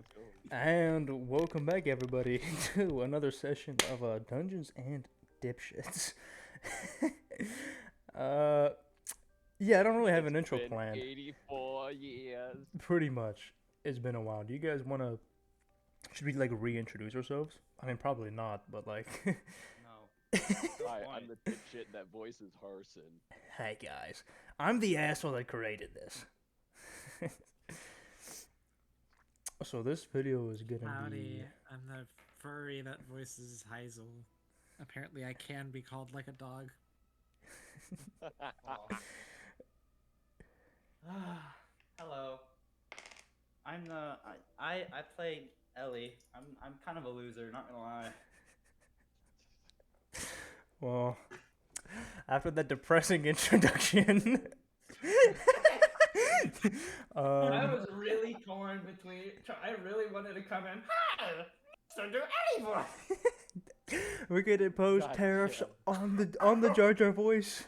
let's go. And welcome back, everybody, to another session of Dungeons and Dipshits. uh, yeah, I don't really have an It's intro been planned. 84 years. Pretty much, it's been a while. Do you guys want to? Should we like reintroduce ourselves? I mean, probably not, but like, No. Hi, I'm the dipshit that voices Harson. hey guys, I'm the asshole that created this. So this video is gonna Howdy, be. I'm the furry that voices Heisel. Apparently, I can be called like a dog. Hello. I'm the I play Ellie. I'm kind of a loser, not gonna lie. Well, after that depressing introduction. I was really torn between. I really wanted to come in. Hi, so do anyone. We're gonna impose God tariffs damn. on the Jar Jar voice.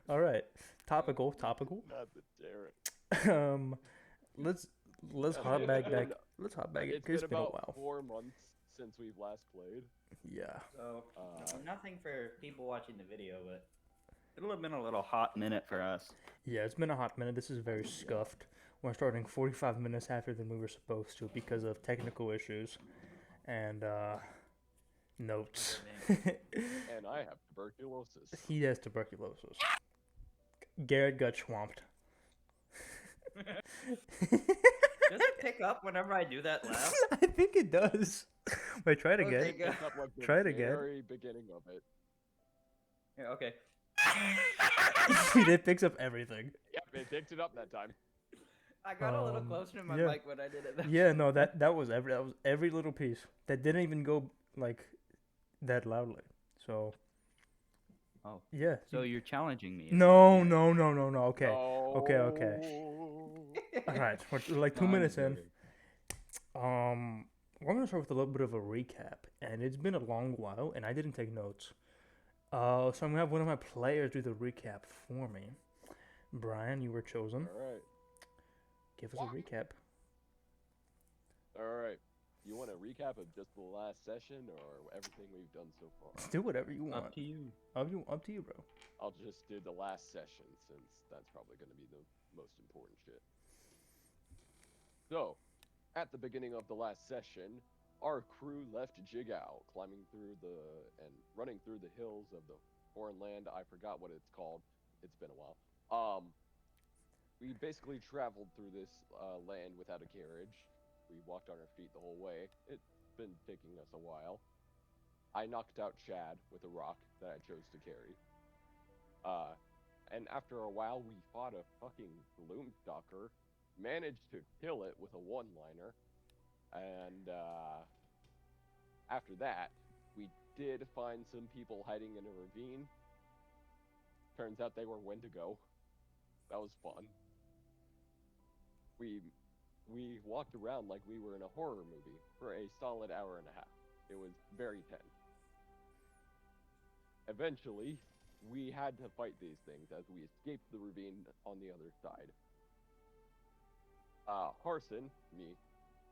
All right, topical. Not the Derek. Let's hop back. Let's hop back. It's It's been been a about while. 4 months since we've last played. Yeah. So nothing for people watching the video, but it'll have been a little hot minute for us. Yeah, it's been a hot minute. This is very scuffed. We're starting 45 minutes after than we were supposed to because of technical issues and notes. And I have tuberculosis. He has tuberculosis. Garrett got swamped. Does it pick up whenever I do that laugh? I think it does. Wait, try it Okay, again. good. It's up like the Try it again. very beginning of it. Yeah, okay. It picks up everything. Yep, it picked it up that time. I got a little closer to my yeah. mic when I did it. Yeah, no, that was every little piece. That didn't even go like that loudly. So Oh. yeah. So you're challenging me? No. Okay. No. Okay. All right. We're like 2 No, I'm minutes in. kidding. We're gonna start with a little bit of a recap, and it's been a long while, and I didn't take notes. So I'm gonna have one of my players do the recap for me. Brian, you were chosen. Alright. Give us a recap. Alright. You want a recap of just the last session or everything we've done so far? Do whatever you want. Up to you. Up to you, bro. I'll just do the last session since that's probably going to be the most important shit. So, at the beginning of the last session, our crew left Jigao, climbing through and running through the hills of the foreign land. I forgot what it's called. It's been a while. We basically traveled through this land without a carriage. We walked on our feet the whole way. It's been taking us a while. I knocked out Chad with a rock that I chose to carry. And after a while, we fought a fucking Gloomstalker, managed to kill it with a one-liner, and after that, we did find some people hiding in a ravine. Turns out they were Wendigo. That was fun. We walked around like we were in a horror movie for a solid hour and a half. It was very tense. Eventually, we had to fight these things as we escaped the ravine on the other side. Harson, me,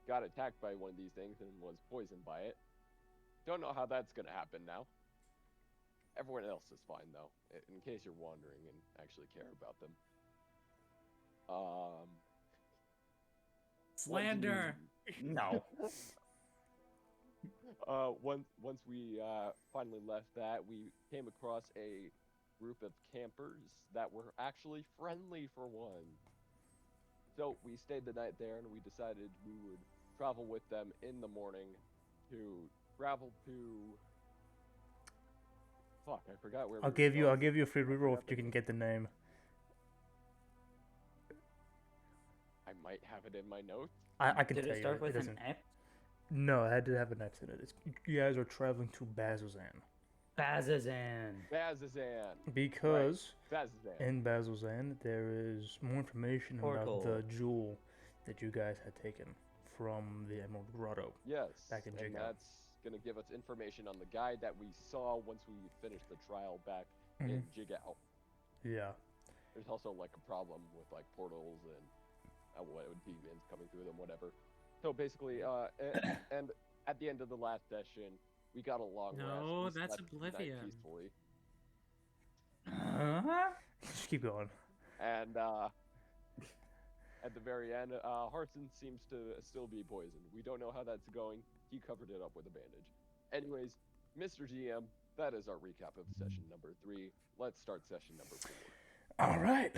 got attacked by one of these things and was poisoned by it. Don't know how that's gonna happen now. Everyone else is fine though, in case you're wondering and actually care about them. Slander! No. Once we finally left that, we came across a group of campers that were actually friendly for once. So we stayed the night there, and we decided we would travel with them in the morning to travel to. Fuck, I forgot where. I'll give you a free reroll if you can get the name. I might have it in my notes. I can Did tell it you. start It with an doesn't. X? No, it had to have an X in it. You guys are traveling to Bazzoxan. Bazazan. Bazazan. Because Bazazan. in Bazzoxan there is more information Portal. about the jewel that you guys had taken from the Emerald Grotto. Yes. Back in and Jigao. that's gonna give us information on the guide that we saw once we finished the trial back in Mhm. Jigao. Yeah. There's also like a problem with like portals and what demons coming through them, whatever. So basically, and at the end of the last session, we got a long rest. No, We that's slept the night Oblivion. peacefully. Just keep going. And at the very end, Harson seems to still be poisoned. We don't know how that's going. He covered it up with a bandage. Anyways, Mr. GM, that is our recap of session number 3. Let's start session number 4. All right,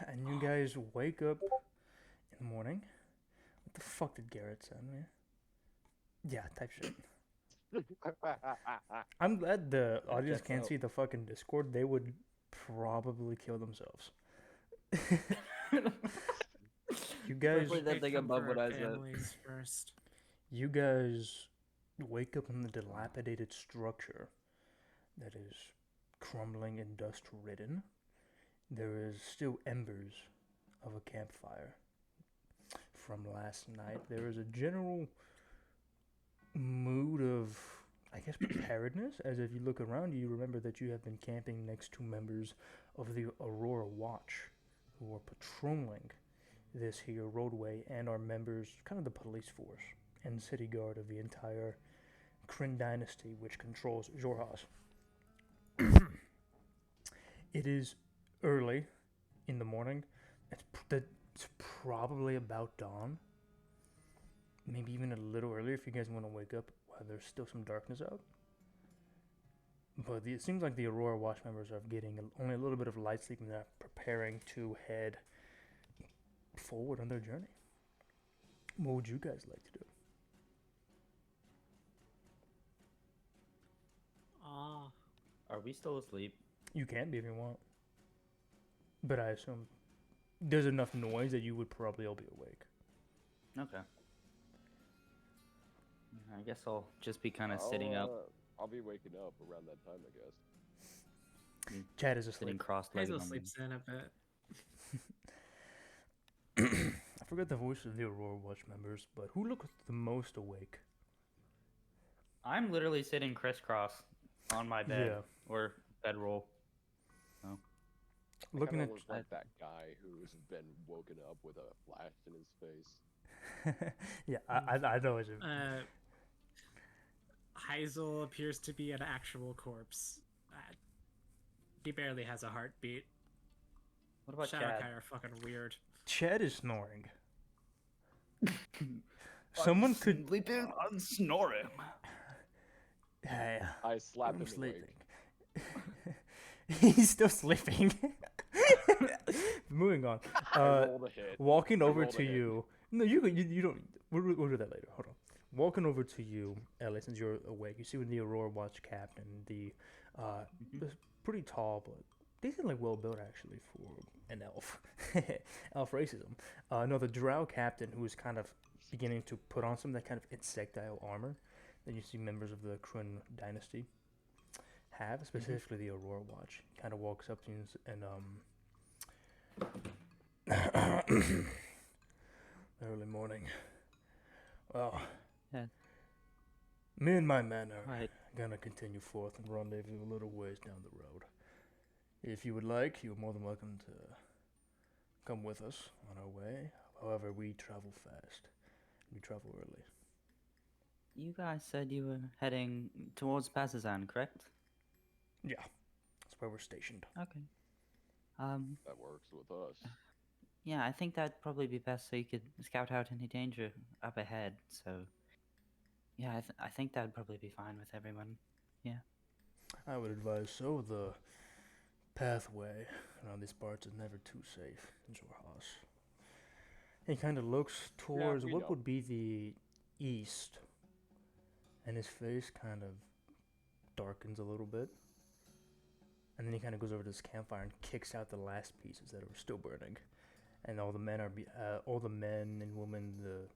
and you guys wake up in the morning. What the fuck did Garrett send me? Yeah, type shit. I'm glad the audience checks can't out. see the fucking Discord. They would probably kill themselves. You guys, Especially that They thing come above for what our I said. families first. you guys wake up in the dilapidated structure that is crumbling and dust-ridden. There is still embers of a campfire from last night. There is a general mood of, I guess, preparedness, as if you look around you remember that you have been camping next to members of the Aurora Watch who are patrolling this here roadway and are members, kind of the police force and city guard of the entire Kryn dynasty, which controls Jorhas. It is early in the morning. It's probably about dawn. Maybe even a little earlier if you guys want to wake up while there's still some darkness out. But it seems like the Aurora Watch members are getting only a little bit of light sleep and they're preparing to head forward on their journey. What would you guys like to do? Ah, Are we still asleep? You can be if you want. But I assume there's enough noise that you would probably all be awake. Okay. I guess I'll just be kind of sitting up, I'll be waking up around that time, I guess. Chad is sitting asleep. cross-legged. Hazel on sleeps in a bit. I forgot the voice of the Aurora Watch members, but who looked the most awake? I'm literally sitting crisscross on my bed or bedroll. Looking I at look like that guy who's been woken up with a flash in his face. yeah, I know it's Hazel appears to be an actual corpse. He barely has a heartbeat. What about Shadowkai Chad? are fucking weird. Chad is snoring. Someone could. I'm snoring. Hey, I slapped I'm him sleeping. awake. He's still sleeping. Moving on. I rolled a hit. Walking I over rolled a to hit. you. No, you don't. We'll do that later. Hold on. Walking over to you, Ellie, since you're awake, you see when the Aurora Watch captain, the this pretty tall but decently well built actually for an elf, elf racism. No, the Drow captain who is kind of beginning to put on some of that kind of insectile armor that you see members of the Kryn dynasty have, specifically the Aurora Watch. Kind of walks up to you and early morning. Well, Yeah. me and my men are Right. gonna continue forth and rendezvous a little ways down the road. If you would like, you're more than welcome to come with us on our way. However, we travel fast. We travel early. You guys said you were heading towards Pazazan, correct? Yeah, that's where we're stationed. Okay. That works with us. Yeah, I think that'd probably be best so you could scout out any danger up ahead. So, yeah, I think that'd probably be fine with everyone. I would advise so. The pathway around these parts is never too safe in Jorhas. He kind of looks towards we what know. would be the east, and his face kind of darkens a little bit. And then he kind of goes over to this campfire and kicks out the last pieces that are still burning. And all the men all the men and women,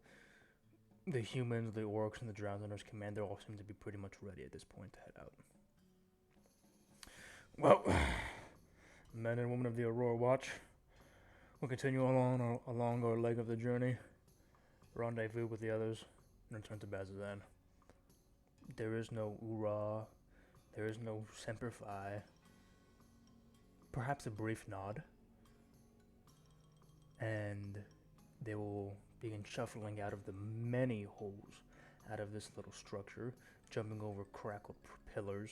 the humans, the orcs, and the drowned under his command, they all seem to be pretty much ready at this point to head out. Well, men and women of the Aurora Watch, we'll continue along our leg of the journey, rendezvous with the others, and return to Bazazan. There is no Ura, there is no Semper Fi. Perhaps a brief nod, and they will begin shuffling out of the many holes out of this little structure, jumping over crackled pillars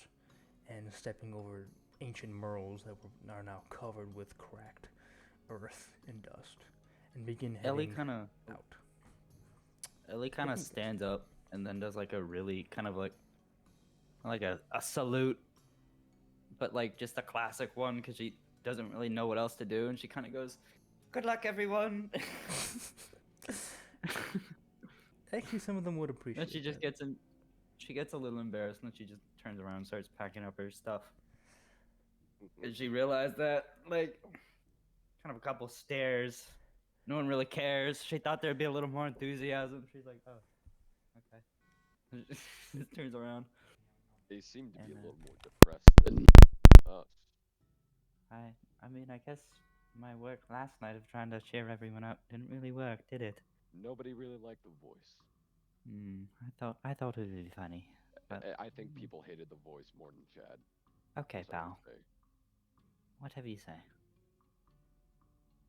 and stepping over ancient murals that are now covered with cracked earth and dust, and begin Ellie heading kind of out. stands up and then does like a really kind of like a salute, but like just a classic one because she doesn't really know what else to do, and she kind of goes, "Good luck, everyone." Actually, some of them would appreciate And she just that. she gets a little embarrassed, and she just turns around and starts packing up her stuff. And she realized that, like, kind of a couple stares. No one really cares. She thought there'd be a little more enthusiasm. She's like, "Oh, okay." Just turns around. They seem to be And, a little more depressed than us. I mean, I guess my work last night of trying to cheer everyone up didn't really work, did it? Nobody really liked the voice. I thought it would be funny, but I think people hated the voice more than Chad. okay, That's what I would pal. say. Whatever you say.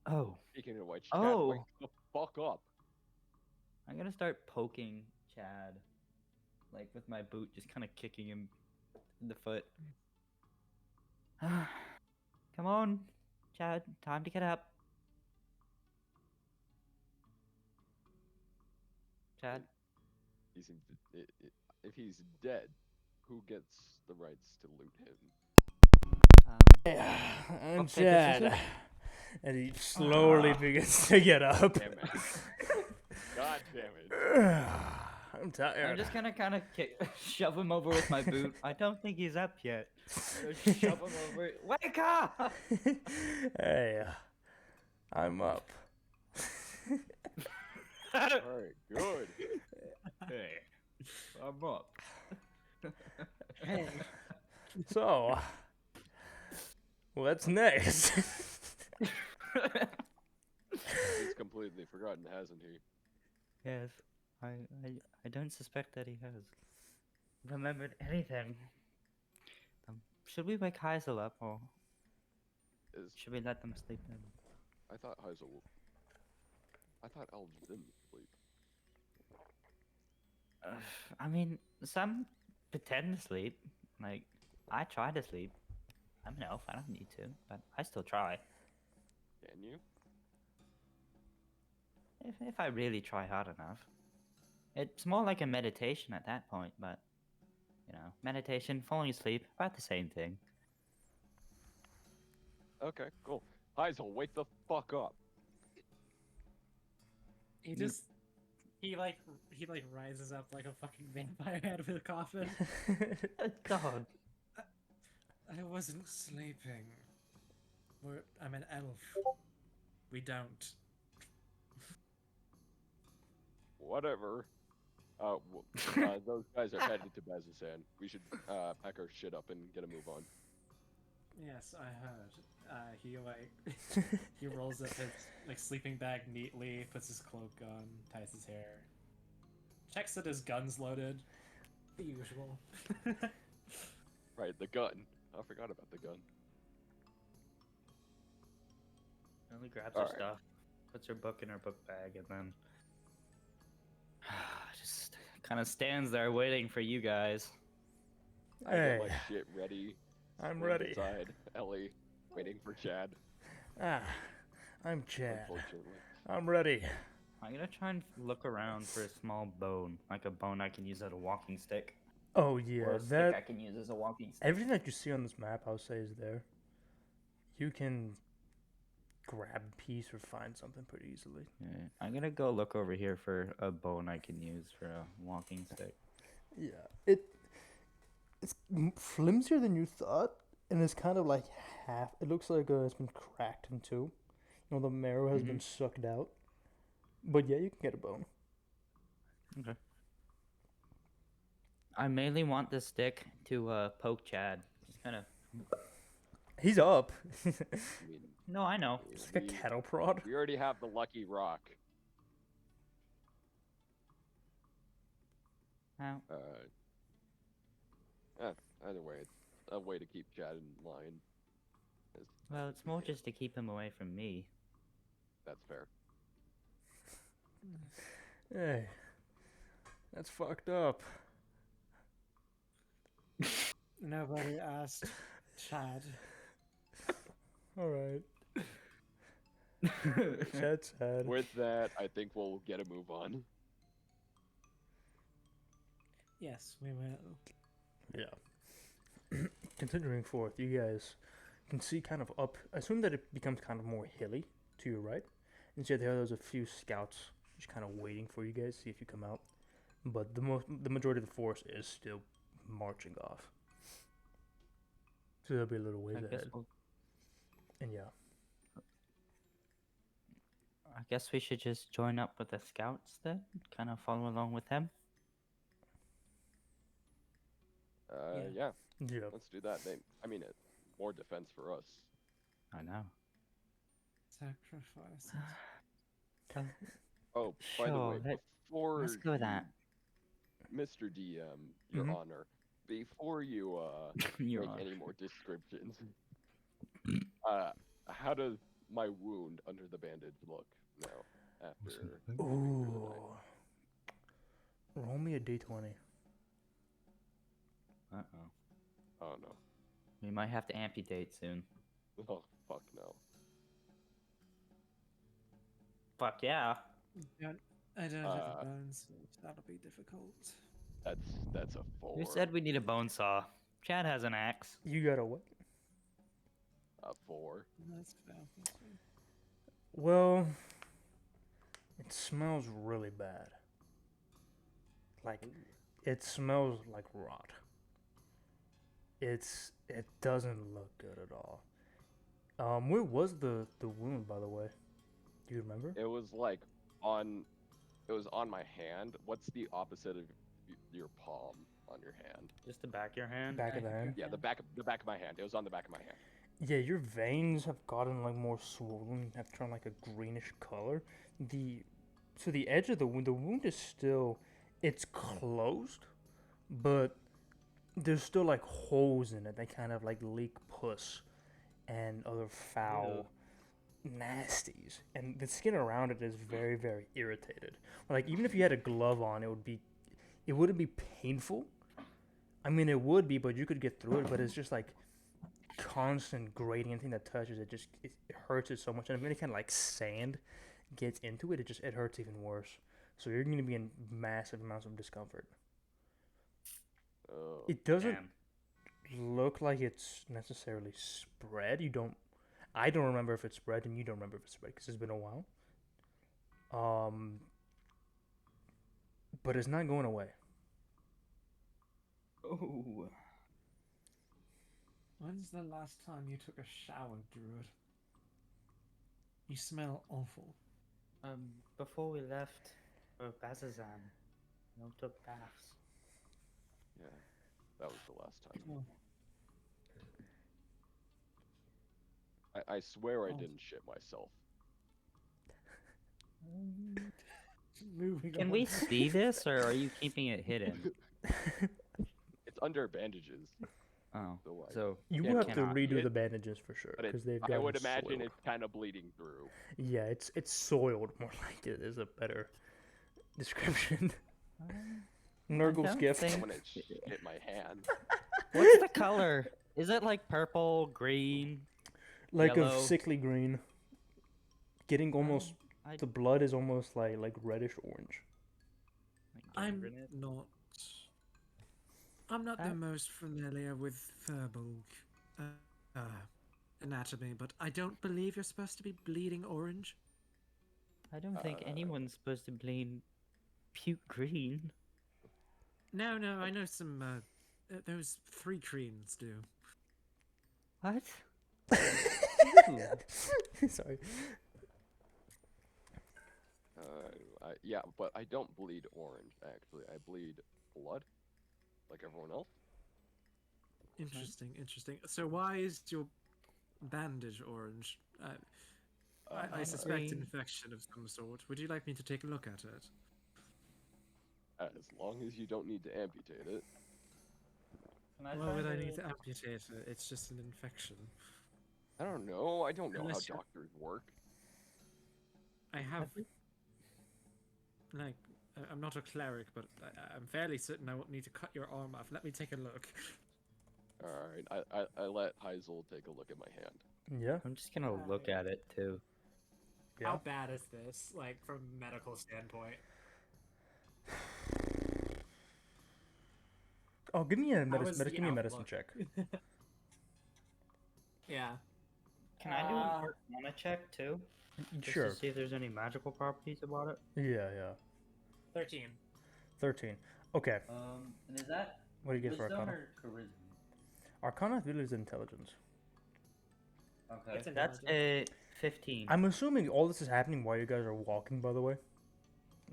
Oh, Speaking of which, Chad, Oh. wake the fuck up. I'm gonna start poking Chad, like with my boot, just kind of kicking him in the foot. Come on, Chad, time to get up. Chad, He seems to, if he's dead, who gets the rights to loot him? Yeah, I'm okay, this is Chad. And he slowly begins to get up. Damn it. God damn it. I'm tired. I'm just gonna kind of shove him over with my boot. I don't think he's up yet. Shove him over. Wake up! Hey, I'm up. Alright, good. Hey, I'm up. Hey, So, what's next? He's completely forgotten, hasn't he? Yes, I don't suspect that he has remembered anything. Should we wake Heisel up, or Is should we let them sleep in? I thought Heisel. I thought elves didn't sleep. I mean, some pretend to sleep. Like, I try to sleep. I'm an elf, I don't need to, but I still try. Can you? If I really try hard enough. It's more like a meditation at that point, but, you know, meditation, falling asleep, about the same thing. Okay, cool. Heisel, wake the fuck up. he just he like rises up like a fucking vampire out of a coffin. God. I wasn't sleeping. I'm an elf. We don't. Whatever. Those guys are headed to Bazzoxan. We should pack our shit up and get a move on. Yes, I heard. He he rolls up his like sleeping bag neatly, puts his cloak on, ties his hair, checks that his gun's loaded. The usual. Right, the gun. I forgot about the gun. Ellie grabs Alright. her stuff, puts her book in her book bag, and then just kind of stands there waiting for you guys. I got Hey, my shit ready. I'm Stand ready. Beside Ellie, waiting for Chad. I'm Chad. Unfortunately. I'm ready. I'm gonna try and look around for a small bone, like a bone I can use as a walking stick. Oh yeah, Or a stick I that can use as a walking stick. everything that you see on this map, I'll say, is there. You can grab a piece or find something pretty easily. Yeah, I'm gonna go look over here for a bone I can use for a walking stick. Yeah, it's flimsier than you thought, and it's kind of like half. It looks like it's been cracked in two. You know, the marrow has been sucked out. But yeah, you can get a bone. Okay. I mainly want this stick to poke Chad. Just kind of. He's up. I mean, No, I know. It's like a cattle prod. we already have the lucky rock. How? Either way, it's a way to keep Chad in line. Well, it's more just to keep him away from me. That's fair. Hey, that's fucked up. Nobody asked Chad. All right, Chad's sad. With that, I think we'll get a move on. Yes, we will. Yeah. Continuing forth, you guys can see kind of up. I assume that it becomes kind of more hilly to your right. And so there's a few scouts just kind of waiting for you guys, see if you come out. But the majority of the force is still marching off. So there'll be a little ways I guess, ahead. And yeah, I guess we should just join up with the scouts then, kind of follow along with them. Yeah, yeah. let's do that. I mean, it more defense for us. I know. Sacrifices. Oh, by the way, Sure, before let's go with that. Mr. DM, Your Mhm. Honor, before you Your make Honor. any more descriptions, how does my wound under the bandage look now after sleeping through the Ooh. night? Roll me a d20. Uh-oh. Oh no. We might have to amputate soon. Oh fuck no. Fuck yeah. I don't have Uh, a bone, so that'll be difficult. That's a 4. Who said we need a bone saw? Chad has an axe. You got a what? A 4. That's fair. That's fair. Well, it smells really bad. Like, it smells like rot. It doesn't look good at all. Where was the wound, by the way? Do you remember? It was like it was on my hand. What's the opposite of your palm on your hand? Just the back of your hand. Back of the hand. Yeah, the back of my hand. It was on the back of my hand. Yeah, your veins have gotten like more swollen, have turned like a greenish color. So the edge of the wound is still, it's closed, but there's still like holes in it. They kind of like leak pus and other foul nasties, and the skin around it is very, very irritated. Like even if you had a glove on, it wouldn't be painful. I mean, it would be, but you could get through it. But it's just like constant grating. Anything that touches it it hurts it so much. And if any kind of like sand gets into it, it hurts even worse. So you're going to be in massive amounts of discomfort. Oh. It doesn't Damn. look like it's necessarily spread. I don't remember if it's spread, and you don't remember if it's spread because it's been a while. But it's not going away. Oh. When's the last time you took a shower, Druid? You smell awful. Before we left for Bazazan, no took baths. Yeah, that was the last time. Oh. I swear I Oh. didn't shit myself. Moving Can on. we see this, or are you keeping it hidden? It's under bandages. Oh, So, like, so You Yeah, will have to cannot redo eat the it, bandages for sure but because they've I gotten would imagine soiled. it's kind of bleeding through. Yeah, it's soiled more like it is a better description. Nurgle's don't gift. think- Someone had hit my hand. what's the color? Is it like purple, green? Like Yellow. a sickly green. Getting almost I- the blood is almost like reddish orange. I'm gangrene? not. I'm not the Uh, most familiar with Furbolg anatomy, but I don't believe you're supposed to be bleeding orange. I don't think Uh, anyone's supposed to bleed puke green. No, I know some. Those 3 creams do. What? Sorry. Yeah, but I don't bleed orange, actually. I bleed blood, like everyone else. Interesting. So why is your bandage orange? I suspect Green. infection of some sort. Would you like me to take a look at it? As long as you don't need to amputate it. Why would I need to amputate it? It's just an infection. I don't know. I don't know how Unless you're- doctors work. I have. like, I'm not a cleric, but I'm fairly certain I won't need to cut your arm off. Let me take a look. All right, I let Heisel take a look at my hand. Yeah. I'm just gonna look at it too. Yeah. How bad is this, like, from a medical standpoint? Oh, give me a How is the give me a medicine outlook? check. Yeah. Can I do an Arcana check too? Just Sure. to see if there's any magical properties about it. Yeah, yeah. 13. 13. Okay. And is that What do you get for wisdom Arcana? or charisma? Arcana, I believe, is intelligence. Okay, It's that's a 15. I'm assuming all this is happening while you guys are walking, by the way.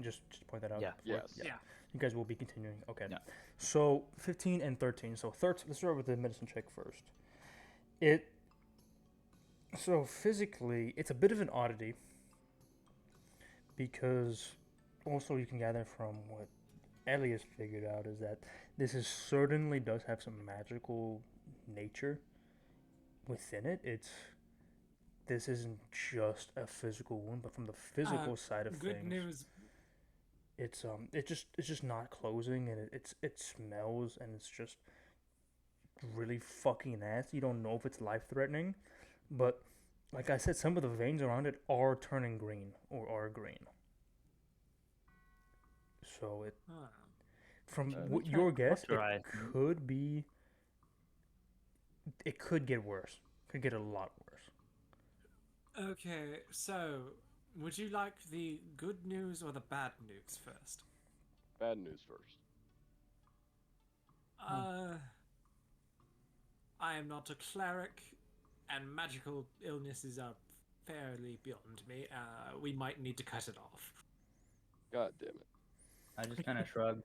Just point that out. Yeah. before- Yes. Yeah. You guys will be continuing. Okay. Yeah. So 15 and 13. So 13. Let's start with the medicine check first. It. So physically, it's a bit of an oddity because also you can gather from what Ellie has figured out is that this is certainly does have some magical nature within it. This isn't just a physical wound, but from the physical side of Good things, news. it's just not closing, and it smells, and it's just really fucking nasty. You don't know if it's life threatening, but like I said, some of the veins around it are turning green or are green. So it Huh. from Uh, what try your to guess, cauterize it them. could be. It could get worse. Could get a lot worse. Okay, so would you like the good news or the bad news first? Bad news first. I am not a cleric, and magical illnesses are fairly beyond me. We might need to cut it off. God damn it. I just kind of shrug.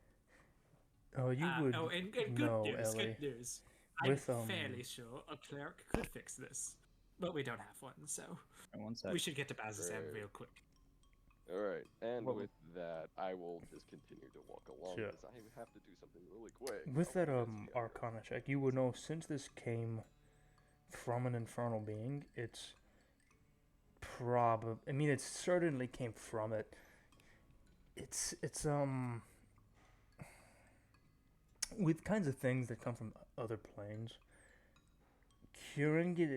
Oh, you would and good know, news, Ellie. good news. With, I'm fairly sure a cleric could fix this, but we don't have one, so One sec. we should get to Bazazan Right. real quick. All right, and Well- with that, I will just continue to walk along Sure. because I have to do something really quick. With I'll that leave this together. Arcana check, you would know since this came from an infernal being, it's I mean, it certainly came from it. It's with kinds of things that come from other planes. Curing it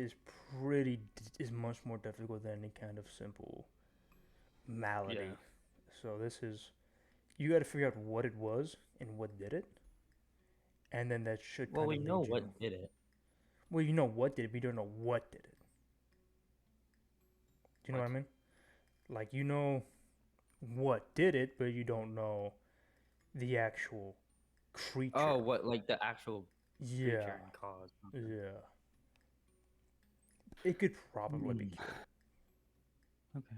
is much more difficult than any kind of simple malady. Yeah. So this is you got to figure out what it was and what did it, and then that should. Well, we kind of know lead what you. did it. Well, you know what did it, but you don't know what did it. Do you know what I mean? Like you know what did it, but you don't know the actual creature. Oh, what, like the actual yeah, creature and cause. Okay. yeah. It could probably be Hmm. cured. Okay.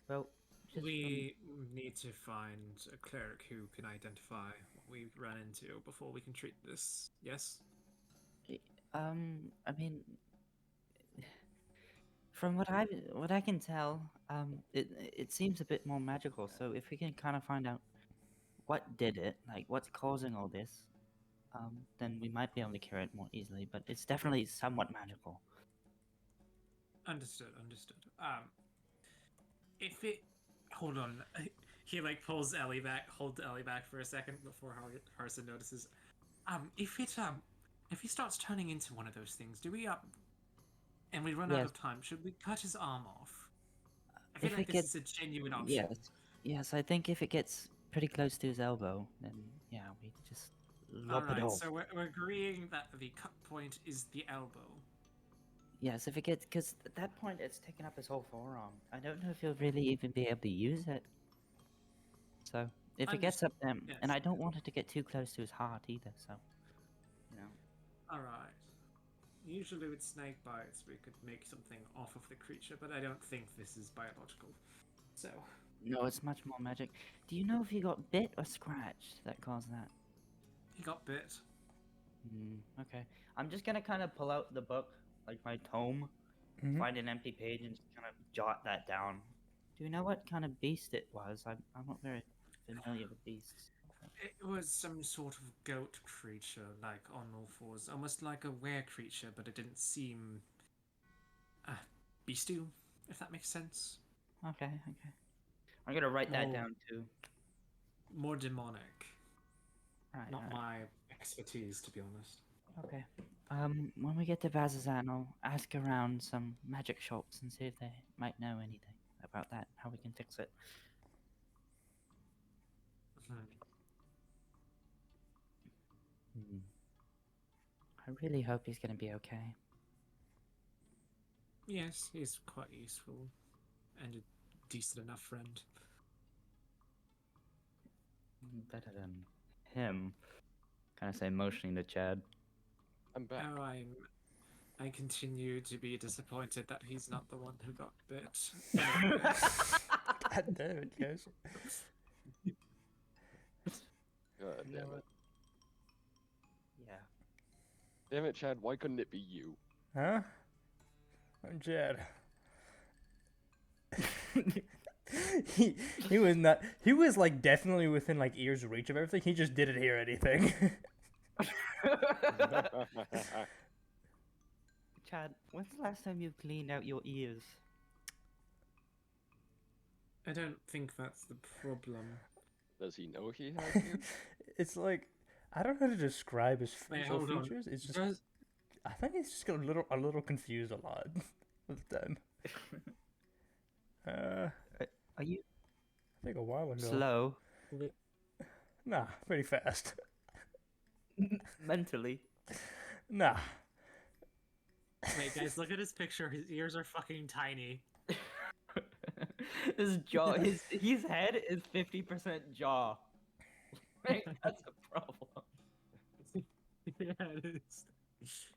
Well, just We need to find a cleric who can identify what we ran into before we can treat this. Yes? I mean, from what I can tell, it seems a bit more magical. So if we can kind of find out what did it, like what's causing all this, then we might be able to cure it more easily. But it's definitely somewhat magical. Understood, understood. If it... Hold on. He, like, pulls Ellie back, holds Ellie back for a second before Harson notices. If he starts turning into one of those things, do we, and we run out Yes. of time, should we cut his arm off? I feel If like it this gets- is a genuine option. Yes. I think if it gets pretty close to his elbow, then yeah, we just lop it Alright, off. so we're agreeing that the cut point is the elbow. Yes, if it gets, because at that point it's taking up his whole forearm. I don't know if he'll really even be able to use it. So if it gets up there, yes. and I don't want it to get too close to his heart either. So, you know. Alright. Usually with snake bites we could make something off of the creature, but I don't think this is biological. So, No, it's much more magic. Do you know if he got bit or scratched that caused that? he got bit. Okay. I'm just gonna kind of pull out the book, like my tome, Mhm. find an empty page, and just kind of jot that down. Do you know what kind of beast it was? I'm not very familiar with beasts. It was some sort of goat creature, like on all fours, almost like a were creature, but it didn't seem bestial, if that makes sense. Okay. I'm gonna write that Oh. down too. more demonic. Right, Not right. my expertise, to be honest. Okay. When we get to Bazazan, I'll ask around some magic shops and see if they might know anything about that, how we can fix it. Mhm. Hmm. I really hope he's gonna be okay. Yes, he's quite useful and a decent enough friend. Better than him. Kind of say motioning to Chad. I'm back. Oh, I continue to be disappointed that he's not the one who got bit. Anyway, God damn it, guys. God damn it. Yeah. Damn it, Chad. Why couldn't it be you? Huh? I'm Jed. he was not. He was like definitely within like ear's reach of everything. He just didn't hear anything. Chad, when's the last time you cleaned out your ears? I don't think that's the problem. Does he know he has you? It's like I don't know how to describe his Wait, facial hold on. features. It's just Does I think he's just got a little confused a lot with them. Are you I think a while ago. slow Nah, pretty fast. mentally? Nah. wait, guys, look at his picture. His ears are fucking tiny. His jaw, his head is 50% jaw. Right? That's a problem. Yeah, it is.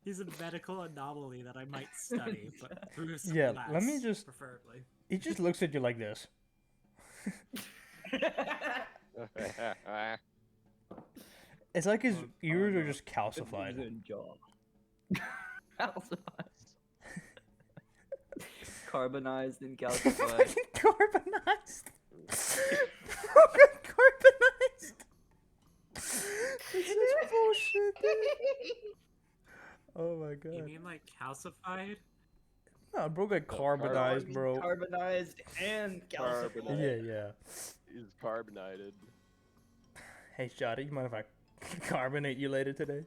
He's a medical anomaly that I might study, but through some Yeah, class, let me just- preferably. He just looks at you like this. It's like his ears are just calcified. 50% jaw. Calcified. Carbonized and calcified. Fucking carbonized. Fucking carbonized. It's such bullshit, dude. Oh my You god. mean like calcified? Nah, bro got carbonized, bro. Carbonized and calcified. Yeah, yeah. He's carbonated. Hey, Shotty, you mind if I carbonate you later today?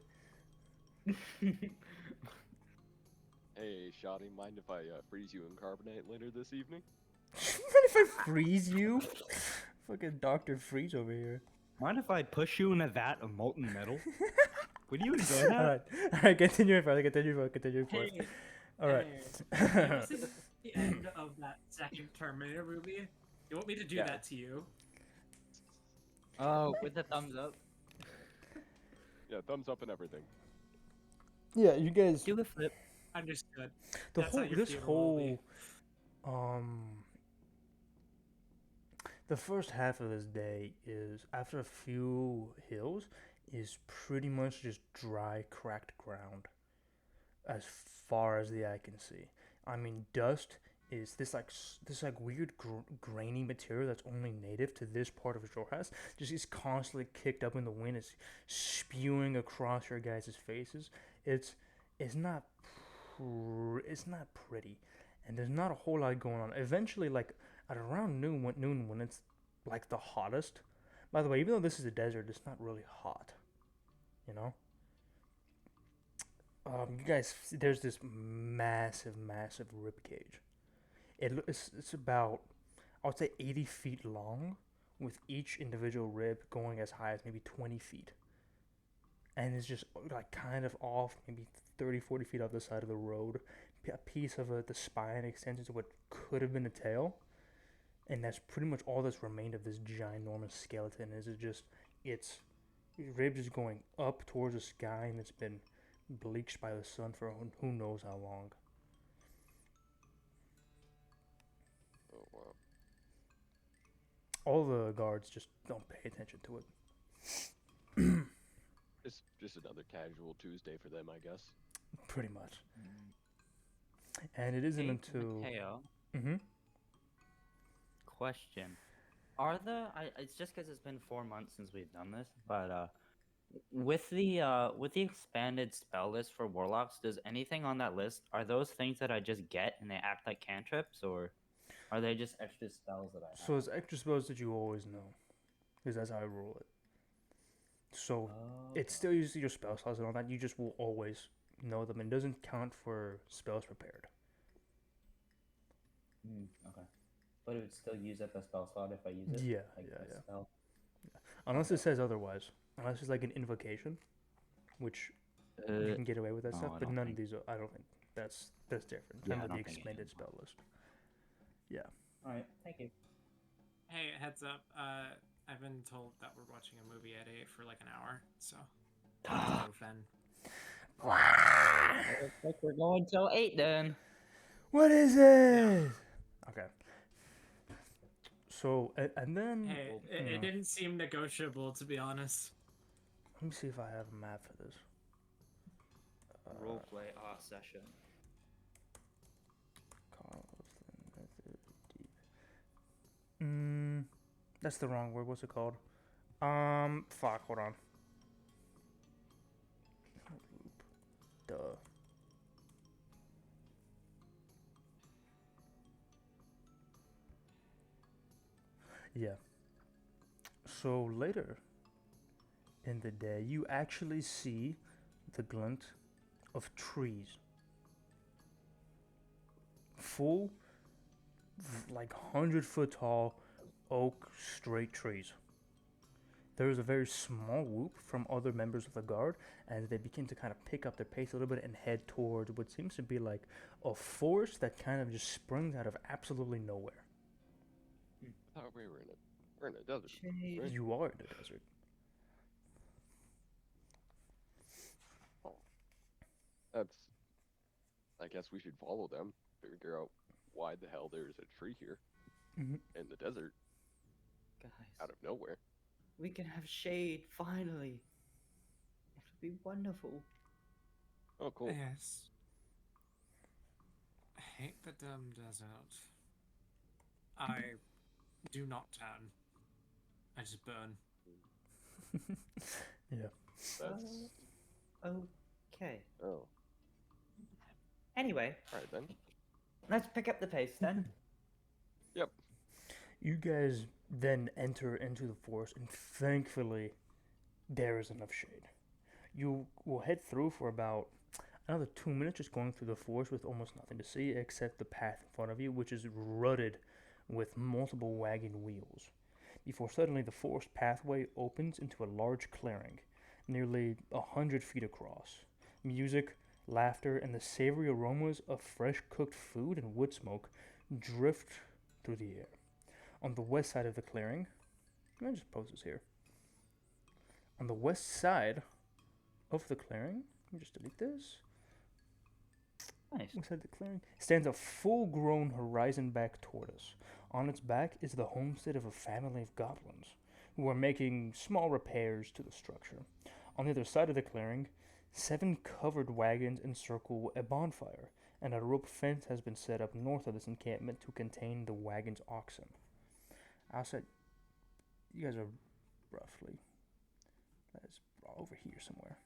Hey, Shoddy, mind if I freeze you in carbonate later this evening? What if I freeze you? Fucking Dr. Freeze over here. Mind if I push you in a vat of molten metal? Would you enjoy that? Alright, continue further, continue further. Hey, Alright. hey, this is the end of that second Terminator movie. You want me to do Yeah. that to you? Oh, with the thumbs up. Yeah, thumbs up and everything. Yeah, you guys, Do a flip. Understood. the That's how whole, your this funeral will be. whole, the first half of this day is, after a few hills, is pretty much just dry, cracked ground. As far as the eye can see. I mean, dust is this weird grainy material that's only native to this part of Jorhas. Just is constantly kicked up in the wind. It's spewing across your guys' faces. It's not it's not pretty, and there's not a whole lot going on. Eventually, like at around noon when it's like the hottest. By the way, even though this is a desert, it's not really hot. You know. You guys, there's this massive rib cage. It's about, I would say, 80 feet long, with each individual rib going as high as maybe 20 feet. And it's just like kind of off, maybe 30, 40 feet off the side of the road. A piece of the spine extends into what could have been a tail, and that's pretty much all that's remained of this ginormous skeleton. Is it just its rib just going up towards the sky, and it's been bleached by the sun for who knows how long. Oh, wow. All the guards just don't pay attention to it. It's just another casual Tuesday for them, I guess. Pretty much. And it isn't Hey, until. Mateo, Mm-hmm. question. It's just because it's been 4 months since we've done this, but with the expanded spell list for warlocks, does anything on that list, are those things that I just get and they act like cantrips, or are they just extra spells that I have? So it's extra spells that you always know. because that's how I rule it. So Oh, it still uses your spell slots and all that. You just will always know them. It doesn't count for spells prepared. okay. But it would still use up a spell slot if I use it? Yeah, Like yeah, a yeah. spell? Unless Okay. it says otherwise. Unless it's like an invocation, which you can get away with that no, stuff. I But don't none think- of these are. I don't think that's different. Yeah, Kind I of the don't think it expanded is. spell list. Yeah. Alright, thank you. Hey, heads up. I've been told that we're watching a movie at 8 for like an hour, so let's go, Fen. Looks like we're going till 8 then. What is it? Okay. So and then Hey, it didn't seem negotiable, to be honest. let me see if I have a map for this. Roleplay session. That's the wrong word. What's it called? Fuck. Hold on. Duh. Yeah. So later in the day, you actually see the glint of trees. Full, like 100-foot tall oak straight trees. There is a very small whoop from other members of the guard as they begin to kind of pick up their pace a little bit and head towards what seems to be like a forest that kind of just springs out of absolutely nowhere. I thought we were in it. We're in a desert. Shade. Right? You are in the desert. That's. I guess we should follow them. Figure out why the hell there's a tree here Mhm. in the desert Guys, out of nowhere. we can have shade, finally. It'll be wonderful. Oh, cool. Yes. I hate the dumb desert. I do not turn. I just burn. Yeah. That's. Okay. Oh. Anyway, Alright then. let's pick up the pace then. Yep. You guys then enter into the forest, and thankfully, there is enough shade. You will head through for about another 2 minutes, just going through the forest with almost nothing to see except the path in front of you, which is rutted with multiple wagon wheels. Before suddenly the forest pathway opens into a large clearing, nearly 100 feet across. Music, laughter, and the savory aromas of fresh cooked food and wood smoke drift through the air. On the west side of the clearing, let me just post this here. On the west side of the clearing, let me just delete this. Nice. Inside the clearing stands a full-grown horizon back tortoise. On its back is the homestead of a family of goblins, who are making small repairs to the structure. On the other side of the clearing, 7 covered wagons encircle a bonfire, and a rope fence has been set up north of this encampment to contain the wagon's oxen. Outside, you guys are roughly, that is over here somewhere.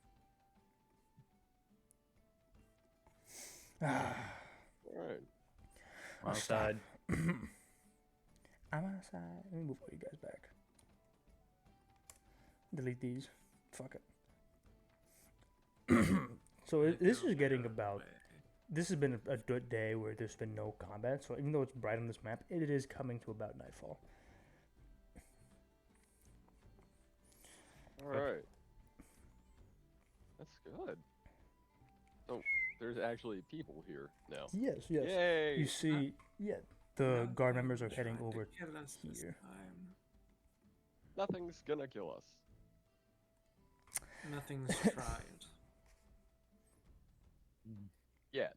Alright. We're outside. I'm outside. Let me move all you guys back. Delete these. Fuck it. So this is getting about. This has been a good day where there's been no combat. So even though it's bright on this map, it is coming to about nightfall. Alright. That's good. So, there's actually people here now. Yes, yes. Yay! You see, the guard members are heading over here. Nothing's gonna kill us. Nothing's tried. Yet.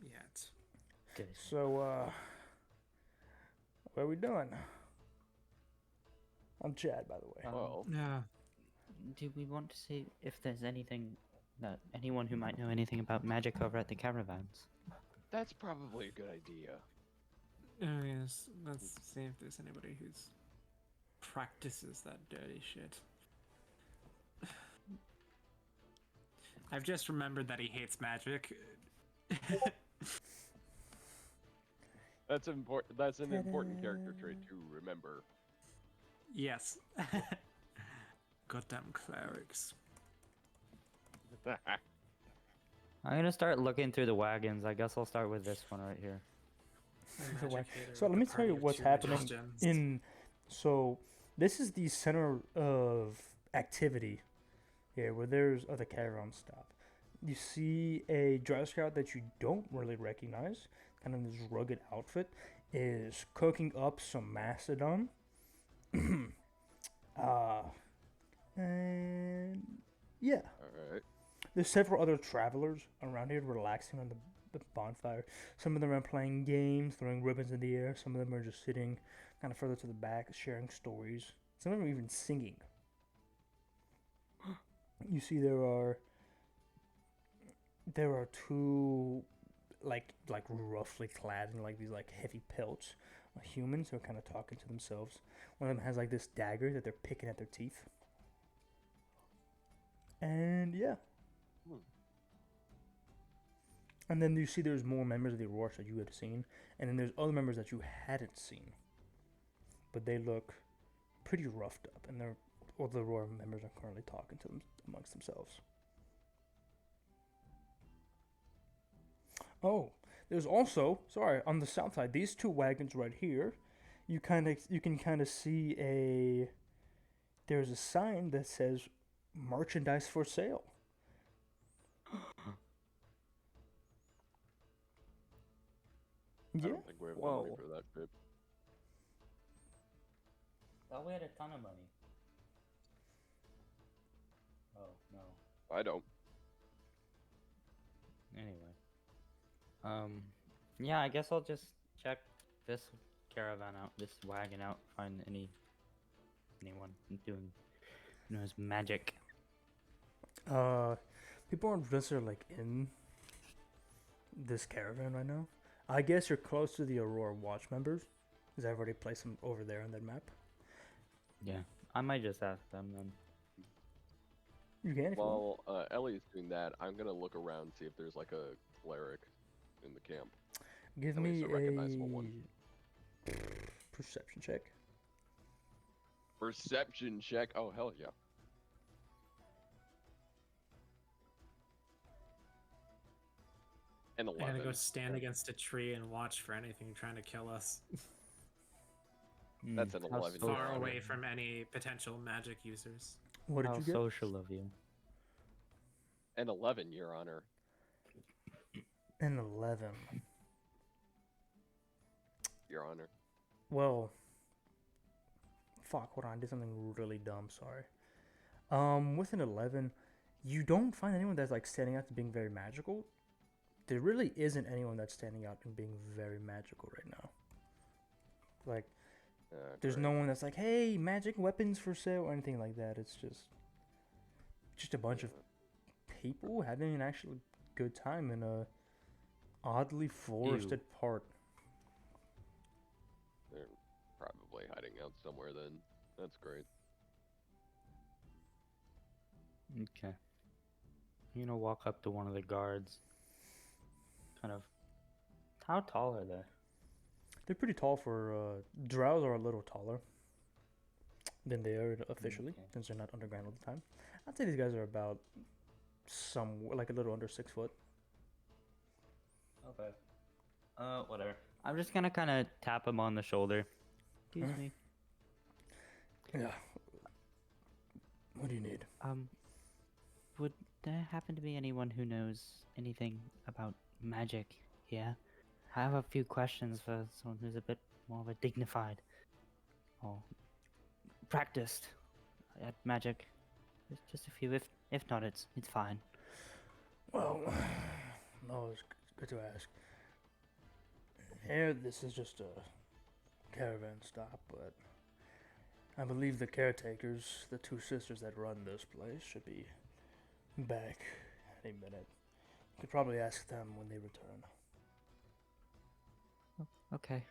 Yet. Good. So, what are we doing? I'm Chad, by the way. Well, Yeah. Do we want to see if there's anything that anyone who might know anything about magic over at the caravans? that's probably a good idea. Oh yes. Let's see if there's anybody who's practices that dirty shit. I've just remembered that he hates magic. That's important. That's an important character trait to remember. Yes. Goddamn clerics. I'm gonna start looking through the wagons. I guess I'll start with this one right here. The Magic wag- hater So with let a me tell party you of what's 2 happening magicians. in. So this is the center of activity here, where there's the caravan stop. You see a dry scout that you don't really recognize, kind of this rugged outfit, is cooking up some macedon. uh, and yeah, All right. there's several other travelers around here relaxing on the bonfire. Some of them are playing games, throwing ribbons in the air. Some of them are just sitting kind of further to the back, sharing stories. Some of them are even singing. You see, there are two like roughly clad in like these like heavy pelts humans who are kind of talking to themselves. One of them has like this dagger that they're picking at their teeth. And yeah. Hmm. And then you see there's more members of the Aurora that you had seen, and then there's other members that you hadn't seen. But they look pretty roughed up, and all the Aurora members are currently talking to them amongst themselves. Oh, there's also, sorry, on the south side, these two wagons right here, you can kind of see there's a sign that says merchandise for sale. I Yeah. don't think we have the money Whoa. for that shit. Thought we had a ton of money. Oh no. I don't. Anyway. Yeah, I guess I'll just check this caravan out, this wagon out, find anyone doing knows magic. People aren't necessarily like in this caravan right now. I guess you're close to the Aurora Watch members, because I've already placed them over there on that map. Yeah. I might just ask them then. You can if you want. While Ellie's doing that, I'm gonna look around see if there's like a cleric in the camp. Give at me least a recognizable one. a perception check. Perception check. Oh hell yeah. And I'm 11. gonna go stand against a tree and watch for anything trying to kill us. That's an How 11. social- Far away from any potential magic users. What did How you get? social of you. And 11, Your Honor. An 11. Your Honor. Well, fuck, hold on, I did something really dumb, sorry. With an 11, you don't find anyone that's like standing out to being very magical. There really isn't anyone that's standing out and being very magical right now. Like, there's Great. no one that's like, hey, magic weapons for sale or anything like that. It's just a bunch of people having an actually good time in a oddly forested part. They're probably hiding out somewhere then. That's great. Okay. I'm gonna walk up to one of the guards. Kind of. How tall are they? They're pretty tall for drows are a little taller than they are officially, Okay. since they're not underground all the time. I'd say these guys are about like a little under 6 foot. Okay. Whatever. I'm just gonna kind of tap him on the shoulder. Excuse me. Yeah. What do you need? Would there happen to be anyone who knows anything about magic here? I have a few questions for someone who's a bit more of a dignified or practiced at magic. Just a few. If not, it's fine. Well, no, it's good to ask. Here, this is just a caravan stop, but I believe the caretakers, the two sisters that run this place, should be back any minute. You could probably ask them when they return. Okay.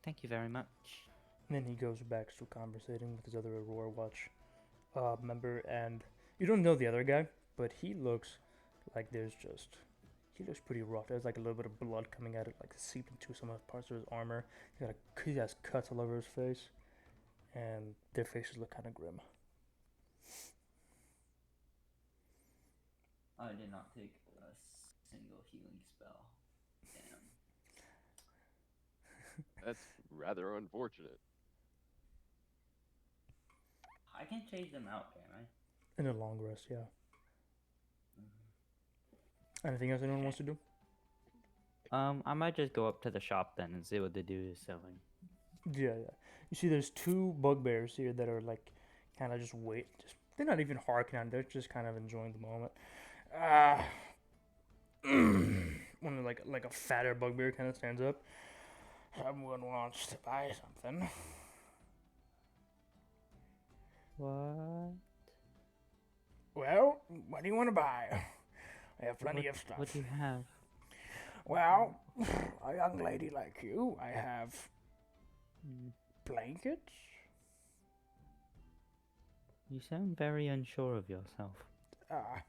Thank you very much. And then he goes back to conversating with his other Aurora Watch member, and you don't know the other guy, but he looks like he looks pretty rough. There's like a little bit of blood coming out, like seeping into some of the parts of his armor. He has cuts all over his face, and their faces look kind of grim. I did not take a single healing spell. Damn. That's rather unfortunate. I can change them out, can I? In a long rest, yeah. Anything else anyone wants to do? I might just go up to the shop then and see what the dude is selling. Yeah, yeah. You see, there's two bugbears here that are like, kind of just they're not even harking on. They're just kind of enjoying the moment. One of like a fatter bugbear kind of stands up. Someone wants to buy something. What? Well, what do you want to buy? I have plenty of stuff. What do you have? Well, a young lady like you, I have blankets. You sound very unsure of yourself. I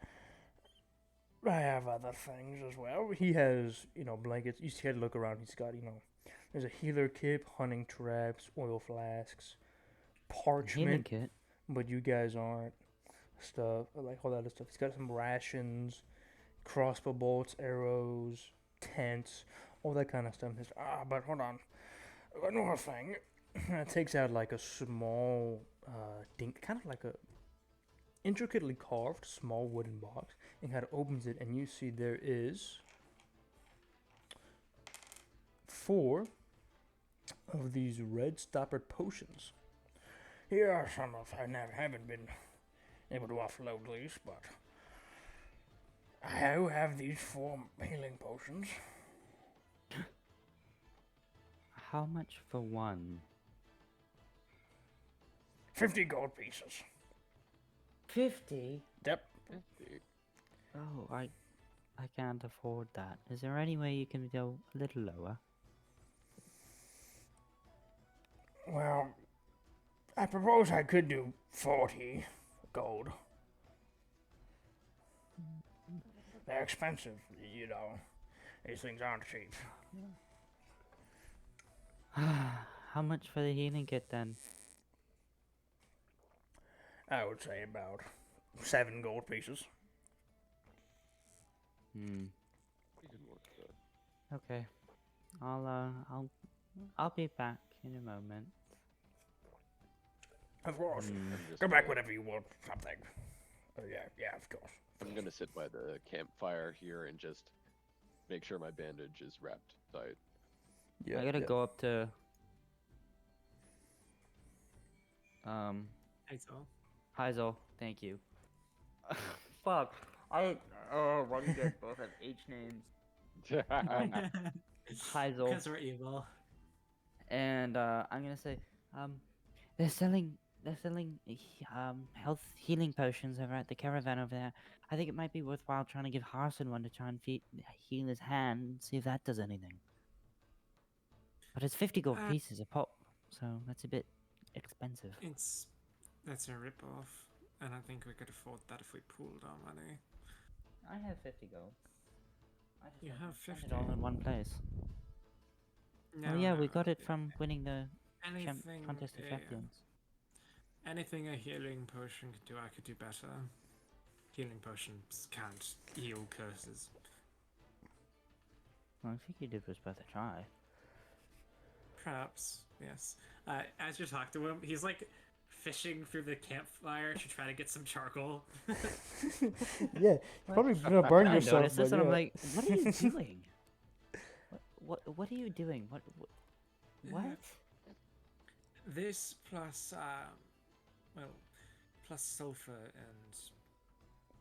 have other things as well. He has, blankets. You see, had to look around. He's got, there's a healer kit, hunting traps, oil flasks, Healing parchment. kit? But you guys aren't. Stuff, like all that other stuff. He's got some rations, crossbow bolts, arrows, tents, all that kind of stuff. But hold on. One more thing. It takes out like a small, kind of like a intricately carved small wooden box, and kind of opens it, and you see there is 4 of these red stoppered potions. Here are some of. Haven't been able to offload these, but I do have these 4 healing potions. How much for one? 50 gold pieces. 50? Yep. Oh, I can't afford that. Is there any way you can go a little lower? Well, I propose I could do 40 gold. They're expensive, These things aren't cheap. How much for the healing kit then? I would say about 7 gold pieces. Hmm. We can work that. Okay. I'll be back in a moment. Of course. I'm just Come back gonna- whenever you want something. Yeah, of course. I'm gonna sit by the campfire here and just make sure my bandage is wrapped tight. Yeah, I gotta yeah. go up to Hazel. Heisel, thank you. Fuck. Oh, why do you guys both have H names? Heisel. Because we're evil. And I'm gonna say, they're selling health healing potions over at the caravan over there. I think it might be worthwhile trying to give Harson one to try and heal his hand and see if that does anything. But it's 50 gold pieces a pop, so that's a bit expensive. That's a ripoff. I don't think we could afford that if we pooled our money. I have 50 gold. I just You want to have spend 50? it all in one place. No, Oh yeah, no, we got it okay. from winning the Anything, contest of yeah. champions. Anything a healing potion could do, I could do better. Healing potions can't heal curses. Well, I figured it was worth a try. Perhaps, yes. As you talk to him, he's like fishing through the campfire to try to get some charcoal. Yeah, you're probably gonna burn I yourself. noticed this but and I'm yeah. like, what are you doing? What are you doing? What? This plus, plus sulfur and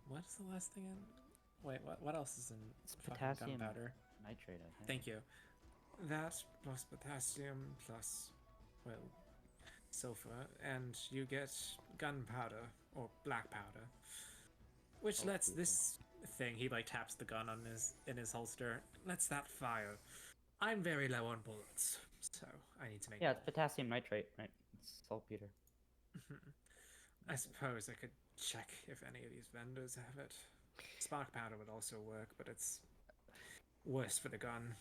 what's the last thing in? Wait, what else is in It's fucking potassium gunpowder? nitrate, I think. Thank you. That plus potassium plus, sulfur, and you get gunpowder or black powder, which lets this thing. He like taps the gun on in his holster. Lets that fire. I'm very low on bullets, so I need to make. Yeah, it's potassium nitrate, right? It's saltpeter. I suppose I could check if any of these vendors have it. Spark powder would also work, but it's worse for the gun.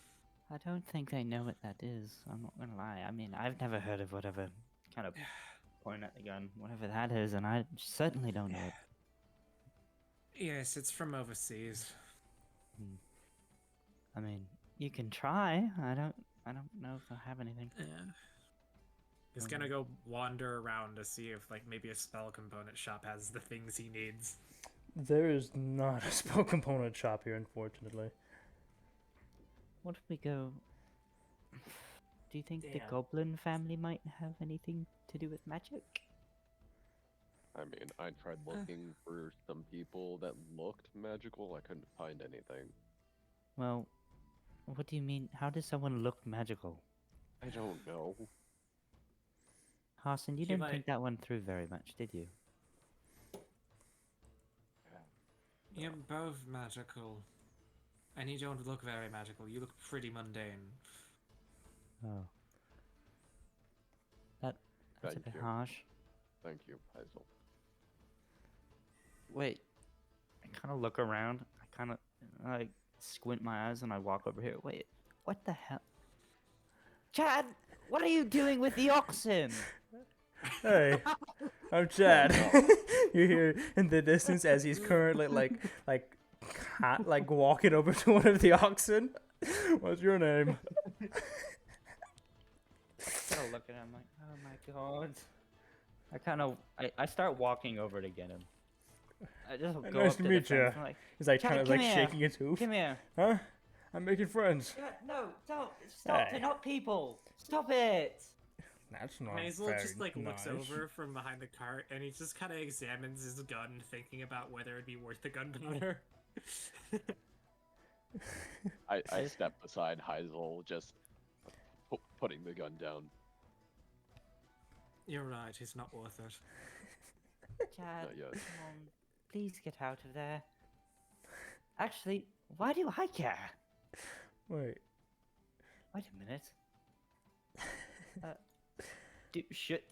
I don't think they know what that is. I'm not gonna lie. I mean, I've never heard of whatever kind of Point at the gun. Whatever that is, and I certainly don't know it. Yes, it's from overseas. I mean, you can try. I don't know if they'll have anything. Yeah. He's gonna go wander around to see if, like, maybe a spell component shop has the things he needs. There is not a spell component shop here, unfortunately. What if we go? Do you think the Damn. goblin family might have anything to do with magic? I mean, I tried looking for some people that looked magical. I couldn't find anything. Well, what do you mean? How does someone look magical? I don't know. Harson, you He didn't might- think that one through very much, did you? You're both magical. And you don't look very magical. You look pretty mundane. Oh. That's a Thank bit you. harsh. Thank you, Hazel. Wait. I kind of look around. I kind of like squint my eyes and I walk over here. Wait. What the hell? Chad, what are you doing with the oxen? Hey, I'm Chad. You hear in the distance as he's currently like walking over to one of the oxen. What's your name? Kind of look at him like, oh my god. I kind of I start walking over to get him. I just go Nice up to to meet the fence. ya. I'm like, He's like Chad, kind of come like here. shaking his hoof. Come here. Huh? I'm making friends. No, don't. Stop. Hey. They're not people. Stop it. That's not Hazel very just, like, looks nice. over from behind the cart, and he just kind of examines his gun, thinking about whether it'd be worth the gunpowder. I step beside Hazel, just putting the gun down. You're right, he's not worth it. Chad, Not yet. come on. Please get out of there. Actually, why do I care? Wait. Wait a minute. shit.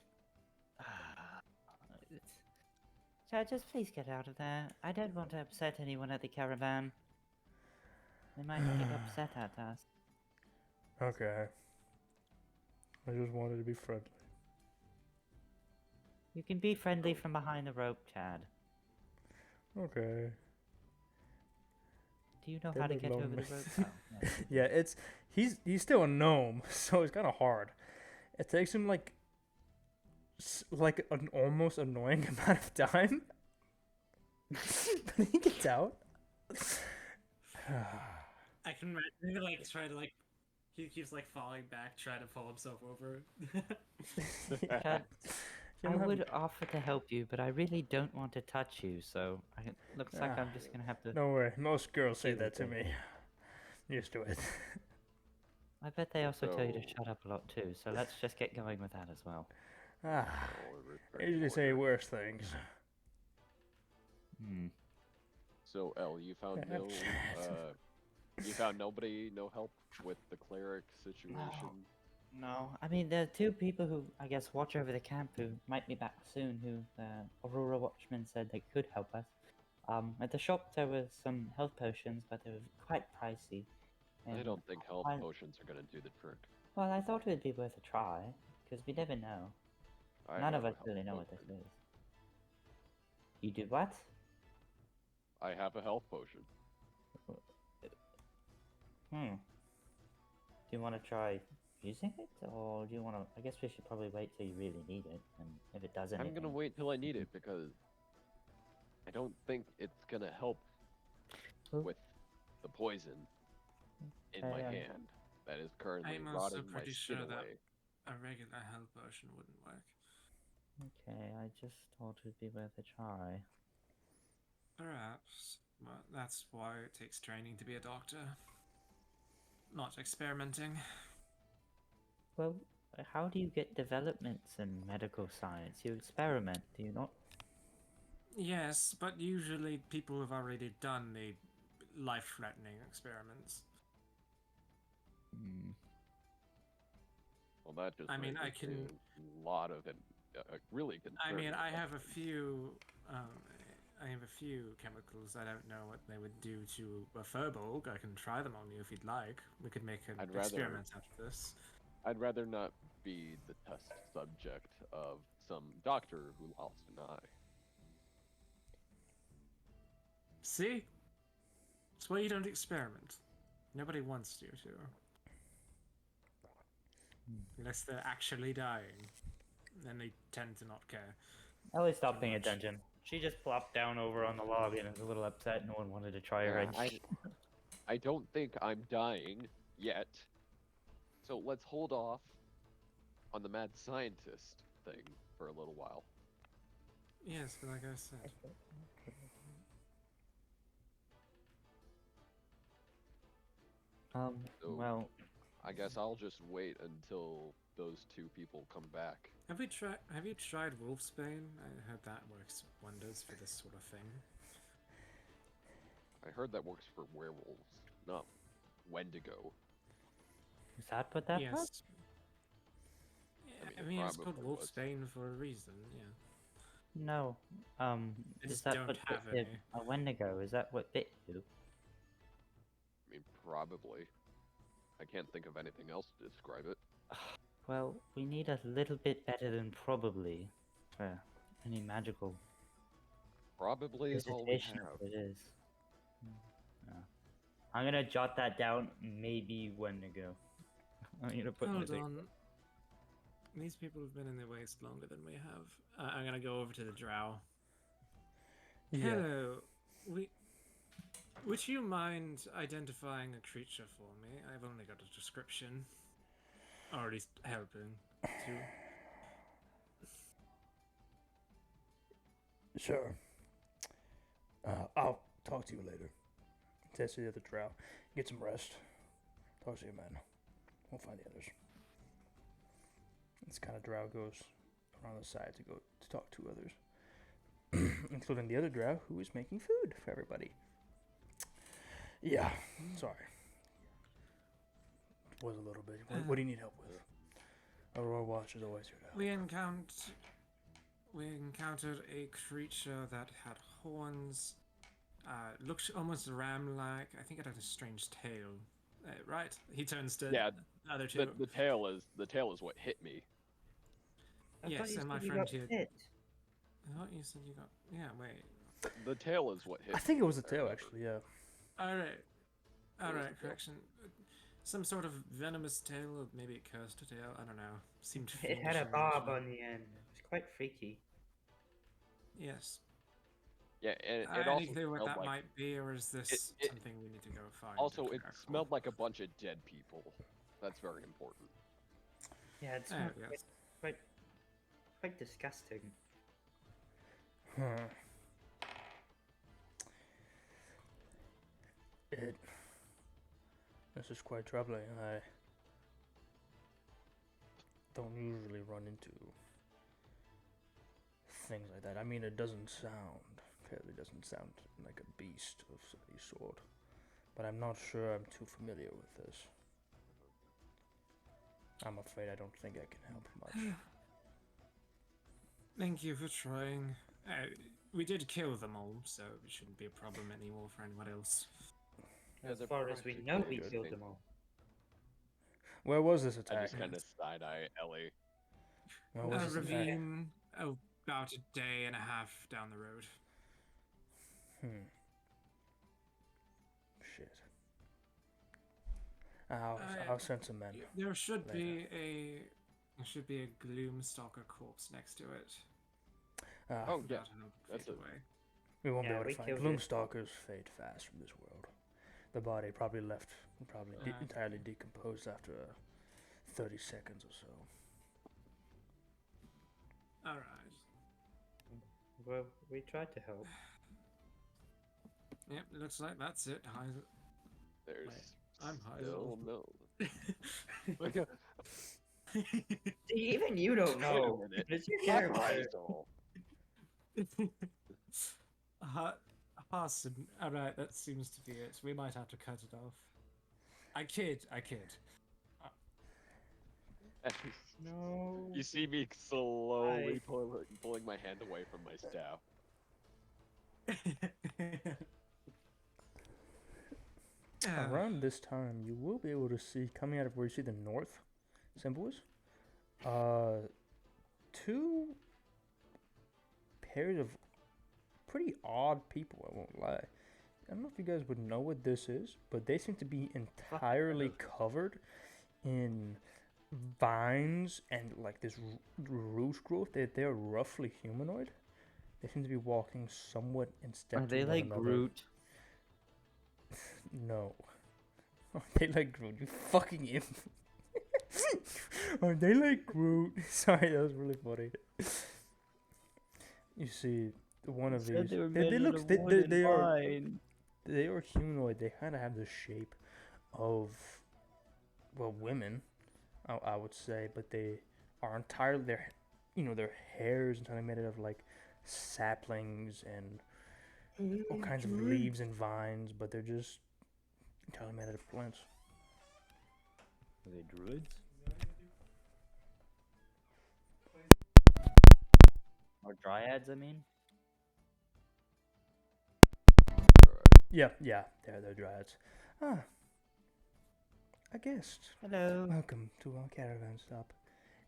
Chad, just please get out of there. I don't want to upset anyone at the caravan. They might get upset at us. Okay. I just wanted to be friendly. You can be friendly from behind the rope, Chad. Okay. Do you know They how to look get over the lonely. rope? Oh, no. Yeah, he's still a gnome, so it's kind of hard. It takes him like an almost annoying amount of time, but he gets out. I can imagine him, like, trying to, like, he keeps, like, falling back, trying to pull himself over. Chad, You I don't have- would offer to help you, but I really don't want to touch you, so looks like I'm just gonna have to... Don't worry, most girls say Deal that with to it. me. Used to it. I bet they also tell you to So- shut up a lot too, so let's just get going with that as well. Ah, Oh, I usually say worse things. So, Elle, you found Yeah, no, you found nobody, no help with the cleric situation. No, I mean, there are two people who, I guess, watch over the camp who might be back soon, who Aurora Watchman said they could help us. At the shop there were some health potions, but they were quite pricey. I and don't think health I- potions are gonna do the trick. Well, I thought it would be worth a try, because we never know. I None of have us a really health know what this potion. is. You do what? I have a health potion. Do you want to try using it, or do you want to? I guess we should probably wait till you really need it, and if it doesn't, I'm gonna wait till I need it because I don't think it's gonna help Well- with the poison in my Okay, hand that is currently I'm also rotting my pretty skin sure that- away. A regular health potion wouldn't work. Okay, I just thought it would be worth a try. Perhaps, but that's why it takes training to be a doctor. Not experimenting. Well, how do you get developments in medical science? You experiment, do you not? Yes, but usually people have already done the life-threatening experiments. Well, that just I mean, brings I us can- to a lot of it. Really I mean, concerning I have a stuff. few. I have a few chemicals. I don't know what they would do to a furbolg. I can try them on you if you'd like. We could make an I'd rather- experiment out of this. I'd rather not be the test subject of some doctor who lost an eye. See? That's why you don't experiment. Nobody wants you to. Unless they're actually dying. Then they tend to not care. Ellie stopped paying much. attention. She just plopped down over on the log and was a little upset. No one wanted to try her Yeah, again. I don't think I'm dying yet. So let's hold off on the mad scientist thing for a little while. Yes, but like I said. So- Well, I guess I'll just wait until those two people come back. Have you tried Wolfsbane? I heard that works wonders for this sort of thing. I heard that works for werewolves, not Wendigo. is that what that was? Yes. Yeah, I I mean, mean, it it's called probably was. Wolfsbane for a reason, yeah. No. I Is just that don't what have bit any. a Wendigo? Is that what bit you? I mean, probably. I can't think of anything else to describe it. Well, we need a little bit better than probably for any magical Probably is all we visitation. have. If it is. Yeah. I'm gonna jot that down. Maybe Wendigo. I'm gonna put in Hold the thing. on. These people have been in the waste longer than we have. I'm gonna go over to the drow. Yeah. Hello. Would you mind identifying a creature for me? I've only got a description. Or at least helping to. Sure. I'll talk to you later. Test the other drow. Get some rest. Talk to you, man. We'll find the others. This kind of drow goes around the side to go to talk to others, including the other drow who is making food for everybody. Yeah, sorry. Was a little bit. What do you need help with? Aurora Watch is always here to help. We encountered a creature that had horns. Looked almost ram-like. I think it had a strange tail. Right? He turns to Yeah, the other two. The tail is what hit me. Yes, and my friend here. I thought you said you got. Yeah, wait. The tail is what hit I think it was the me. tail, actually. Yeah. All right. All What was right. the tail? Correction. Some sort of venomous tail, or maybe it cursed a tail. I don't know. Seemed. It had a fiendish barb originally. on the end. It was quite freaky. Yes. Yeah, and it Any also clue what smelled that like. might be, or is this it- something we need to go find? Also, and it care for? smelled like a bunch of dead people. That's very important. Yeah, it Oh, smelled yes. quite disgusting. Huh. This is quite troubling. I don't usually run into things like that. I mean, it clearly doesn't sound like a beast of any sort. But I'm not sure I'm too familiar with this. I'm afraid I don't think I can help much. Thank you for trying. We did kill them all, so it shouldn't be a problem anymore for anyone else. Yeah, As they're far as we practically know, we good killed thing. them all. Where was this I attack? just kind of side eye Ellie. Where was A this attack? ravine about a day and a half down the road. Shit. I'll send some men. There should later. be a Gloomstalker corpse next to it. Oh, yeah. About 100 That's feet it. away. We won't be Yeah, able to we find killed it. Gloomstalkers fade fast from this world. The body probably Okay. entirely decomposed after 30 seconds or so. All right. Well, we tried to help. Yep. Looks like that's it. There's I'm high still level. no. Like a, See, even you don't know. minute. It's your Fuck character. Hazel. Hassan. All right. That seems to be it. We might have to cut it off. I kid. No. You see me slowly Hi. pulling my hand away from my staff. Around this time, you will be able to see, coming out of where you see the north symbol is, two pairs of pretty odd people, I won't lie. I don't know if you guys would know what this is, but they seem to be entirely covered in vines and like this root growth. They're roughly humanoid. They seem to be walking somewhat in step Are to they one like another. Groot? No. Are they like Groot? You fucking imp. Are they like Groot? Sorry, that was really funny. You see, one of these. They are humanoid. They kind of have the shape of, well, women, I would say, but they are entirely their hair is entirely made out of like saplings and all kinds of leaves and vines, but they're just entirely made out of plants. Are they druids? Or dryads, I mean? Yeah, they're dryads. Ah, a guest. Hello. Welcome to our caravan stop.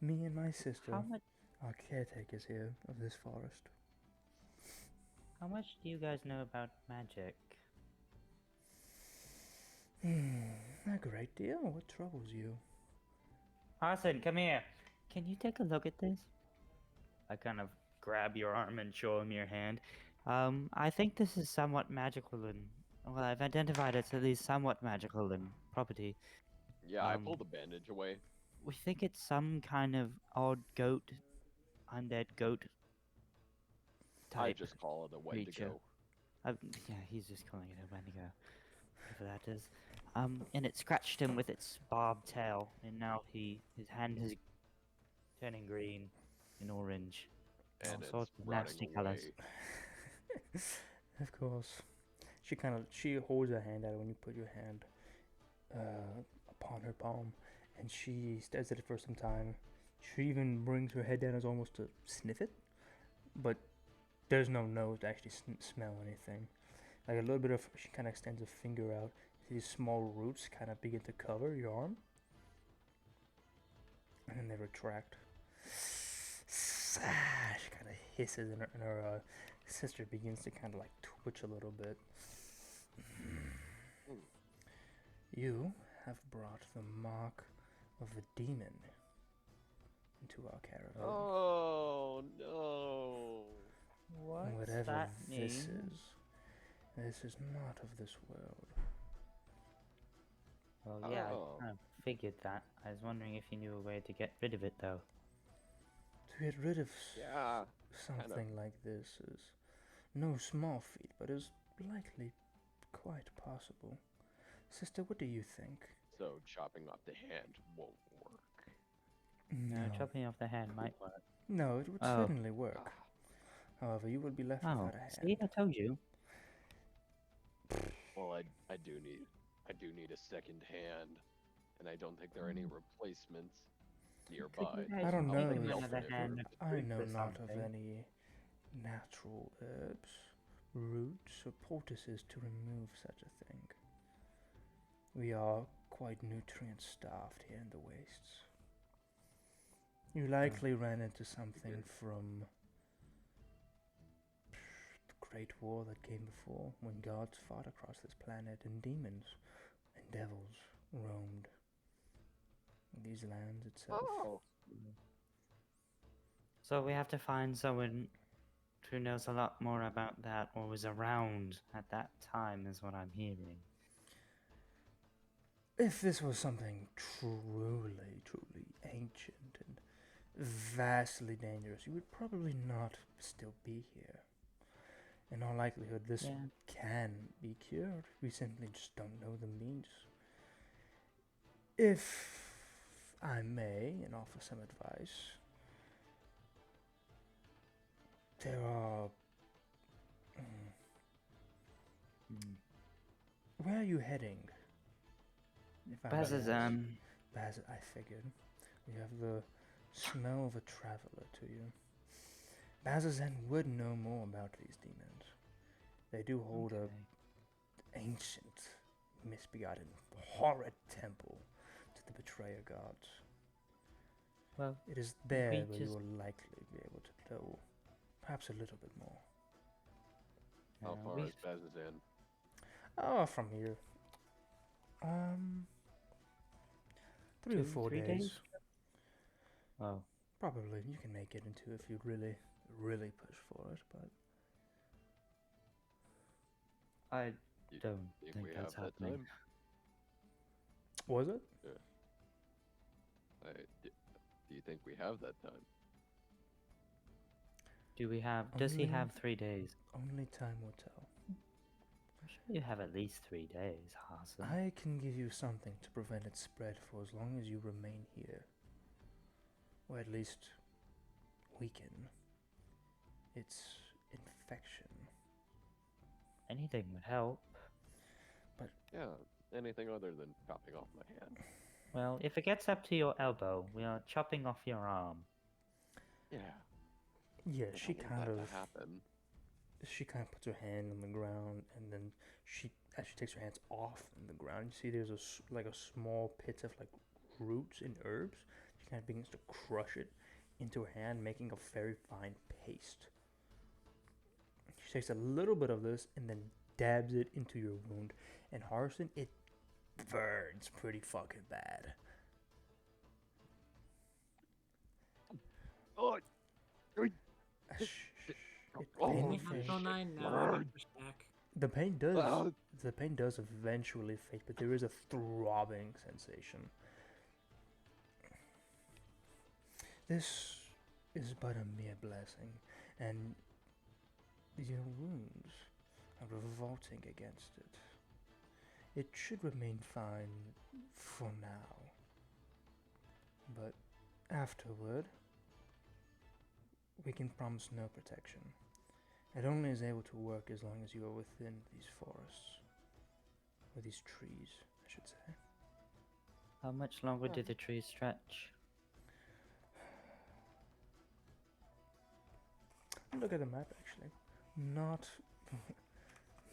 Me and my sister How much? are caretakers here of this forest. How much do you guys know about magic? A great deal. What troubles you? Arson, come here. Can you take a look at this? I kind of grab your arm and show him your hand. I think this is somewhat magical in. Well, I've identified it's at least somewhat magical in property. Yeah, I pulled the bandage away. We think it's some kind of odd goat, undead goat I type just call it a creature. Wendigo. Yeah, he's just calling it a Wendigo, whatever that is. And it scratched him with its barbed tail, and now his hand is turning green and orange, And all it's sorts of rotting nasty away. colors. Of course. She holds her hand out when you put your hand upon her palm, and she stares at it for some time. She even brings her head down as almost to sniff it, but there's no nose to actually smell anything. Like a little bit of, she kind of extends a finger out. These small roots kind of begin to cover your arm, and then they retract. She kind of hisses, and her sister begins to kind of like twitch a little bit. You have brought the mark of a demon into our caravan. Oh no! What's Whatever that this mean? this is not of this world. Well, yeah, Oh. I kind of figured that. I was wondering if you knew a way to get rid of it, though. To get rid of Yeah. something like this is no small feat, but is likely quite possible. Sister, what do you think? So chopping off the hand won't work. No, chopping off the hand might work. No, it would Oh. certainly work. However, you would be left Oh, without a hand. see, I told you. Well, I do need a second hand, and I don't think there are any replacements nearby. you I guys don't I'll know. make an another alternate hand route. of I fruit know or not of something? any natural herbs, roots, or poultices to remove such a thing. We are quite nutrient starved here in the wastes. You likely ran into something from the Great War that came before, when gods fought across this planet and demons and devils roamed these lands itself. Oh, So we have to find someone who knows a lot more about that or was around at that time, is what I'm hearing. If this was something truly ancient and vastly dangerous, you would probably not still be here. In all likelihood, this Yeah. can be cured. We simply just don't know the means. If I may, and offer some advice, there are. Where are you heading? If I may ask? Bazazan. I figured. You have the smell of a traveler to you. Bazazan would know more about these demons. They do hold Okay. a ancient, misbegotten, horrid temple to the betrayer gods. Well, It is there we where you just- will likely be able to know perhaps a little bit more. How far we is Bazazan? Oh, from here. Um, 3 or 4 3 days. days? Oh, Probably you can make it into if you really, really push for it. But I You don't think think we that's have that happening. time? was it? Do you think we have that time? Do we have? Does he Only- have 3 days? Only time will tell. I'm sure you have at least 3 days, Hassan. I can give you something to prevent its spread for as long as you remain here, or at least weaken its infection. Anything would help. Yeah, anything other than chopping off my hand. Well, if it gets up to your elbow, we are chopping off your arm. Yeah. Yeah, I she don't kind want of that to happen. she kind of puts her hand on the ground, and then as she takes her hands off on the ground, you see there's like a small pit of like roots and herbs. She kind of begins to crush it into her hand, making a very fine paste. She takes a little bit of this and then dabs it into your wound, and Harrison, it burns pretty fucking bad. Oh, It Oh, pain We have to fades. go 9 now. I can push back. The pain does. Ah. The pain does eventually fade, but there is a throbbing sensation. This is but a mere blessing, and your wounds are revolting against it. It should remain fine for now, but afterward, we can promise no protection. It only is able to work as long as you are within these forests. Or these trees, I should say. How much longer do the trees stretch? Look at the map, actually. Not,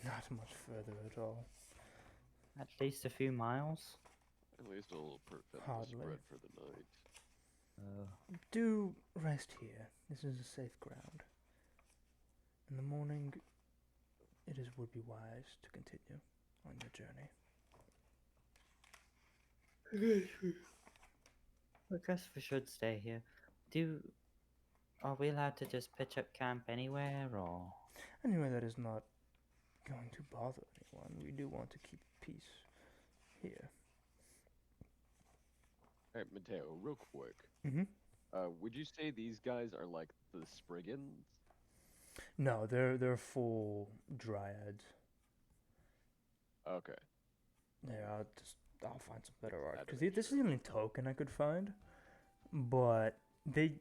not much further at all. At least a few miles? At least a little perfect Hardly. spread for the night. Do rest here. This is a safe ground. In the morning, would be wise to continue on your journey. I guess we should stay here. Are we allowed to just pitch up camp anywhere, or? Anyway, that is not going to bother anyone. We do want to keep peace here. All right, Mateo, real quick. Mm-hmm. Would you say these guys are like the Spriggans? No, they're full dryads. Okay. Yeah, I'll find some better art That'd because be this is the only token I could find, but they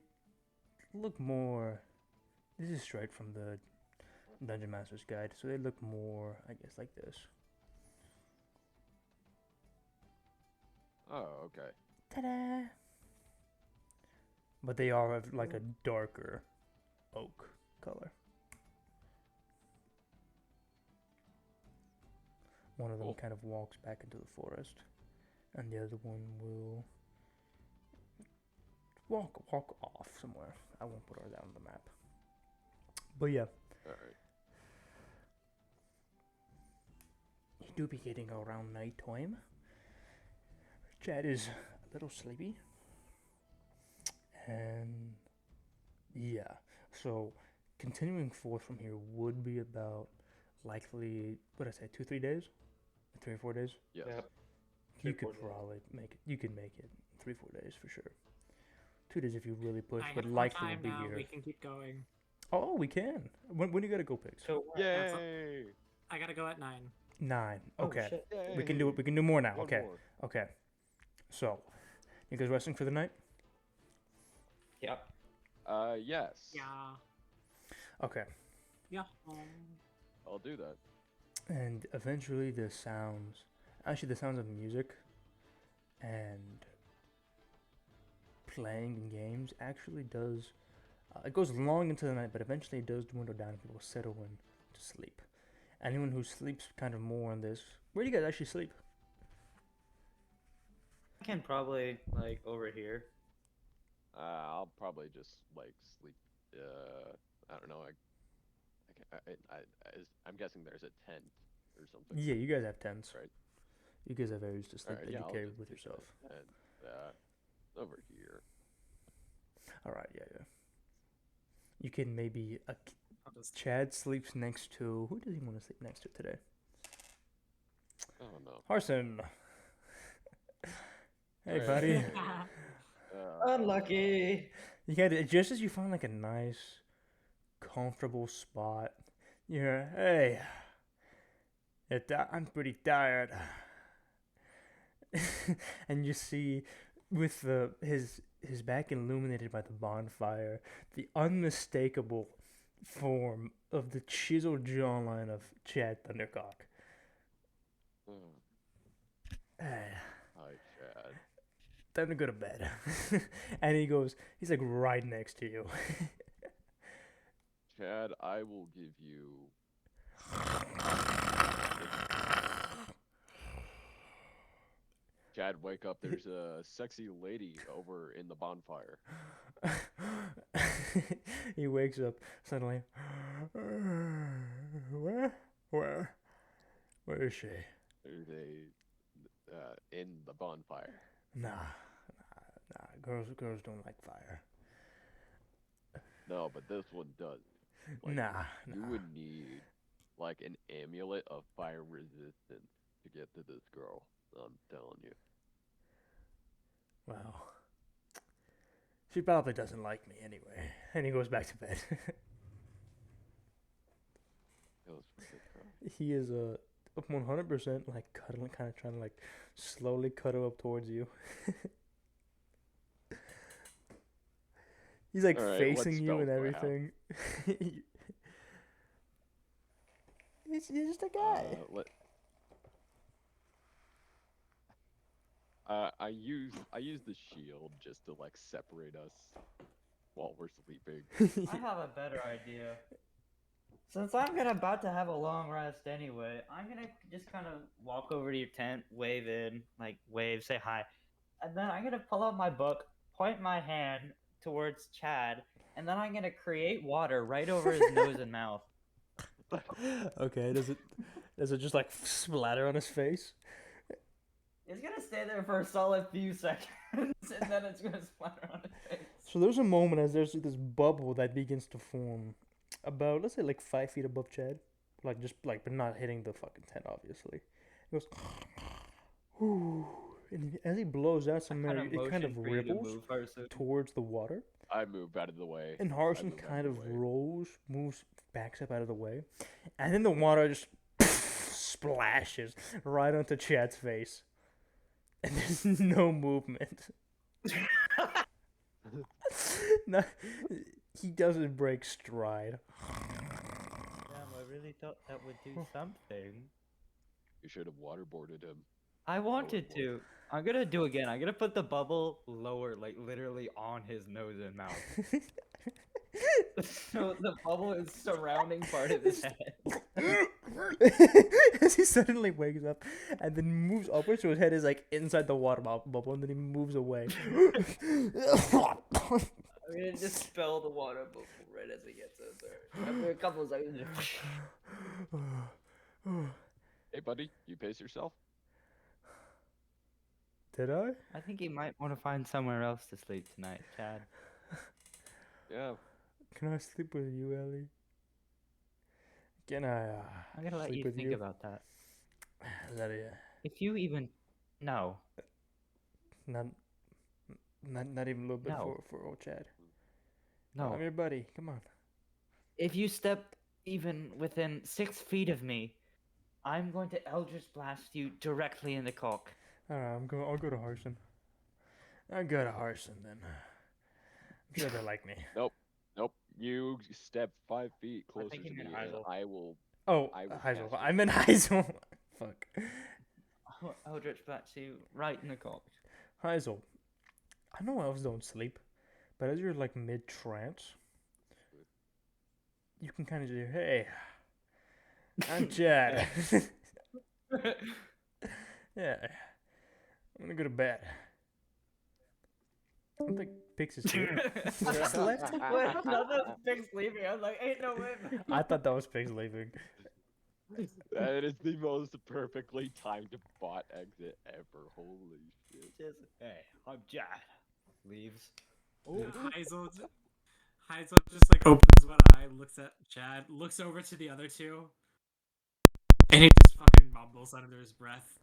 look more. This is straight from the Dungeon Master's Guide, so they look more, I guess, like this. Oh, okay. Ta-da! But they are of like a darker oak color. One of them Cool. kind of walks back into the forest, and the other one will walk off somewhere. I won't put her down on the map. But yeah, All right. you do be getting around night time. Chad is a little sleepy. And yeah, so continuing forth from here would be about likely, what I say, 2-3 days? 3 or 4 days? Yes. Yep. You 3-4 could days. probably make it. You could make it 3-4 days for sure. 2 days if you really push, I but have more likely time will be now. here. We can keep going. Oh, we can. When you gotta go, Pigs? So That's a- Yay! I gotta go at 9. 9. oh, Okay. shit. We can do it. We can do more now. One Okay. more. Okay. So, you guys resting for the night? Yep. Yes. Yeah. Okay. Yeah. I'll do that. And eventually the sounds of music and playing in games actually does, it goes long into the night, but eventually it does dwindle down and people settle in to sleep. Anyone who sleeps kind of more on this, where do you guys actually sleep? I can probably, like, over here. I'll probably just like sleep don't know. I'm guessing there's a tent or something, Yeah, you guys have tents. right? You guys have areas to sleep Alright, that yeah, you I'll carry just with take yourself. that tent over here. All right, yeah. You can maybe I'll just Chad sleeps next to who does he want to sleep next to today? Oh no. Harson. Hey, Hooray. buddy. Unlucky. You got it just as you find like a nice, comfortable spot. You're hey. I'm pretty tired. And you see, with his back illuminated by the bonfire, the unmistakable form of the chiseled jawline of Chad Thundercock. Oh, Hey, hi, Chad. time to go to bed. And he's like right next to you. Chad, I will give you. Chad, wake up. There's a sexy lady over in the bonfire. He wakes up suddenly. Where? Where is she? There's in the bonfire. Nah. Girls don't like fire. No, but this one does. Like, Nah. You would need like an amulet of fire resistance to get to this girl. I'm telling you. Well, she probably doesn't like me anyway. And he goes back to bed. It was for this girl. He is 100% like cuddling, kind of trying to like slowly cuddle up towards you. He's like All right, facing what you and spells do I have? everything. He's just a guy. I use the shield just to like separate us while we're sleeping. I have a better idea. Since about to have a long rest anyway, I'm gonna just kind of walk over to your tent, wave in, say hi, and then I'm gonna pull out my book, point my hand towards Chad, and then I'm gonna create water right over his nose and mouth. Okay, does it just like splatter on his face? It's gonna stay there for a solid few seconds, and then it's gonna splatter on his face. So there's a moment as there's this bubble that begins to form about, let's say, like 5 feet above Chad. Like, just like, but not hitting the fucking tent, obviously. It goes, whoo. And as he blows out some air, it kind of ripples towards the water. I move out of the way. And Harson move out kind of of the way. moves, backs up out of the way. And then the water just splashes right onto Chad's face. And there's no movement. No, he doesn't break stride. Damn, I really thought that would do something. You should have waterboarded him. I wanted to. I'm gonna do again. I'm gonna put the bubble lower, like literally on his nose and mouth. So the bubble is surrounding part of his head. As he suddenly wakes up and then moves upwards, so his head is like inside the water bubble, and then he moves away. I'm gonna just spill the water bubble right as it gets in there. After a couple of seconds. Hey, buddy, you pace yourself. Did I? I think you might want to find somewhere else to sleep tonight, Chad. Yeah. Can I sleep with you, Ellie? Can I I'm gonna let sleep you with think you? about that. Is that it? If you even no. Not even a little bit No. for old Chad. No. I'm your buddy. Come on. If you step even within 6 feet of me, I'm going to Eldritch Blast you directly in the cock. Alright, I'll go to Harson. I'll go to Harson then. I'm sure they like me. Nope. You step 5 feet closer think to you me, meant and Heisel. I will. Oh, I will Heisel. cast I it. meant Heisel. Fuck. Eldritch Blast you right in the cock. Heisel. I know elves don't sleep, but as you're like mid trance, you can kind of just hey, I'm Chad. Yeah, I'm gonna go to bed. I don't think Pix is here. Pix left? Wait, I thought that was Pix leaving. I was like, ain't no way. I thought that was Pix leaving. That is the most perfectly timed bot exit ever. Holy shit. Just, hey, I'm Jack. Leaves. Heisel just like opens one eye, looks at Chad, looks over to the other two, and he just fucking mumbles under his breath,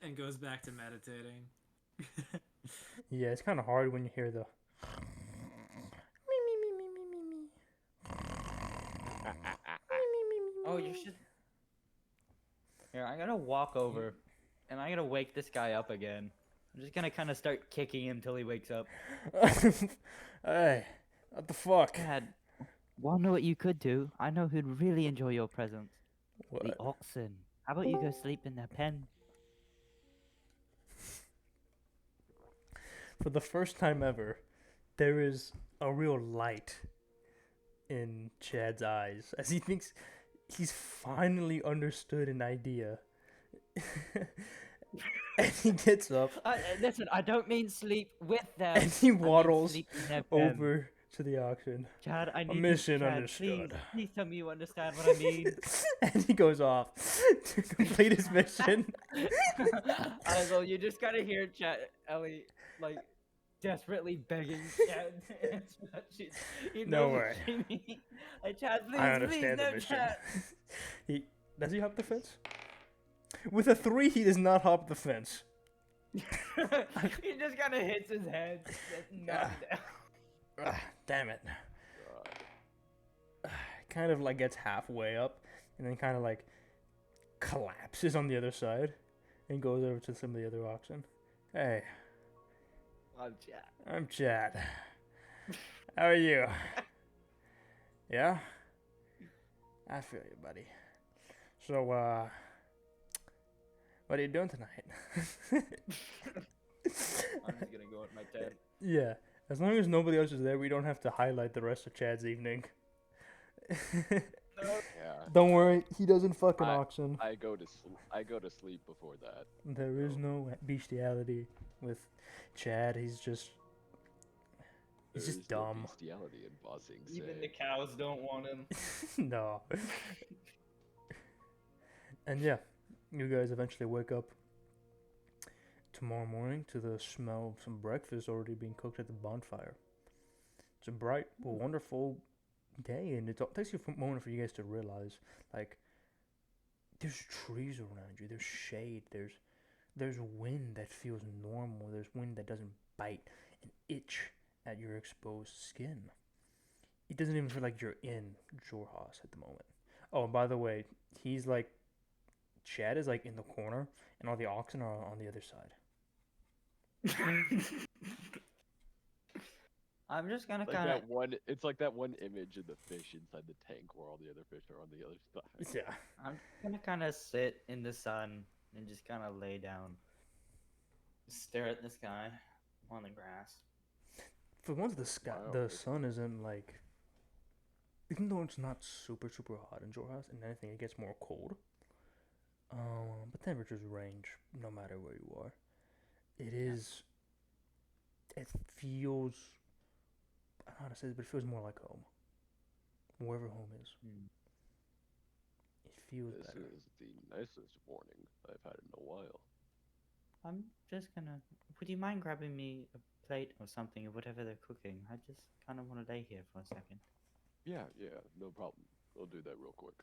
and goes back to meditating. Yeah, it's kind of hard when you hear the. Oh, you should. Here, I'm gonna walk over, and I'm gonna wake this guy up again. I'm just gonna kind of start kicking him till he wakes up. Hey, what the fuck? Dad, wanna know what you could do? I know who'd really enjoy your presence. The What? oxen. How about you go sleep in their pen? For the first time ever, there is a real light in Chad's eyes as he thinks he's finally understood an idea. And he gets up Listen, I don't mean sleep with them. and he I mean waddles sleep in their pen. over to the auction. Chad, I need mission Chad, understood. Please tell me you understand what I mean. And he goes off to complete his mission. Well, you just gotta hear Ellie like desperately begging Chad to answer that shit. He No knows what way. she means. Like, Chad, please, I please, understand the no, mission. Chad. Does he hop the fence? With a 3, he does not hop the fence. He just kind of hits his head. Knock it down. Damn it. Kind of like gets halfway up and then kind of like collapses on the other side and goes over to some of the other oxen. Hey, I'm Chad. I'm Chad. How are you? Yeah? I feel you, buddy. So, what are you doing tonight? I'm just gonna go with my tent. Yeah, as long as nobody else is there, we don't have to highlight the rest of Chad's evening. Yeah. Don't worry, he doesn't fucking auction. I go to sleep before that. There is no bestiality with Chad. He's just There is dumb. No bestiality in bossing. Even the cows don't want him. No. And yeah, you guys eventually wake up tomorrow morning to the smell of some breakfast already being cooked at the bonfire. It's a bright, wonderful day, and it takes you a moment for you guys to realize, like, there's trees around you, there's shade, there's wind that feels normal, there's wind that doesn't bite and itch at your exposed skin. It doesn't even feel like you're in Jorhas at the moment. Oh, and by the way, he's like, Chad is like in the corner, and all the oxen are on the other side. I'm just gonna Like kind of. that one. It's like that one image of the fish inside the tank, where all the other fish are on the other side. Yeah. I'm gonna kind of sit in the sun and just kind of lay down, stare at the sky on the grass. For once, the sky, Wow, the it's- sun isn't like, even though it's not super hot in Jorhas, and anything, it gets more cold. But temperatures range no matter where you are. It feels, I don't know how to say this, but it feels more like home. Wherever home is. It feels This better. is the nicest morning I've had in a while. I'm just gonna. Would you mind grabbing me a plate or something of whatever they're cooking? I just kind of want to lay here for a second. Yeah, no problem. We'll do that real quick.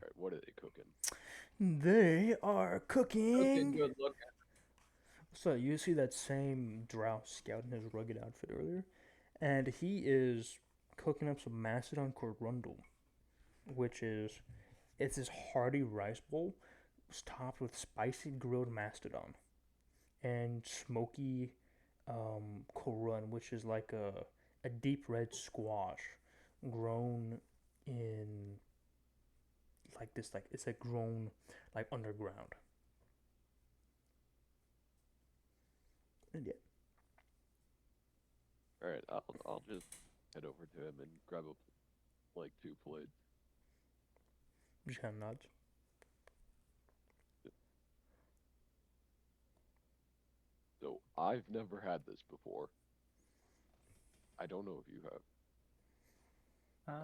Alright, what are they cooking? They are cooking. Good looking. So you see that same drow scout in his rugged outfit earlier, and he is cooking up some Macedon corundum, which is, it's this hearty rice bowl topped with spicy grilled mastodon and smoky korun, which is like a deep red squash grown in like this, like it's like grown like underground. And yeah. Alright, I'll just head over to him and grab like 2 plates. Just kind of nods. I've never had this before. I don't know if you have.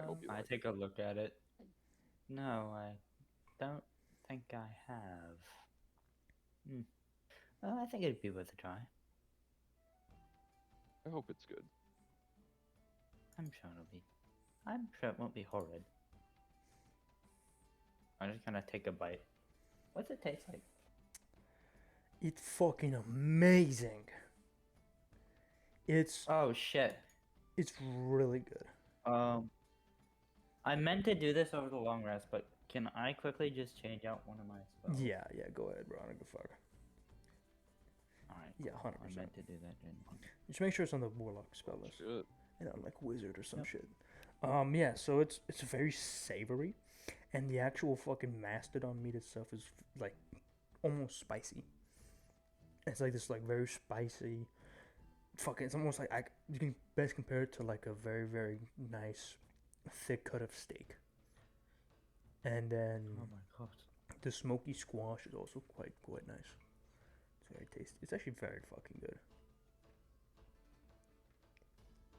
I hope you I like take a look at it. No, I don't think I have. I think it'd be worth a try. I hope it's good. I'm sure it'll be. I'm sure it won't be horrid. I'm just gonna take a bite. What's it taste like? It's fucking amazing. It's Oh shit. really good. I meant to do this over the long rest, but can I quickly just change out one of my spells? Yeah, go ahead, bro. I don't give a fuck. Alright. Yeah, cool. 100%. I meant to do that. Didn't I? Just make sure it's on the warlock spell list. Shit. You know, like wizard or some Yep. shit. Yeah, so it's very savory, and the actual fucking mastodon meat itself is like almost spicy. It's like this like very spicy. Fucking, it's almost like you can best compare it to like a very very nice thick cut of steak. And then Oh my god. the smoky squash is also quite nice. It's very tasty. It's actually very fucking good.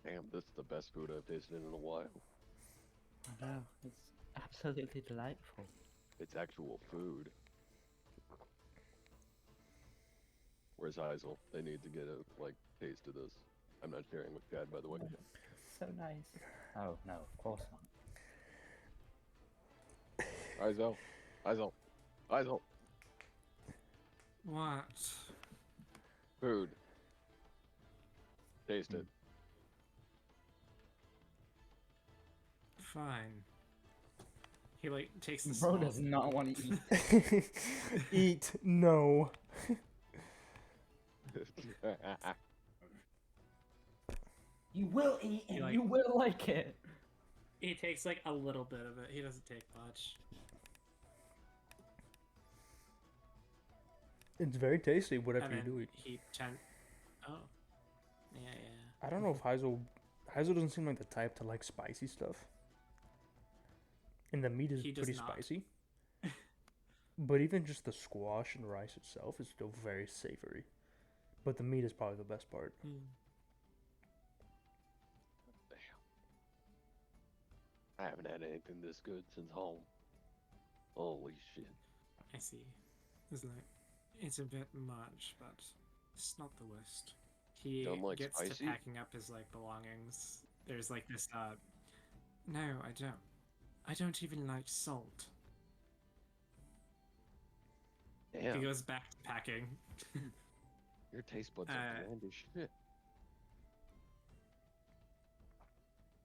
Damn, this is the best food I've tasted in a while. I know. It's absolutely delightful. It's actual food. Where's Heisel? They need to get a taste of this. I'm not sharing with Chad, by the way. So nice. Oh no, of course not. Heisel, Heisel, Heisel. What? Food. Taste it. Fine. He like takes the Bro small- does not want to eat. Eat no. You will eat You and like- you will like it. He takes like a little bit of it. He doesn't take much. It's very tasty. Whatever And you then do eat. he Oh. Yeah. I don't know if Heisel doesn't seem like the type to like spicy stuff. And the meat is He does pretty not. spicy. But even just the squash and rice itself is still very savory. But the meat is probably the best part. I haven't had anything this good since home. Holy shit. I see. Isn't it? It's a bit much, but it's not the worst. He Don't like gets spicy? to packing up his like belongings. There's like this no, I don't. I don't even like salt. Damn, He goes back to packing. your taste buds are bland as shit.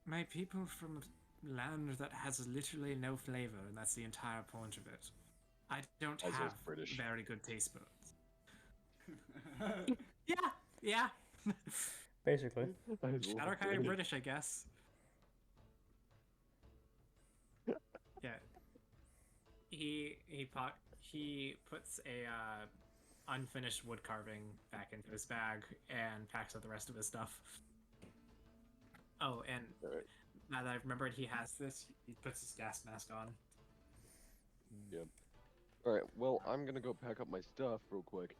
My people from a land that has literally no flavor, and that's the entire point of it. I don't Heisel's have British. very good taste buds. Yeah. Basically. Shadow kind of British, I guess. Yeah. He puts a unfinished wood carving back into his bag and packs up the rest of his stuff. Oh, and Alright. now that I've remembered he has this, he puts his gas mask on. Alright, well, I'm gonna go pack up my stuff real quick.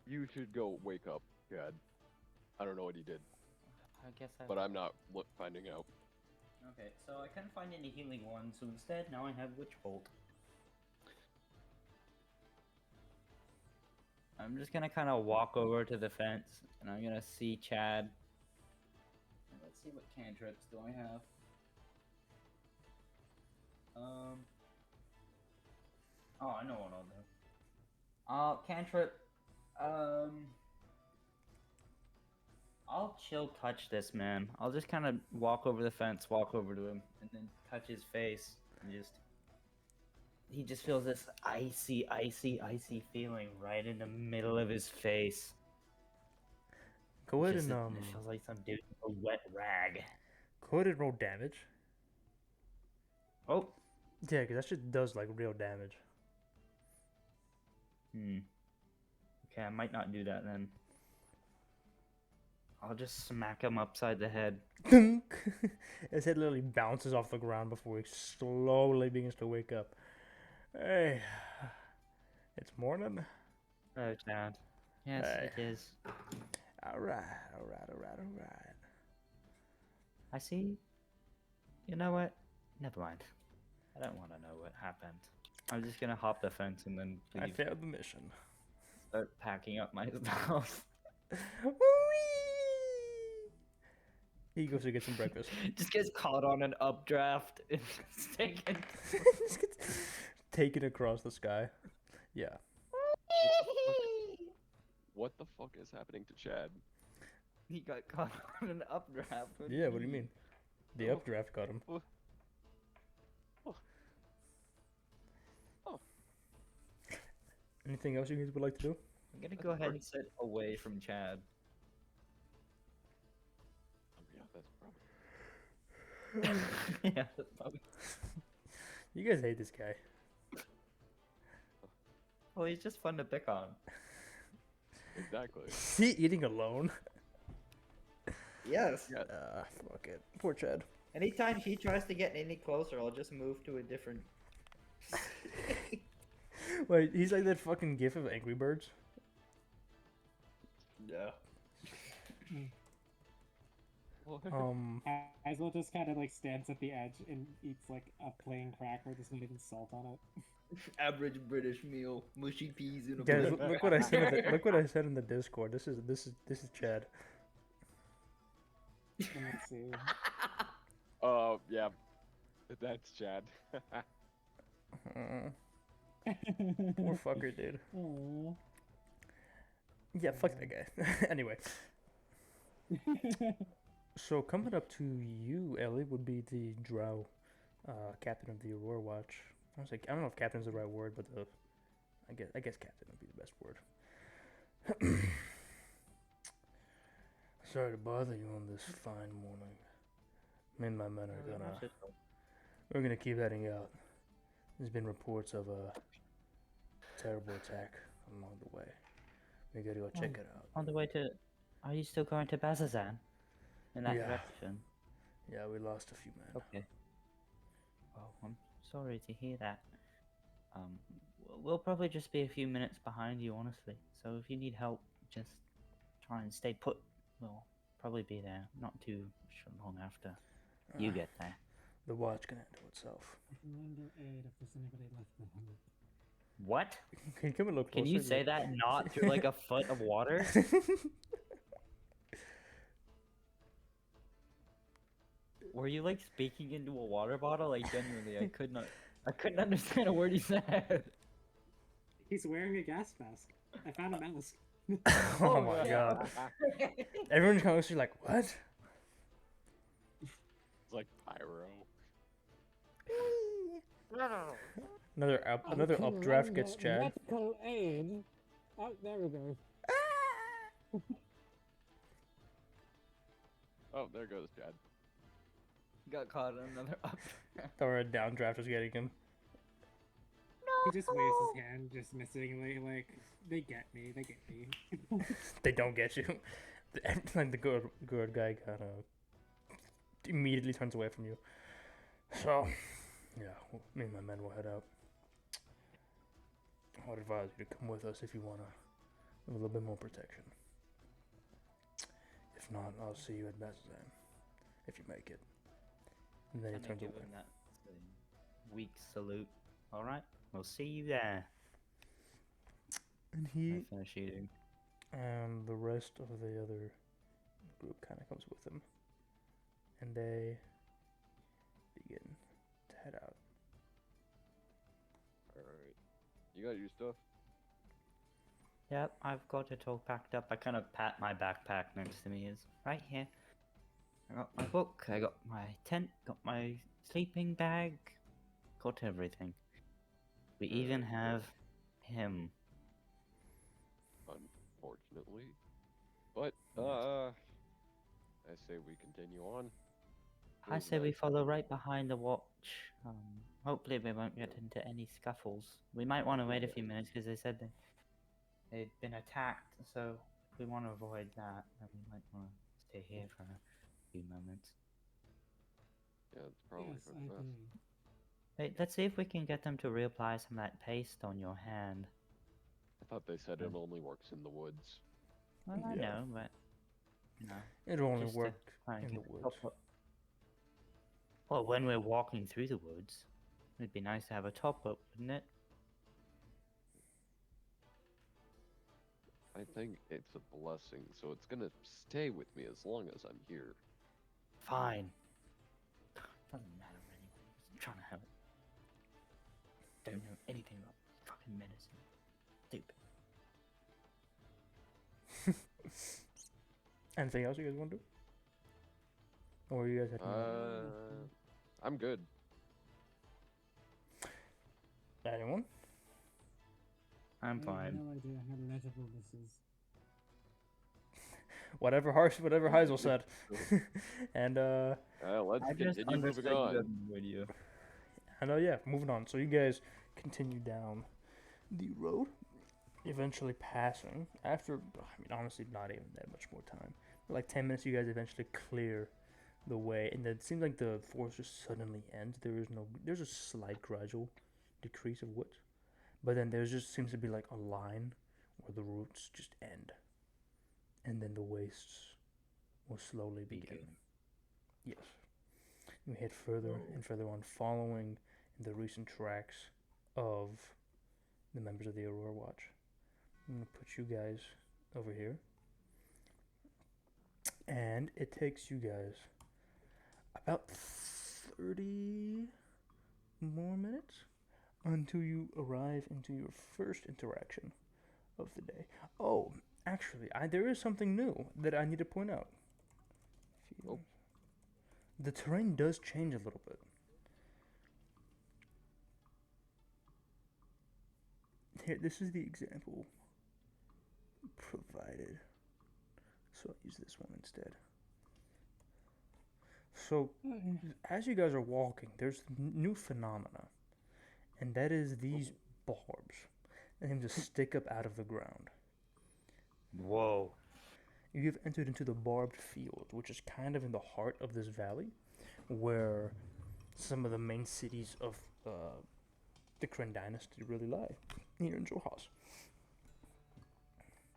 You should go wake up, Chad. I don't know what he did, I guess I. but I'm not finding out. Okay, so I couldn't find any healing ones, so instead now I have Witch Bolt. I'm just gonna kind of walk over to the fence, and I'm gonna see Chad. And let's see what cantrips do I have. Oh, I know what I'll do. Cantrip. I'll chill touch this man. I'll just kind of walk over the fence, walk over to him, and then touch his face, and just. He just feels this icy feeling right in the middle of his face. Go ahead Just and it feels like some dude with a wet rag. go ahead and roll damage. Oh. Yeah, because that shit does like real damage. Okay, I might not do that then. I'll just smack him upside the head. His head literally bounces off the ground before he slowly begins to wake up. Hey, it's morning. Oh, Chad. Yes, Hey. it is. All right, all right, all right, all right. I see. You know what? Never mind. I don't want to know what happened. I'm just gonna hop the fence and then I leave. failed the mission. Start packing up my stuff. Whee! He goes to get some breakfast. Just gets caught on an updraft and just taken. Just gets taken across the sky. Yeah. What the fuck is happening to Chad? He got caught on an updraft. Yeah, what do you mean? The Oh. updraft got him. Oh. Oh. Oh. Anything else you guys would like to do? I'm gonna go ahead and sit away from Chad. Oh, yeah, that's probably. Yeah, that's probably. You guys hate this guy. Well, he's just fun to pick on. Exactly. Is he eating alone? Yes. Yeah. Fuck it. Poor Chad. Anytime he tries to get any closer, I'll just move to a different. Wait, he's like that fucking gif of Angry Birds. Yeah. Hazel just kind of like stands at the edge and eats like a plain cracker. There's not even salt on it. Average British meal, mushy peas in a Guys, bowl. look what I said. Look what I said in the Discord. This is Chad. Let's see. Yeah. That's Chad. Poor fucker, dude. Aw. Yeah, fuck that guy. Anyway, so coming up to you, Ellie, would be the Drow captain of the Aurora Watch. I was like, I don't know if captain's the right word, but I guess captain would be the best word. Sorry to bother you on this fine morning. Me and my men are we're gonna keep heading out. There's been reports of a terrible attack along the way. We gotta go check it out. On the way to. Are you still going to Bazazan? In that Yeah. direction? Yeah, we lost a few men. Okay. Well, I'm sorry to hear that. We'll probably just be a few minutes behind you, honestly. So if you need help, just try and stay put. We'll probably be there not too long after you Ah, get there. The watch can handle itself. Number 8, if there's anybody left behind. What? Can you come and look Can closer? you say that not through like a foot of water? Were you like speaking into a water bottle? Like genuinely, I couldn't understand a word he said. He's wearing a gas mask. I found a mask. Oh my god. Everyone's kind of like, what? It's like pyro. Another updraft gets Chad. Medical aid. Oh, there we go. Oh, there goes Chad. Got caught in another up. Or a downdraft is getting him. He just waves his hand, just missingly, like, they get me, they get me. They don't get you. Like the good guy kind of immediately turns away from you. So, yeah, me and my men will head out. I would advise you to come with us if you want a little bit more protection. If not, I'll see you at Bazazan if you make it. And then he Kinda turns give away. him that weak salute. All right, we'll see you there. And I he finish eating. and the rest of the other group kind of comes with him. And they begin to head out. Alright. You got your stuff? Yep, I've got it all packed up. I kind of pat my backpack next to me. Is right here. I got my book. I got my tent. Got my sleeping bag. Got everything. We even have him. Unfortunately. But, I say we continue on. I Who's say we next? follow right behind the watch. Hopefully we won't get into any scuffles. We might want to wait a few minutes because they said they'd been attacked. So if we want to avoid that, then we might want to stay here for a few moments. Yeah, it's probably Yes, for I the best. agree. Wait, let's see if we can get them to reapply some of that paste on your hand. I thought they said it only works in the woods. Well, I Yeah. know, but No. It'll only Just to work try and in the keep woods. top up. Well, when we're walking through the woods, it'd be nice to have a top up, wouldn't it? I think it's a blessing, so it's gonna stay with me as long as I'm here. Fine. Doesn't matter anyway. I'm trying to help. Don't know anything about fucking medicine. Stupid. Anything else you guys want to do? Or you guys have I'm good. anyone? I'm I fine. have no idea how legible this is. Whatever Heisel said. And Let's I just continue understood moving you on. have no idea. and yeah, moving on. So you guys continue down the road, eventually passing after. I mean, honestly, not even that much more time. Like 10 minutes, you guys eventually clear the way, and then it seems like the forest just suddenly ends. There's a slight gradual decrease of width, but then there just seems to be like a line where the roots just end, and then the wastes will slowly begin. Yes. You head further and further on, following the recent tracks of the members of the Aurora Watch. I'm gonna put you guys over here, and it takes you guys about 30 more minutes until you arrive into your first interaction of the day. Oh, actually, there is something new that I need to point out. Oh. The terrain does change a little bit. Here, this is the example provided. So I'll use this one instead. So, as you guys are walking, there's new phenomena, and that is these barbs that seem to stick up out of the ground. Whoa. You've entered into the barbed field, which is kind of in the heart of this valley, where some of the main cities of the Kryn dynasty really lie, here in Johas.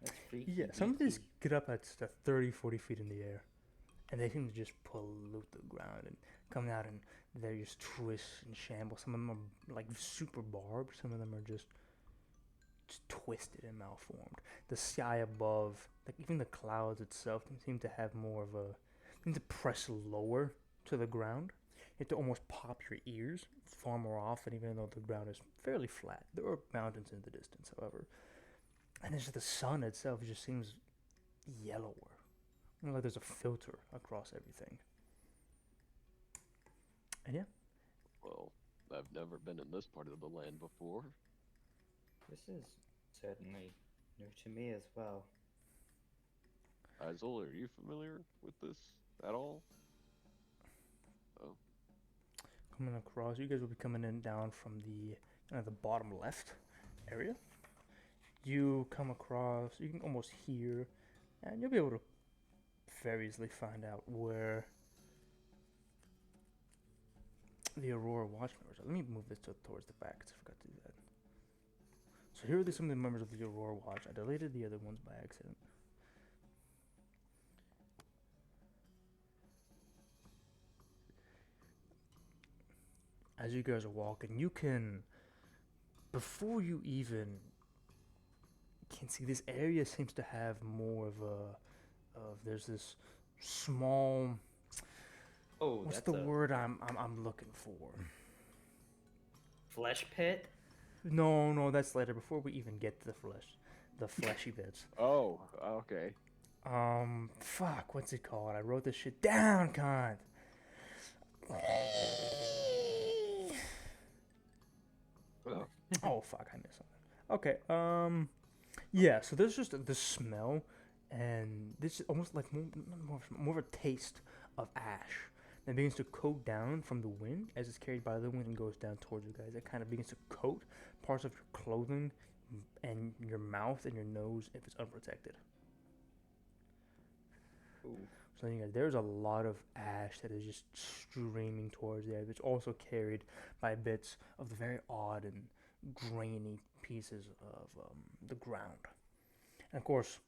That's freaky. Yeah, some of these deaky. get up at 30, 40 feet in the air, and they seem to just pollute the ground and come out and they just twist and shamble. Some of them are like super barbed, some of them are just twisted and malformed. The sky above, like even the clouds itself, seem to have more of a, seem to press lower to the ground. You have to almost pop your ears far more often, even though the ground is fairly flat. There are mountains in the distance, however. And it's just the sun itself just seems yellower. Like there's a filter across everything. And yeah. Well, I've never been in this part of the land before. This is certainly new to me as well. Isol, are you familiar with this at all? Oh. Coming across, you guys will be coming in down from the bottom left area. You come across, you can almost hear, and you'll be able to very easily find out where the Aurora Watch members are. Let me move this towards the back, because I forgot to do that. So here are some of the members of the Aurora Watch. I deleted the other ones by accident. As you guys are walking, you can, before you even can see, this area seems to have more of there's this small, Oh, what's that's the a word I'm looking for? flesh pit. No, that's later, before we even get to the fleshy bits. Oh, okay. Fuck, what's it called? I wrote this shit down, cunt. Oh fuck, I missed something. Okay, yeah. So there's just the smell, and this is almost like more of a taste of ash that begins to coat down from the wind as it's carried by the wind and goes down towards you guys. It kind of begins to coat parts of your clothing and your mouth and your nose if it's unprotected. Ooh. So you guys, there's a lot of ash that is just streaming towards there. It's also carried by bits of the very odd and grainy pieces of the ground, and of course,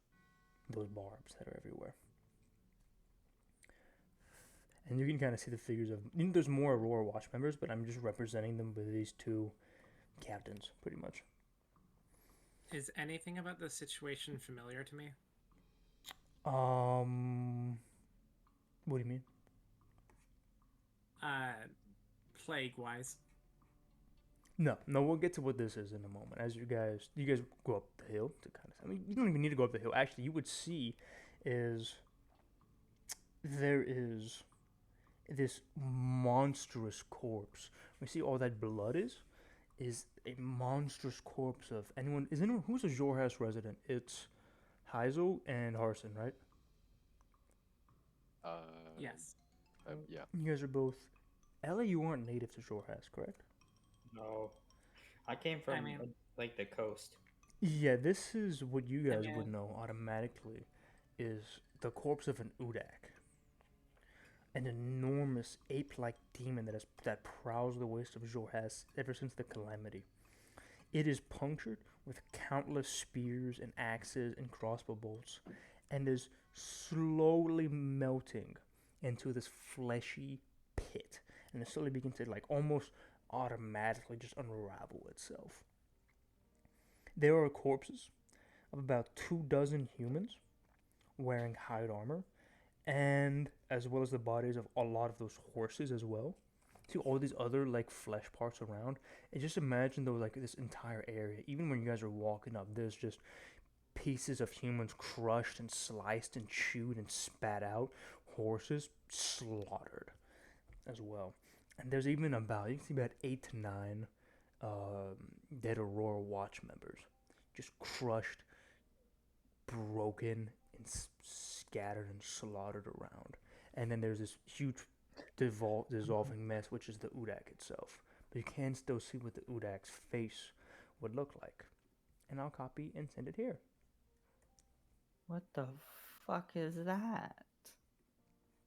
those barbs that are everywhere. And you can kind of see the figures of. There's more Aurora Watch members, but I'm just representing them with these two captains, pretty much. Is anything about this situation familiar to me? What do you mean? Plague-wise. No, we'll get to what this is in a moment. As you guys go up the hill to kind of. I mean, you don't even need to go up the hill. Actually, you would see is there is this monstrous corpse. We see all that blood is a monstrous corpse of anyone. Is anyone who's a Jorhaus resident? It's Heisel and Harson, right? Yes. Yeah. You guys are both. Ella, you aren't native to Jorhaus, correct? No, I came from mean- like the coast. Yeah, this is what you guys mean- would know automatically is the corpse of an Udak. An enormous ape-like demon that prowls the waste of Jorhaus ever since the calamity. It is punctured with countless spears and axes and crossbow bolts, and is slowly melting into this fleshy pit, and it slowly begins to almost automatically just unravel itself. There are corpses of about 24 humans wearing hide armor, and as well as the bodies of a lot of those horses as well. See all these other flesh parts around, and just imagine though this entire area. Even when you guys are walking up, there's just pieces of humans crushed and sliced and chewed and spat out. Horses slaughtered as well. And there's even you can see about 8 to 9 dead Aurora Watch members, just crushed, broken, and scattered and slaughtered around. And then there's this huge dissolving mess, which is the Udak itself. But you can still see what the Udak's face would look like. And I'll copy and send it here. What the fuck is that?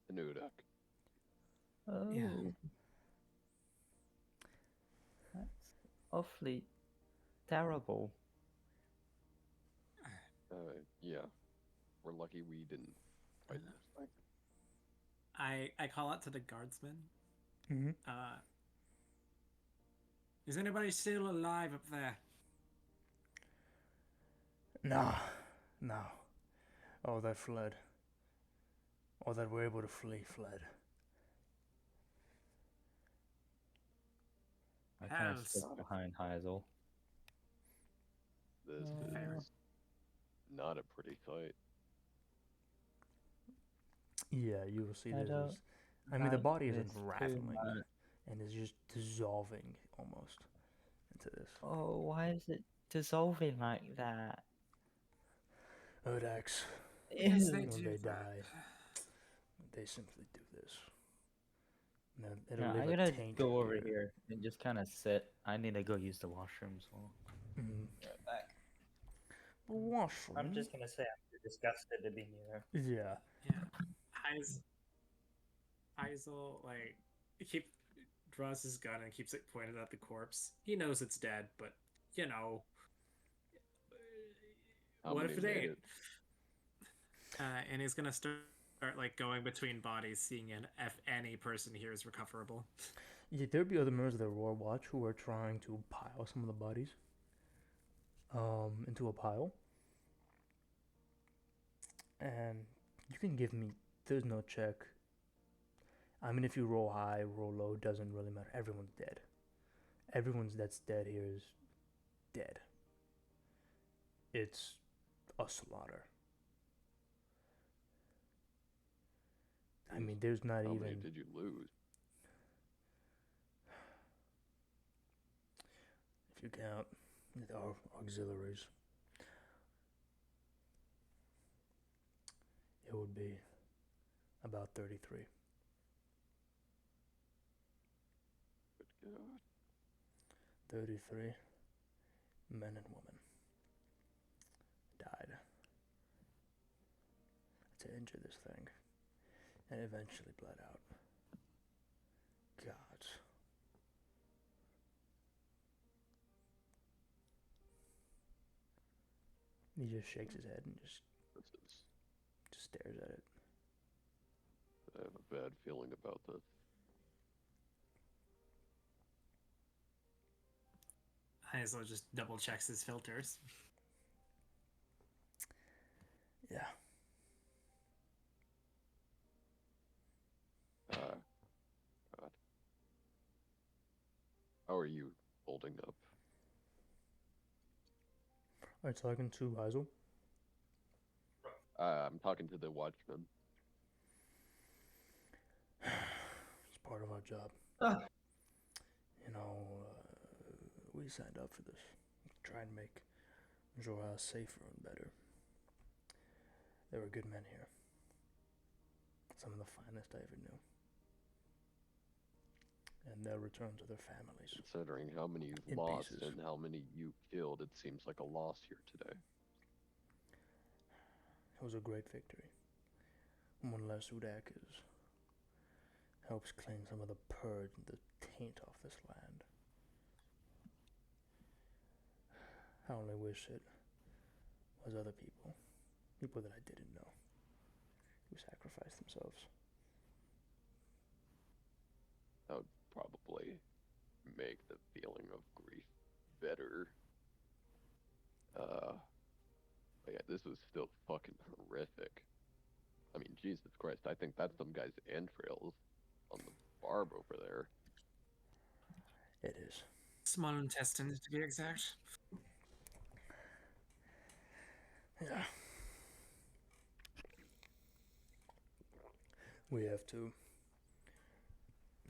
The new duck. Oh. Yeah. That's awfully terrible. Yeah. We're lucky we didn't fight this thing. I call out to the guardsman. Mm-hmm. Is anybody still alive up there? No. All that fled. All that were able to flee fled. I kind of Hells. stick behind Heisel. This Fair. is not a pretty sight. Yeah, you will see I this. don't I mean, the like body is this too unraveling much. and is just dissolving almost into this. Oh, why is it dissolving like that? Odax, Yes, they when do they that. die, they simply do this. Now, it'll No, leave I'm a gonna taint go over here. here and just kind of sit. I need to go use the washroom, so. Mhm. Right back. Washroom. I'm just gonna say I'm too disgusted to be near. Yeah. Yeah. Heisel draws his gun and keeps it pointed at the corpse. He knows it's dead, but How what many if it made ain't? it? And he's gonna start going between bodies, seeing if any person here is recoverable. Yeah, there'd be other members of the Aurora Watch who are trying to pile some of the bodies into a pile. And you can give me, there's no check. I mean, if you roll high, roll low, it doesn't really matter. Everyone's dead. Everyone's that's dead here is dead. It's a slaughter. I mean, there's not How even. many did you lose? If you count our auxiliaries, it would be about 33. Good God. 33 men and women died to injure this thing and eventually bled out. God. He just shakes his head and just This is stares at it. I have a bad feeling about this. Hazel just double checks his filters. Yeah. God. How are you holding up? Are you talking to Hazel? I'm talking to the watchman. It's part of our job. Ah. You know, we signed up for this. Try and make Jorah safer and better. There were good men here. Some of the finest I ever knew. And they'll return to their families. Considering how many you've In lost pieces. and how many you killed, it seems like a loss here today. It was a great victory. One less Udakis helps clean some of the purge and the taint off this land. I only wish it was other people that I didn't know, who sacrificed themselves. That would probably make the feeling of grief better. But yeah, this was still fucking horrific. I mean, Jesus Christ, I think that's some guy's entrails on the barb over there. It is. Small intestines, to be exact. Yeah. We have to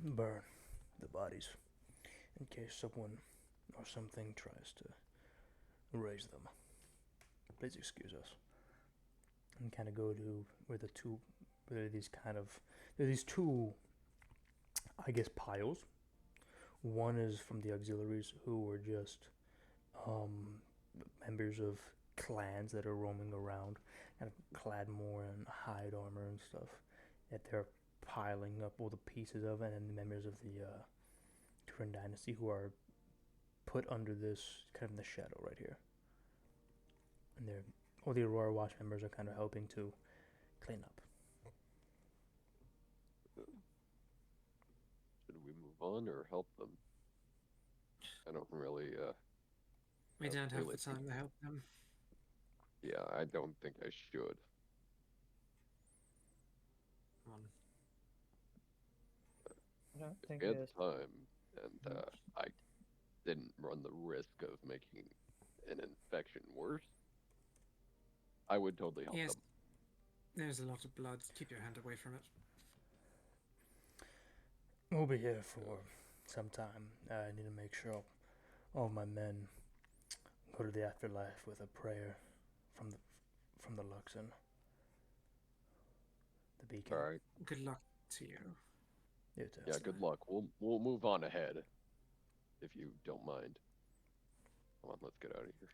burn the bodies in case someone or something tries to raise them. Please excuse us. And kind of go to where there are these two, I guess, piles. One is from the auxiliaries who were just members of clans that are roaming around, kind of clad more in hide armor and stuff. That they're piling up all the pieces of it, and the members of the Turin dynasty who are put under this kind of in the shadow right here. And all the Aurora Watch members are kind of helping to clean up. Should we move on or help them? I don't really, We don't have really the time to help them. yeah, I don't think I should. Come on. I don't If think we had there's the time and I didn't run the risk of making an infection worse, I would totally help Yes. them. There's a lot of blood. Keep your hand away from it. We'll be here for some time. I need to make sure all my men go to the afterlife with a prayer from the Luxon, the beacon. All right. Good luck to you. You too. Yeah, good luck. We'll move on ahead, if you don't mind. Come on, let's get out of here.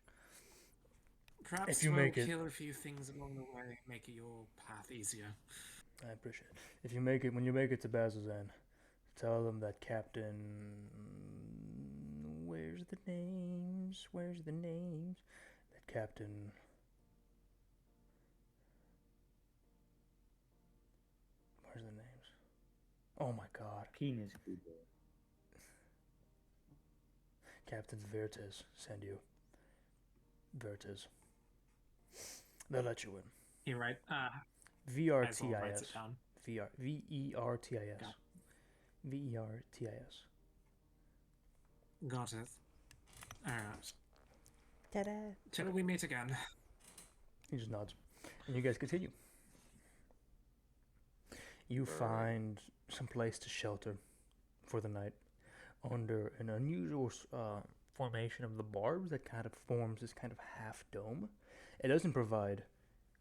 Perhaps If you we'll make it- kill a few things along the way, make your path easier. I appreciate it. If you make it, when you make it to Bazzoxan, tell them that Captain. Where's the names? That Captain. Where's the names? Oh my God. Penis people. Captain Vertes send you. Vertes. They'll let you in. You right? VRTIS. Writes it down. VERTIS. Got VERTIS. Got it. Alright. Ta-da. Till we meet again. He just nods. And you guys continue. You Alright. find some place to shelter for the night under an unusual formation of the barbs that kind of forms this kind of half dome. It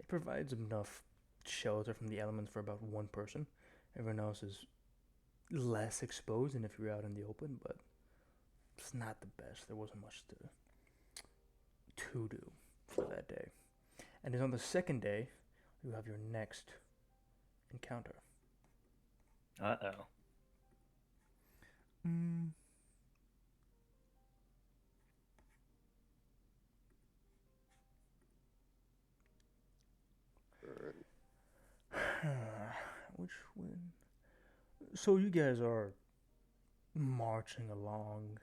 provides enough shelter from the elements for about one person. Everyone else is less exposed than if you're out in the open, but it's not the best. There wasn't much to do for that day. And then on the second day, you have your next encounter. Uh-oh. All right. Which one? So you guys are marching along,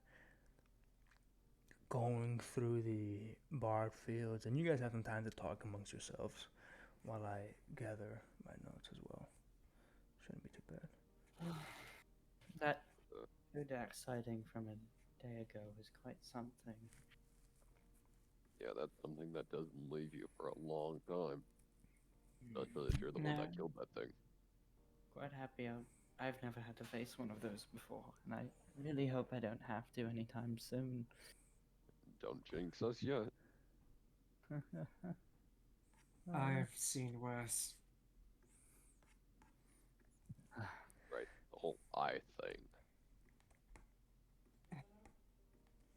going through the barred fields, and you guys have some time to talk amongst yourselves while I gather my notes as well. Shouldn't be too bad. That Kodak sighting from a day ago was quite something. Yeah, that's something that doesn't leave you for a long time. Especially if you're the one that No. killed that thing. Quite happy I've never had to face one of those before, and I really hope I don't have to anytime soon. Don't jinx us yet. I've seen worse. Right, the whole eye thing.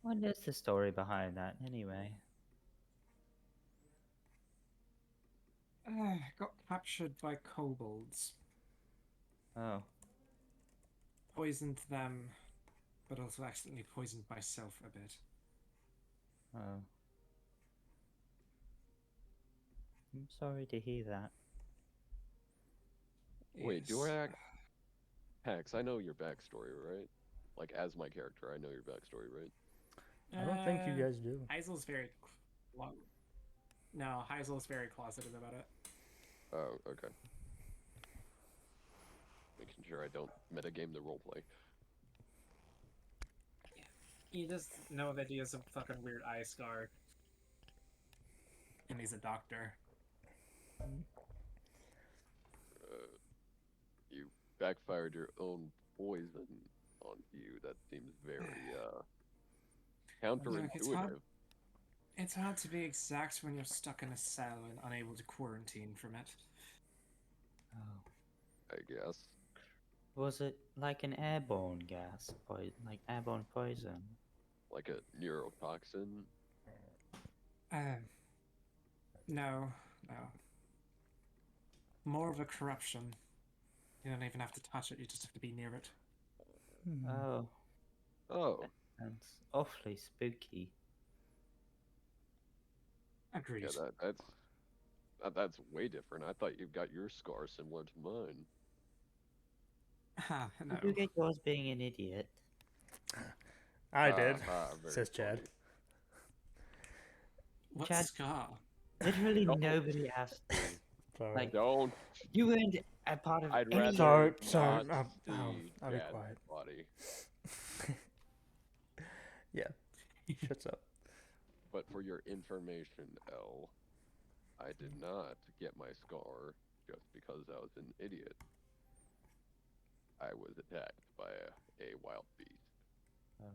What is the story behind that, anyway? Got captured by kobolds. Oh, Poisoned them, but also accidentally poisoned myself a bit. oh. I'm sorry to hear that. Wait, do Yes. I act... Pax, I know your backstory, right? Like, as my character, I know your backstory, right? I don't think you guys do. Heisel's very... No, Heisel's very closeted about it. Oh, okay. Making sure I don't metagame the roleplay. You just know that he has a fucking weird eye scar. And he's a doctor. You backfired your own poison on you. That seems very, counterintuitive. It's hard to be exact when you're stuck in a cell and unable to quarantine from it. Oh. I guess. Was it like an airborne gas? Like airborne poison? Like a neurotoxin. No. More of a corruption. You don't even have to touch it, you just have to be near it. Oh, Oh, that's awfully spooky. Agreed. yeah, that's way different. I thought you got your scar similar to mine. Ha, no. Did you get yours being an idiot? I did, Very says Chad. funny. What Chad- scar? Literally No. nobody asked you. Sorry. Like, Don't. you weren't a part of I'd any... rather Sorry, not I'll see be Chad's quiet. body. Yeah, shuts up. But for your information, L, I did not get my scar just because I was an idiot. I was attacked by a wild beast. Oh.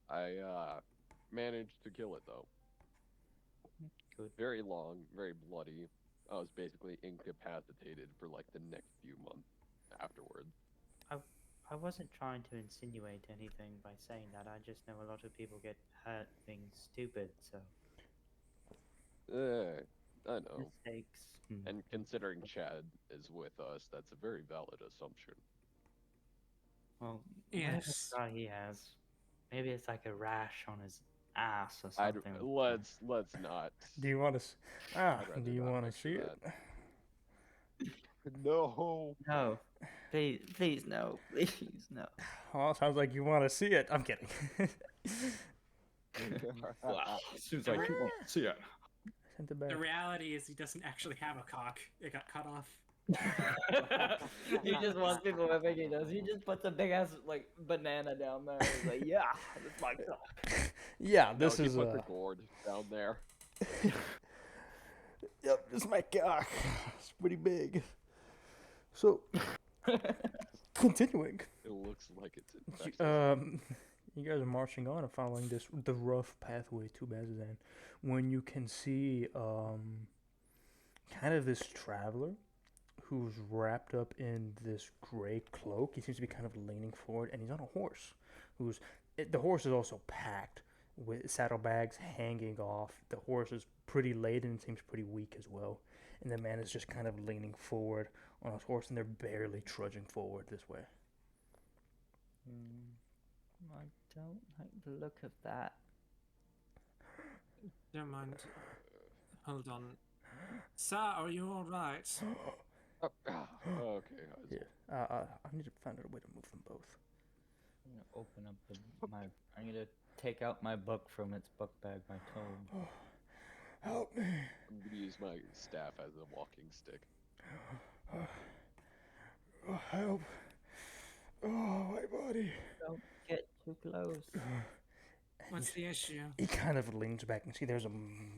I managed to kill it though. Good. Very long, very bloody. I was basically incapacitated for like the next few months afterwards. I wasn't trying to insinuate anything by saying that. I just know a lot of people get hurt being stupid, so I know. mistakes. And considering Chad is with us, that's a very valid assumption. Well, whatever Yes. scar he has, maybe it's like a rash on his ass or I'd something. let's not. Do you want to? I'd rather Do you not want to picture see it? that. No. No, please no, please no. Oh, sounds like you want to see it. I'm kidding. Seems like you won't see it. Sent it back. The reality is he doesn't actually have a cock. It got cut off. He just wants people to think he does. He just puts a big ass like banana down there. He's like, yeah, that's my cock. Yeah, No, this he is put the gourd down there. Yep, this is my cock. It's pretty big. So, continuing. It looks like it's infected. You guys are marching on and following the rough pathway to Bazan, when you can see kind of this traveler who's wrapped up in this gray cloak. He seems to be kind of leaning forward, and he's on a horse. The horse is also packed with saddlebags hanging off. The horse is pretty laden and seems pretty weak as well. And the man is just kind of leaning forward on his horse, and they're barely trudging forward this way. I don't like the look of that. Never mind. Hold on. Sir, are you alright? Okay. Yeah. I need to find out a way to move them both. I'm gonna open up my. I'm gonna take out my book from its book bag, my tome. Help me. I'm gonna use my staff as a walking stick. Help. Oh, my body. Don't get too close. What's the issue? He kind of leans back and see there's a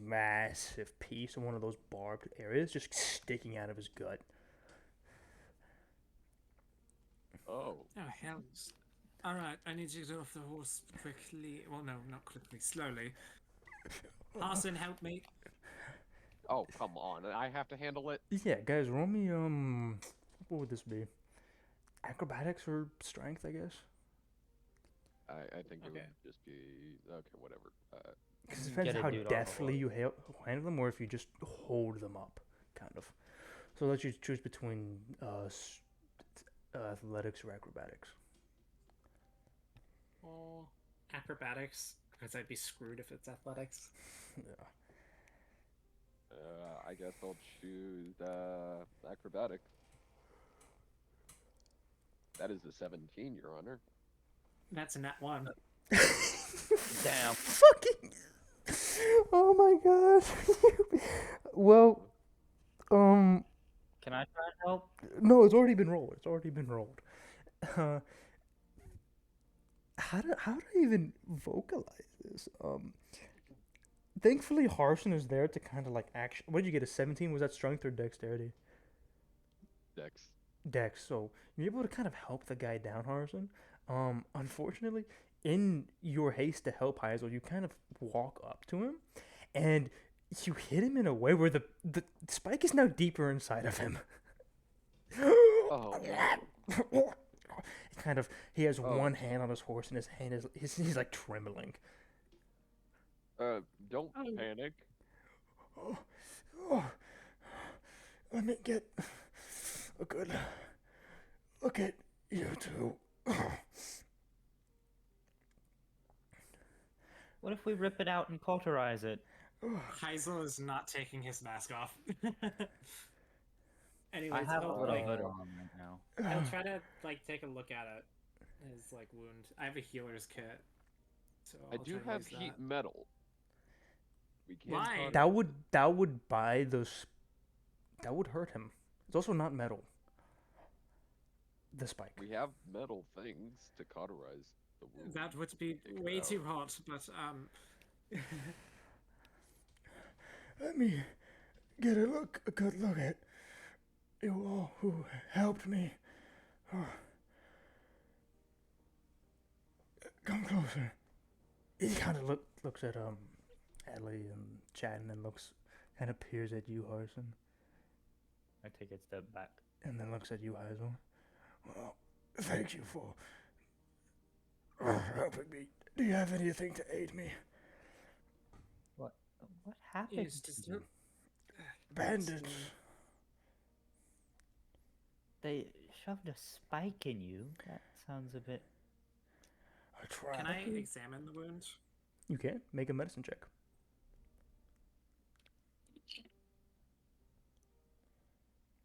massive piece of one of those barbed areas just sticking out of his gut. Oh. Oh, hell. Alright, I need you to get off the horse quickly. Well, no, not quickly, slowly. Parson, help me. Oh, come on. I have to handle it. Yeah, guys, roll me, what would this be? Acrobatics or strength, I guess? I think it Okay. would just be okay, whatever. Because it You depends get a how dude on the deftly you handle them, or if you just hold them up, kind of. So let you choose between athletics or acrobatics. Or acrobatics, because I'd be screwed if it's athletics. Yeah. I guess I'll choose acrobatics. That is a 17, Your Honor. That's a nat 1. Damn. Fucking. Oh my god. Well, Can I try and help? no, it's already been rolled. It's already been rolled. How do I even vocalize this? Thankfully, Harson is there to kind of like action. What did you get? A 17? Was that strength or dexterity? Dex. Dex. So you're able to kind of help the guy down, Harson. Unfortunately, in your haste to help Heisel, you kind of walk up to him, and you hit him in a way where the spike is now deeper inside of him. Oh, Kind of, he has Oh. one hand on his horse, and his hand is he's like trembling. Don't panic. Oh, let me get a good look at you two. What if we rip it out and cauterize it? Heisel is not taking his mask off. I Anyways, have a I'll, little like, hood on right now. I'll try to like take a look at it. His like wound. I have a healer's kit, so I I'll do try to have use heat that. metal. We can't. Why? That would buy those. That would hurt him. It's also not metal. The spike. We have metal things to cauterize the wound. That would be Take it way out. too hot, but Let me get a good look at you all who helped me. Come closer. He kind of looks at Ellie and Chad, and then kind of peers at you, Harson, I take a step back. and then looks at you, Hazel. Well, thank you for helping me. Do you have anything to aid me? What happened? yes, just to you? Bandits. They shoved a spike in you. That sounds a bit. I tried. Can I examine the wound? You can make a medicine check.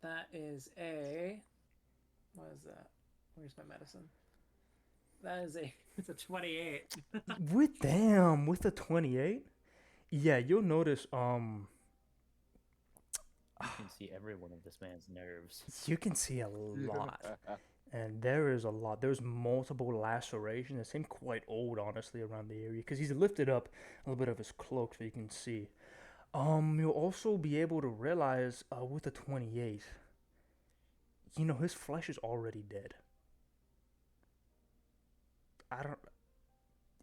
That is a. What is that? Where's my medicine? That is a. It's a 28. With the 28, yeah, you'll notice. You can see every one of this man's nerves. You can see a lot, and there is a lot. There's multiple lacerations. They seem quite old, honestly, around the area because he's lifted up a little bit of his cloak so you can see. You'll also be able to realize with the 28, you know, his flesh is already dead.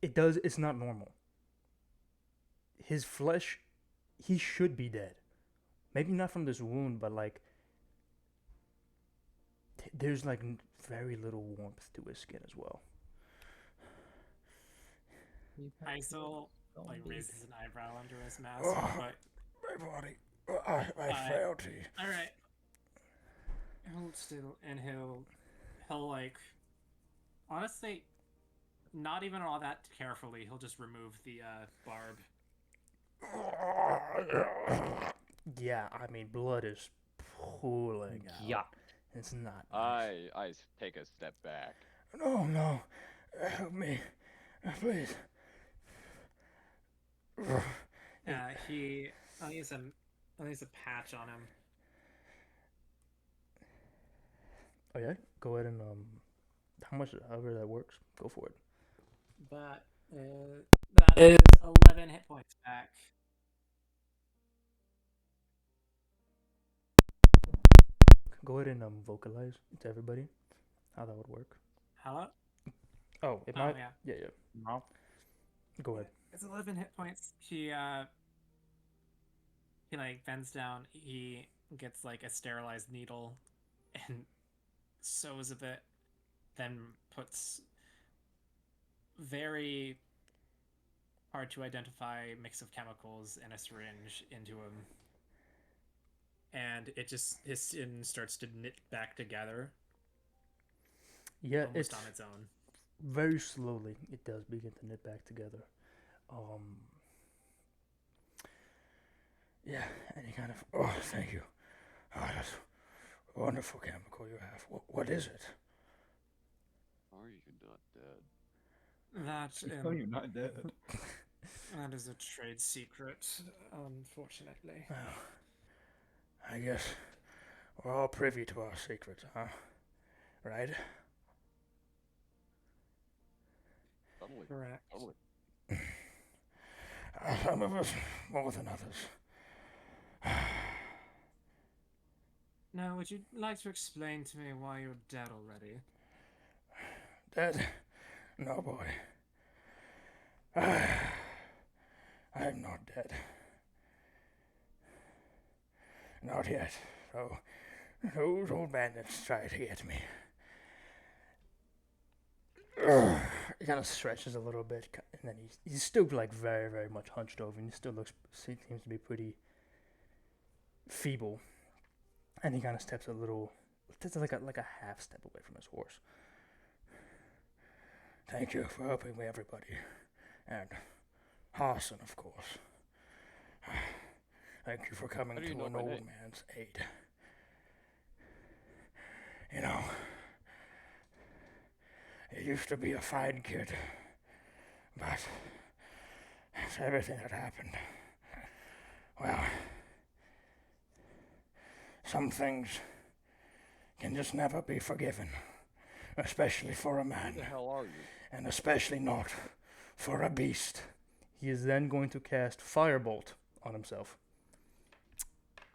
It's not normal. His flesh, he should be dead. Maybe not from this wound, but like, there's like very little warmth to his skin as well. Heisel like raises an eyebrow under his mask, Oh. but My body, my frailty. all right. Hold still, and he'll like, honestly, not even all that carefully. He'll just remove the barb. Yeah, I mean, blood is pulling out. Yeah. It's not nice. I take a step back. No, no. Help me. Please. He needs a patch on him. Oh yeah? Go ahead and how much however that works, go for it. But that is 11 hit points back. Go ahead and vocalize to everybody how that would work. Hello? Oh, it Oh, might. yeah. Yeah. No. Go ahead. It's 11 hit points. He like bends down. He gets like a sterilized needle and sews a bit, then puts very hard to identify mix of chemicals in a syringe into him, and his skin starts to knit back together Yeah, almost it's on its own. very slowly it does begin to knit back together. Yeah, and he kind of, oh, thank you. Oh, that's a wonderful chemical you have. What is it? Are you not dead? That Oh, you're not dead. that is a trade secret, unfortunately. Well, I guess we're all privy to our secrets, huh? Right? Suddenly. Correct. Suddenly. Some of us more than others. Now, would you like to explain to me why you're dead already? Dead? No, boy. I'm not dead. Not yet. So, those old bandits try to get me. He kind of stretches a little bit, and then he's still like very, very much hunched over, and he still seems to be pretty feeble. And he kind of steps a little, just like a half step away from his horse. Thank you for helping me, everybody, and Harson, of course. Thank you for coming How do you to know an my old name? man's aid. You know, he used to be a fine kid, but after everything that happened, well, some things can just never be forgiven, especially for a Who man, the hell are you? and especially not for a beast. He is then going to cast Firebolt on himself.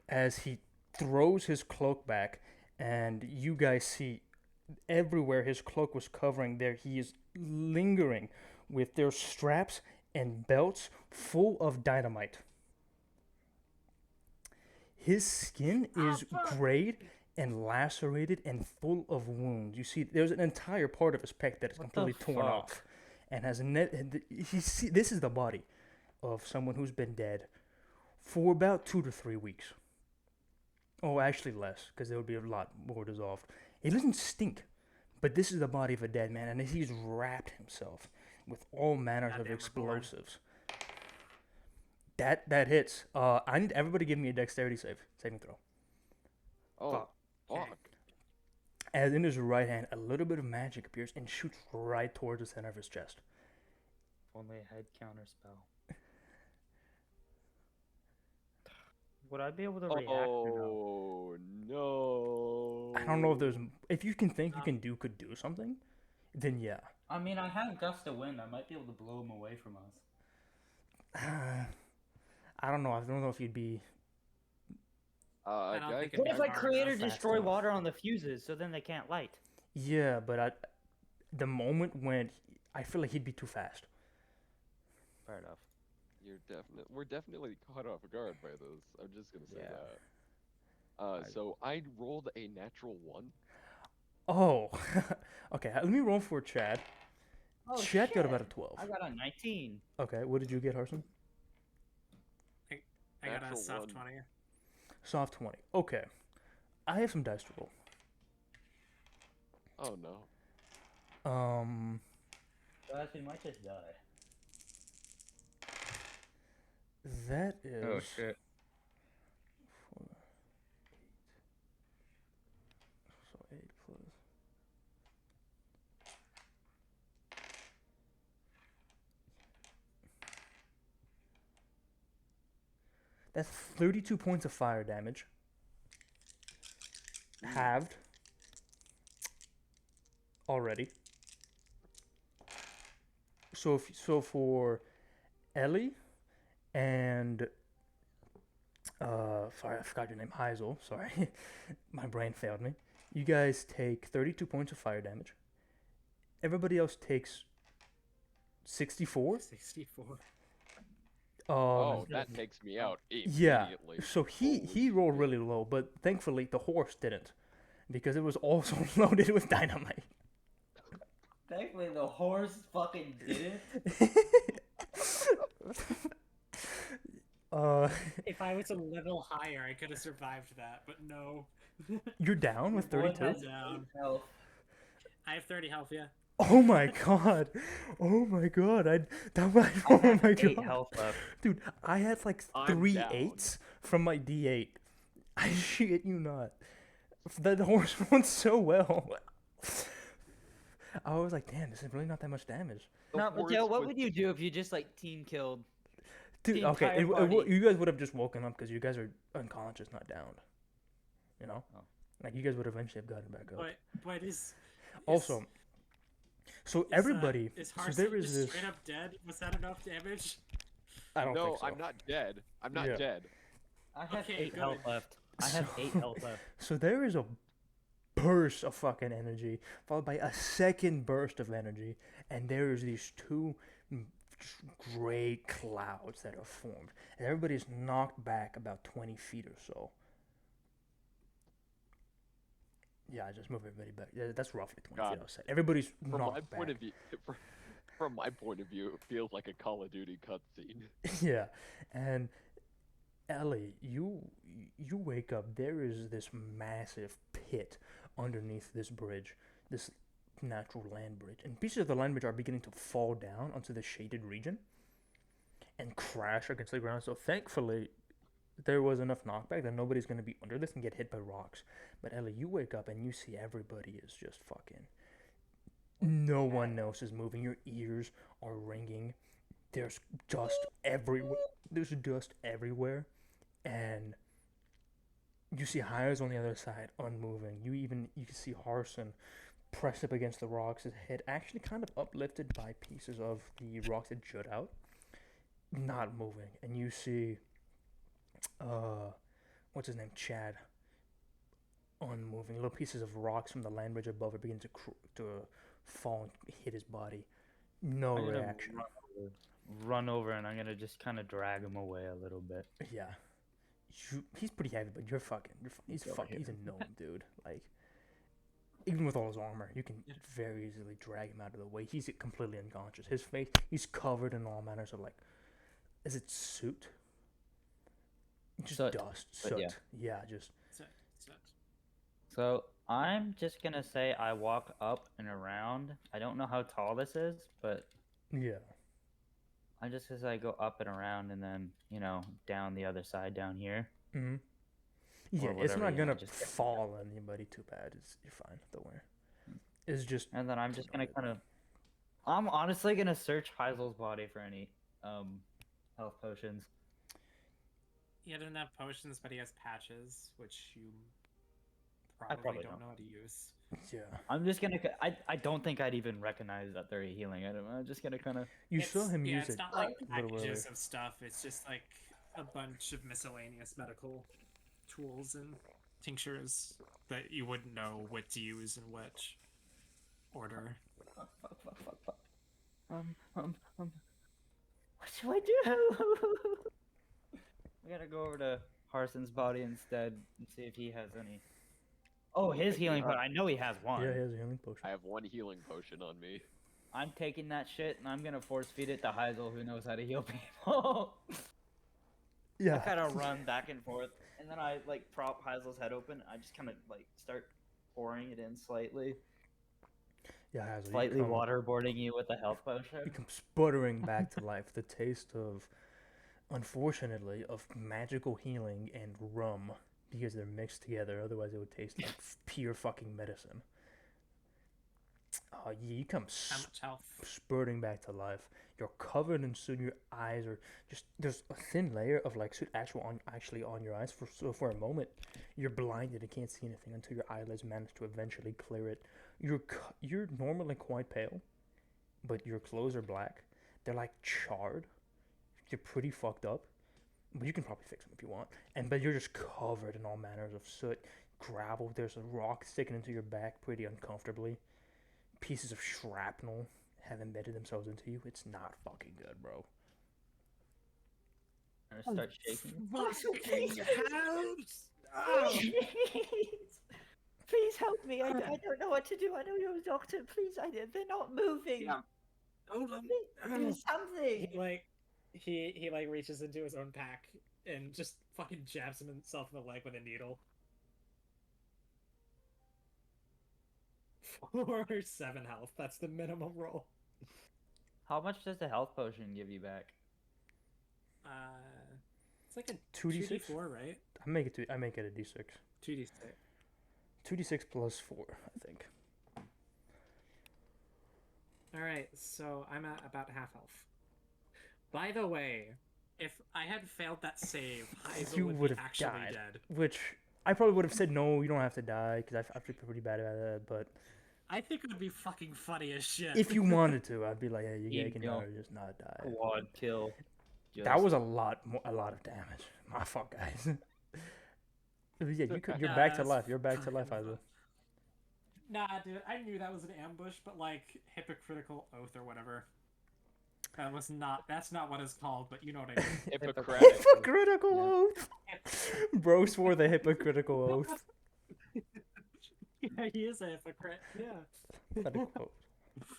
As he throws his cloak back, and you guys see everywhere his cloak was covering there, he is lingering with their straps and belts full of dynamite. His skin is grayed and lacerated and full of wounds. You see, there's an entire part of his pec that is What the completely torn fuck? off, and has this is the body of someone who's been dead for about 2 to 3 weeks. Oh, actually less, because there would be a lot more dissolved. He doesn't stink, but this is the body of a dead man, and he's wrapped himself with all manners of Goddamn explosives. That hits. I need everybody to give me a dexterity saving throw. Oh, Fuck. fuck. As in his right hand, a little bit of magic appears and shoots right towards the center of his chest. Only a head counter spell. Would I be able to react or no? Oh no. I don't know if you can think you could do something, then yeah. I mean, I have gust of wind. I might be able to blow him away from us. I don't know. I don't know if you'd be. I don't guys, think it'd What be if I far create or enough. destroy enough. water on the fuses so then they can't light? Yeah, but the moment when I feel like he'd be too fast. Fair enough. we're definitely caught off guard by this. I'm just gonna say Yeah. that. So I rolled a natural 1. Oh, okay. Let me roll for Chad. Oh, Chad got shit. about a 12. I got a 19. Okay, what did you get, Harson? I got a Natural soft 1. 20. Soft 20. Okay, I have some dice to roll. Oh no. Guys, we might just die. That is. Oh shit. That's 32 points of fire damage. Halved. Already. So for Ellie and sorry, I forgot your name, Heisel. Sorry, my brain failed me. You guys take 32 points of fire damage. Everybody else takes 64. 64. Oh, that takes me out Yeah. immediately. So he Holy rolled shit. really low, but thankfully the horse didn't, because it was also loaded with dynamite. Thankfully, the horse fucking didn't. If I was a little higher, I could have survived that, but no. You're down with Boy 32. has Down. health. I have 30 health, yeah. Oh my god! Oh my god! I Oh have my 8 god! health left. Dude, I had like I'm three down. 8s from my D8. I shit you not. The horse went so well. I was like, damn, this is really not that much damage. The No, but horse Joe, what was- would you do if you just like team killed? Dude, The okay, entire party. you guys would have just woken up because you guys are unconscious, not downed. You know? Oh. Like, you guys would eventually have gotten back up. But is Also, so everybody, is so Harson there is just this. straight up dead? Was that enough damage? I don't No, think so. I'm not dead. I'm not Yeah. dead. I have Okay, 8 health good. left. I have So- 8 health left. So there is a burst of fucking energy, followed by a second burst of energy, and there is these two just gray clouds that are formed, and everybody's knocked back about 20 feet or so. Yeah, I just move everybody back. Yeah, that's roughly 20 God. feet outside. Everybody's From knocked my back. point of view, from my point of view, it feels like a Call of Duty cutscene. Yeah, and Ellie, you wake up. There is this massive pit underneath this bridge, this natural land bridge, and pieces of the land bridge are beginning to fall down onto the shaded region and crash against the ground. So thankfully, there was enough knockback that nobody's gonna be under this and get hit by rocks. But Ellie, you wake up and you see everybody is just fucking. No one else is moving. Your ears are ringing. There's dust everywhere. There's dust everywhere, and you see Hires on the other side, unmoving. You can see Harson pressed up against the rocks, his head actually kind of uplifted by pieces of the rocks that jut out, not moving. And you see, what's his name, Chad, unmoving. Little pieces of rocks from the land bridge above it begin to fall and hit his body. No I'm gonna reaction. run over and I'm gonna just kind of drag him away a little bit. Yeah. He's pretty heavy, but he's Go fucking, he's ahead. a gnome, dude. Like, even with all his armor, you can very easily drag him out of the way. He's completely unconscious. His face, he's covered in all manners of, like, is it soot? Just Soot, dust, but soot. yeah. Yeah, just, So I'm just gonna say I walk up and around. I don't know how tall this is, but yeah. I just as I go up and around and then down the other side down here. Mm-hmm. Yeah, it's whatever, not you know, gonna just- fall on anybody too bad. You're fine, don't worry. It's just, And then I'm just gonna kind of. I'm honestly gonna search Heisel's body for any health potions. He doesn't have potions, but he has patches, which you probably probably don't don't. know how to use. yeah. I'm just gonna. I don't think I'd even recognize that they're a healing item. I'm just gonna kind of. You saw him yeah, use it's it not like a little earlier. packages of stuff. It's just like a bunch of miscellaneous medical tools and tinctures that you wouldn't know what to use in which order. Fuck. What do I do? I gotta go over to Harson's body instead and see if he has any. Oh, his healing potion. I know he has one. Yeah, he has a healing potion. I have one healing potion on me. I'm taking that shit and I'm gonna force feed it to Heisel, who knows how to heal people. Yeah. I kind of run back and forth, and then I like prop Heisel's head open. I just kind of like start pouring it in slightly, Yeah, Hazel, slightly waterboarding you with the health You potion. come sputtering back to life. The taste of, unfortunately, of magical healing and rum, because they're mixed together. Otherwise, it would taste like pure fucking medicine. You come How much health? spurting back to life. You're covered in soot. Your eyes are just there's a thin layer of like soot actually on your eyes. For a moment, you're blinded and can't see anything until your eyelids manage to eventually clear it. You're normally quite pale, but your clothes are black. They're like charred. You're pretty fucked up, but you can probably fix them if you want. But you're just covered in all manners of soot, gravel. There's a rock sticking into your back pretty uncomfortably. Pieces of shrapnel have embedded themselves into you. It's not fucking good, bro. I start shaking. Fucking help! Please, please help me. I don't know what to do. I know you're a doctor. Please, they're not moving. Yeah. Hold on. Do something. He like reaches into his own pack and just fucking jabs himself in the leg with a needle. For 7 health. That's the minimum roll. How much does the health potion give you back? It's like a 2d6? 2d4, right? I make it a d6. 2d6. 2d6 plus 4, I think. Alright, so I'm at about half health. By the way, if I had failed that save, Heisel You would would be have actually died. dead. Which I probably would have said no. You don't have to die because I feel pretty bad about that. But I think it would be fucking funny as shit. if you wanted to, I'd be like, hey, you You guys can die don't. or just not die. Quad kill. That was a lot of damage. My fuck, guys. Yeah, you're Nah, back to that's life. You're back to life, fucking Isaac. Nah, dude, I knew that was an ambush, but like hypocritical oath or whatever. That's not what it's called, but you know what I mean. Hippocratic. Hypocritical oath. Bro swore the hypocritical oath. Yeah, he is a hypocrite. Yeah. Hypocritical oath.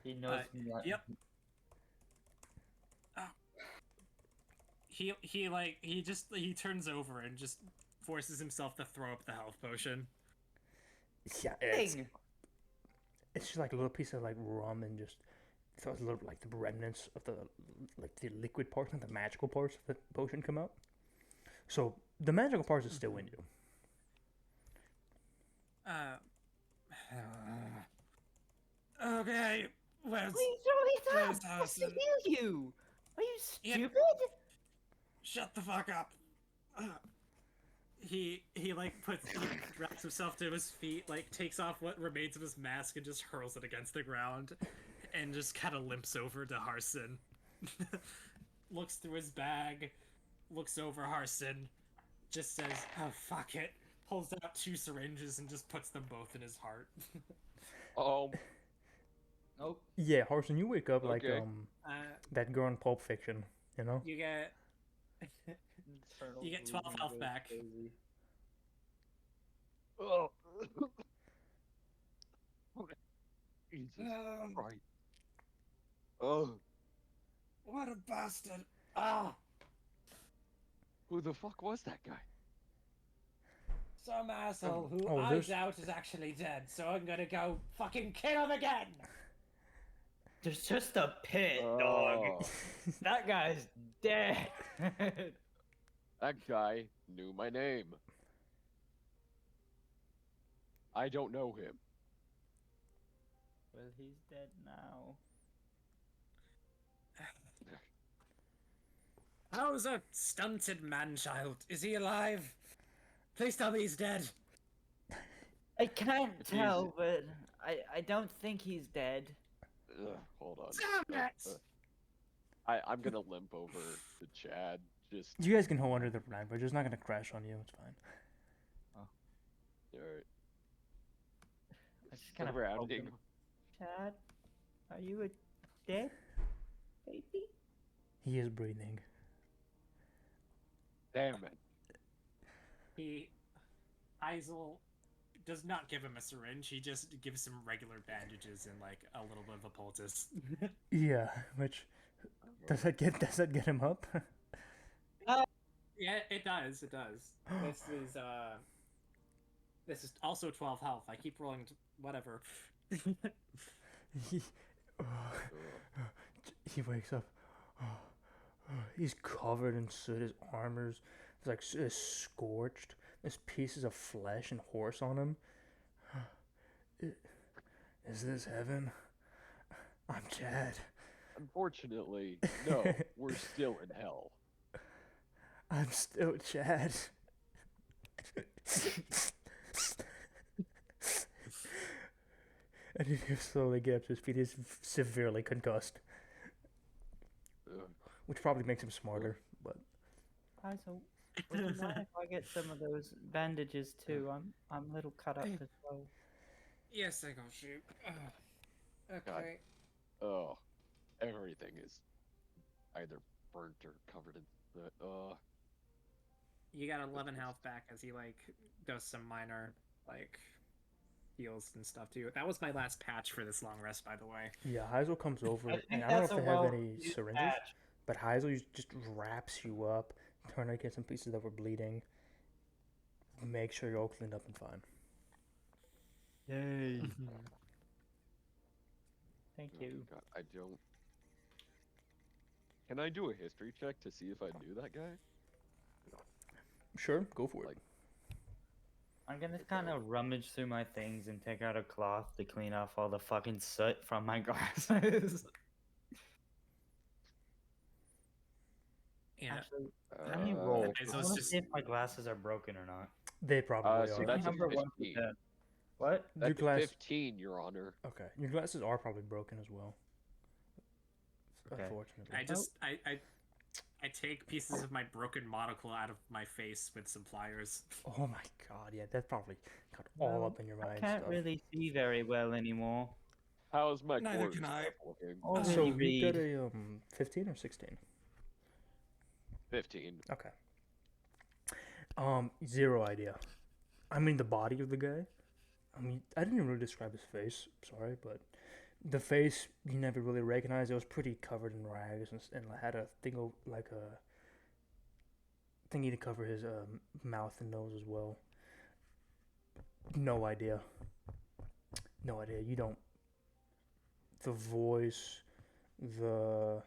He knows. Yep. He turns over and just forces himself to throw up the health potion. Yeah, it's just like a little piece of like rum and just throws a little like the remnants of the liquid parts, not the magical parts of the potion come out. So the magical parts are still in you. Okay. Where's Please throw it Where's up. Just to Harrison? heal you. Are you Yeah. stupid? Shut the fuck up. He wraps himself to his feet, like takes off what remains of his mask and just hurls it against the ground, and just kind of limps over to Harson. Looks through his bag, looks over Harson, just says, "Oh fuck it," pulls out 2 syringes and just puts them both in his heart. Oh, Oh, Yeah, Harson, you wake up like Okay. that girl in Pulp Fiction, you know? You get You get 12 health back. oh. Jesus Um, Christ. Oh, what a bastard! Ah, who the fuck was that guy? some asshole who Oh, I there's- doubt is actually dead. So I'm gonna go fucking kill him again. there's just a pit, dog. Oh, That guy's dead. that guy knew my name. I don't know him. Well, he's dead now. How's a stunted man-child? Is he alive? Please tell me he's dead. I can't He's- tell, but I don't think he's dead. Hold on. Damn it! I'm gonna limp over to Chad. Just You guys can hold under the blind, but it's not gonna crash on you. It's fine. alright. I just kind of Surrounding. Chad, are you a dead baby? He is breathing. Damn it. Heisel does not give him a syringe. He just gives him regular bandages and like a little bit of a poultice. Yeah, which does that get him up? Yeah, it does. It does. This is also 12 health. I keep rolling. Whatever. he, he wakes up. He's covered in soot. His armor's is scorched. There's pieces of flesh and horse on him. Is this heaven? I'm Chad. Unfortunately, no, we're still in hell. I'm still Chad. And he slowly gets up to his feet. He's severely concussed, Ugh. which probably makes him smarter. But Hazel, would you mind if I get some of those bandages too? I'm a little cut up as well. Yes, I got you. Okay. Oh, everything is either burnt or covered in soot. You got 11 health back as he like does some minor like heals and stuff too. That was my last patch for this long rest, by the way. yeah, Heisel comes over, I and think I don't know that's if a they have well any used syringes, patch. but Heisel just wraps you up, tourniquets some pieces that were bleeding, make sure you're all cleaned up and fine. Yay! Thank Oh, you. God, I don't. Can I do a history check to see if I knew that guy? Sure, go for it. Like, I'm gonna kind of rummage through my things and take out a cloth to clean off all the fucking soot from my glasses. Yeah. Actually, let me roll. okay. Hazel's I want to just- see if my glasses are broken or not. They probably So are. that's a number 15. 1%. What? Your That's a glass. 15, Your Honor. Okay, your glasses are probably broken as well. Okay. Unfortunately. I just I take pieces of my broken monocle out of my face with some pliers. Oh my god, yeah, that probably got all Well, up in your mind. I can't stuff. really see very well anymore. How's my Neither quarter can I. staff looking? Oh, So really you got read. a 15 or 16? 15. Okay. Zero idea. I mean, the body of the guy. I mean, I didn't really describe his face. Sorry, but the face you never really recognized. It was pretty covered in rags and had a thing like a thingy to cover his mouth and nose as well. No idea. No idea. You don't. The voice, the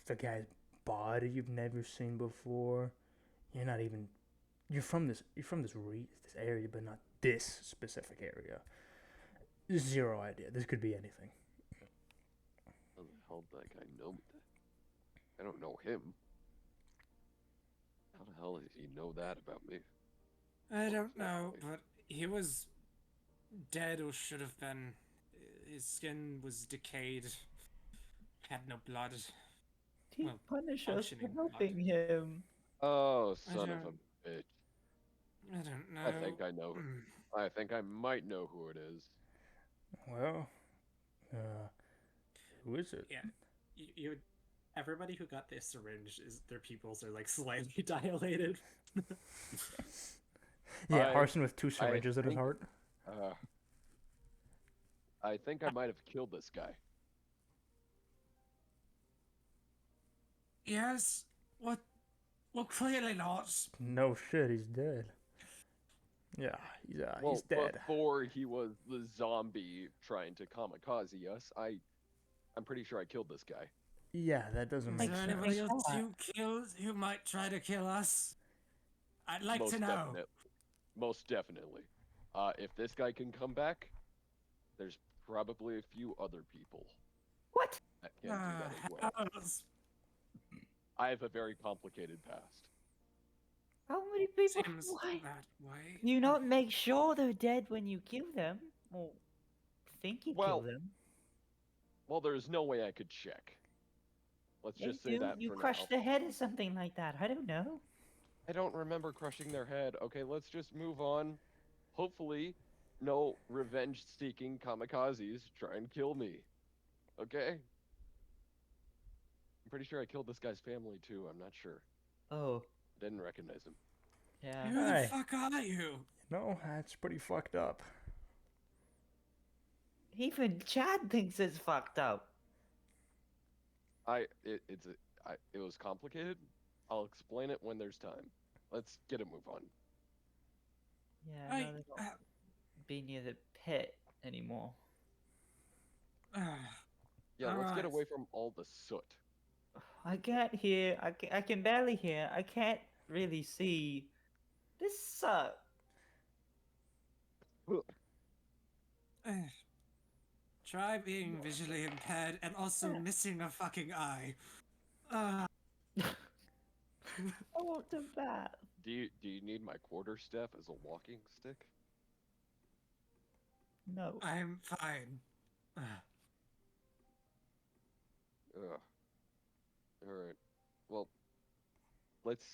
the guy's body you've never seen before. You're not even. You're from this area, but not this specific area. Zero idea. This could be anything. How the hell did that guy know me? I don't know him. How the hell does he know that about me? I don't know, but he was dead or should have been. His skin was decayed. Had no blood. He Well, punished us for functioning helping him. Oh, I son of a don't- bitch. I don't know. I think I know. Mm. I think I might know who it is. Well, who is it? Yeah, you. Everybody who got this syringe is their pupils are like slightly dilated. Yeah, I- Harson with two syringes at his think- heart. I think I might have killed this guy. Yes. What? Well, clearly not. No shit, he's dead. Yeah, Well, he's dead. before he was the zombie trying to kamikaze us, I'm pretty sure I killed this guy. Yeah, that doesn't Is make there sense. anybody else sense. you killed who might try to kill us? I'd like Most to know. definite- Most definitely. If this guy can come back, there's probably a few other people What? that can do that as well. Hells. I have a very complicated past. How many people? Seems Why? that way. You not make sure they're dead when you kill them, or think you Well, kill them. Well, there's no way I could check. Let's Yeah, just say you that you for crush now. their head or something like that. I don't know. I don't remember crushing their head. Okay, let's just move on. Hopefully, no revenge-seeking kamikazes try and kill me. Okay? I'm pretty sure I killed this guy's family too. I'm not sure. Oh, Didn't recognize him. yeah. Who Hi. the fuck are you? No, that's pretty fucked up. Even Chad thinks it's fucked up. It was complicated. I'll explain it when there's time. Let's get a move on. Yeah, I, no, they don't be near the pit anymore. Yeah, let's get Alright. away from all the soot. I can't hear. I can barely hear. I can't really see. This sucks. Try being visually impaired and also missing a fucking eye. Uh, I want to bat. Do you need my quarterstaff as a walking stick? No. I'm fine. Ugh. All right. Well, let's